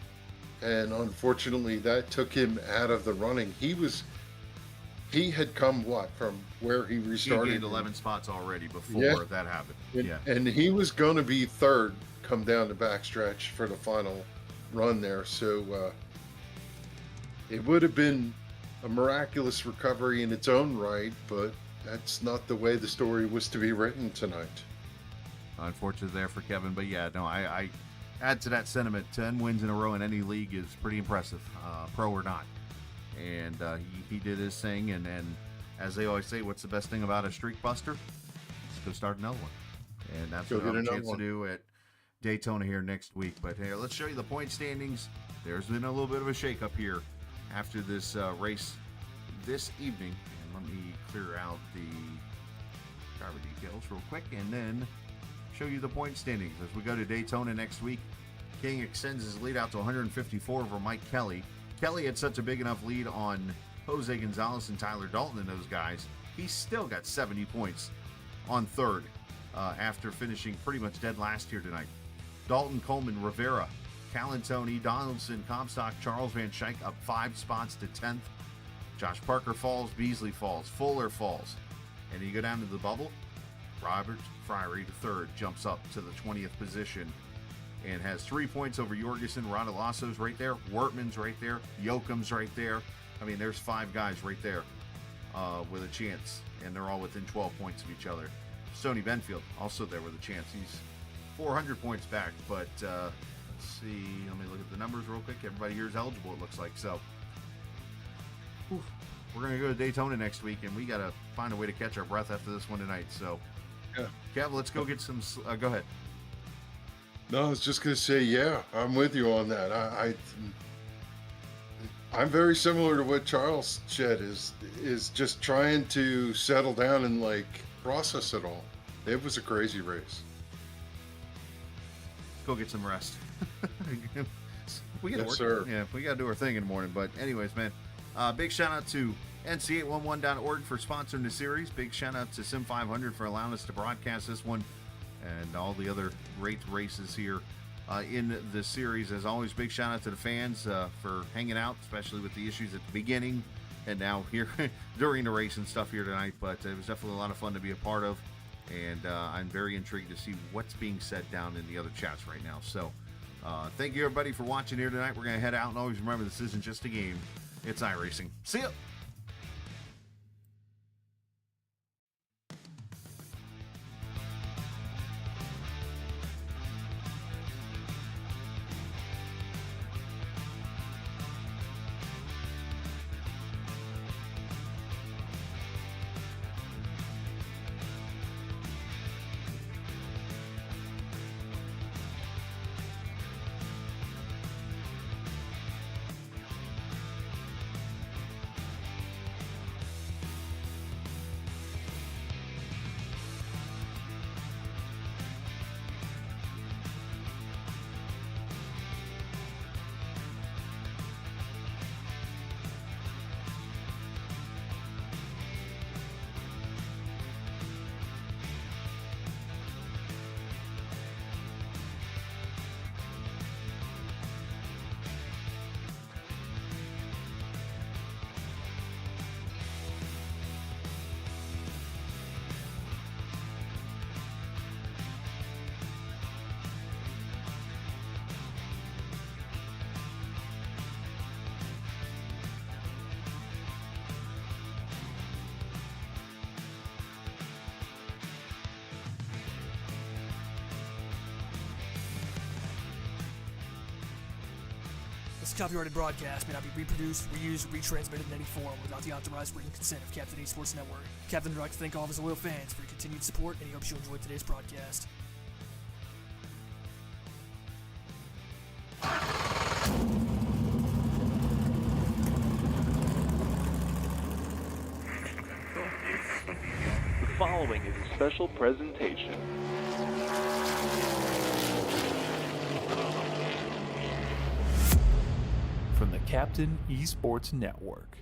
Speaker 1: and unfortunately that took him out of the running. He had come from where he restarted.
Speaker 2: He gained 11 spots already before that happened.
Speaker 1: And he was going to be third come down the backstretch for the final run there. So it would have been a miraculous recovery in its own right, but that's not the way the story was to be written tonight.
Speaker 2: Unfortunate there for Kevin, but yeah, no, I add to that sentiment. 10 wins in a row in any league is pretty impressive, pro or not. And he did his thing, and as they always say, what's the best thing about a streak buster? Let's go start another one. And that's what I have a chance to do at Daytona here next week. But here, let's show you the point standings. There's been a little bit of a shakeup here after this race this evening. And let me clear out the driver details real quick, and then show you the point standings as we go to Daytona next week. King extends his lead out to 154 over Mike Kelly. Kelly had such a big enough lead on Jose Gonzalez and Tyler Dalton and those guys. He still got 70 points on third after finishing pretty much dead last year tonight. Dalton, Coleman, Rivera, Calantoni, Donaldson, Comstock, Charles Van Schaik up 5 spots to 10th. Josh Parker falls, Beasley falls, Fuller falls. And you go down to the bubble, Robert Friery, the third, jumps up to the 20th position and has 3 points over Jorgensen. Rodelasso's right there. Wortman's right there. Yoakum's right there. I mean, there's 5 guys right there with a chance, and they're all within 12 points of each other. Stoney Benfield also there with a chance. He's 400 points back, but let's see. Let me look at the numbers real quick. Everybody here is eligible, it looks like. So we're going to go to Daytona next week, and we got to find a way to catch our breath after this one tonight. So, yeah. Kev, let's go get some. Go ahead.
Speaker 1: No, I was just going to say, yeah, I'm with you on that. I'm very similar to what Charles said, is just trying to settle down and like process it all. It was a crazy race.
Speaker 2: Go get some rest. We got to work.
Speaker 1: Sir.
Speaker 2: Yeah, we got to do our thing in the morning. But anyways, man, big shout out to NC811.org for sponsoring the series. Big shout out to Sim500 for allowing us to broadcast this one and all the other great races here in the series. As always, big shout out to the fans for hanging out, especially with the issues at the beginning and now here during the race and stuff here tonight. But it was definitely a lot of fun to be a part of, and I'm very intrigued to see what's being said down in the other chats right now. So thank you, everybody, for watching here tonight. We're going to head out, and always remember, this isn't just a game. It's iRacing. See ya!
Speaker 12: This copyrighted broadcast may not be reproduced, reused, or retransmitted in any form without the authorized written consent of Captain eSports Network. Captain would like to thank all of his loyal fans for your continued support, and he hopes you enjoyed today's broadcast.
Speaker 13: The following is a special presentation. From the Captain eSports Network.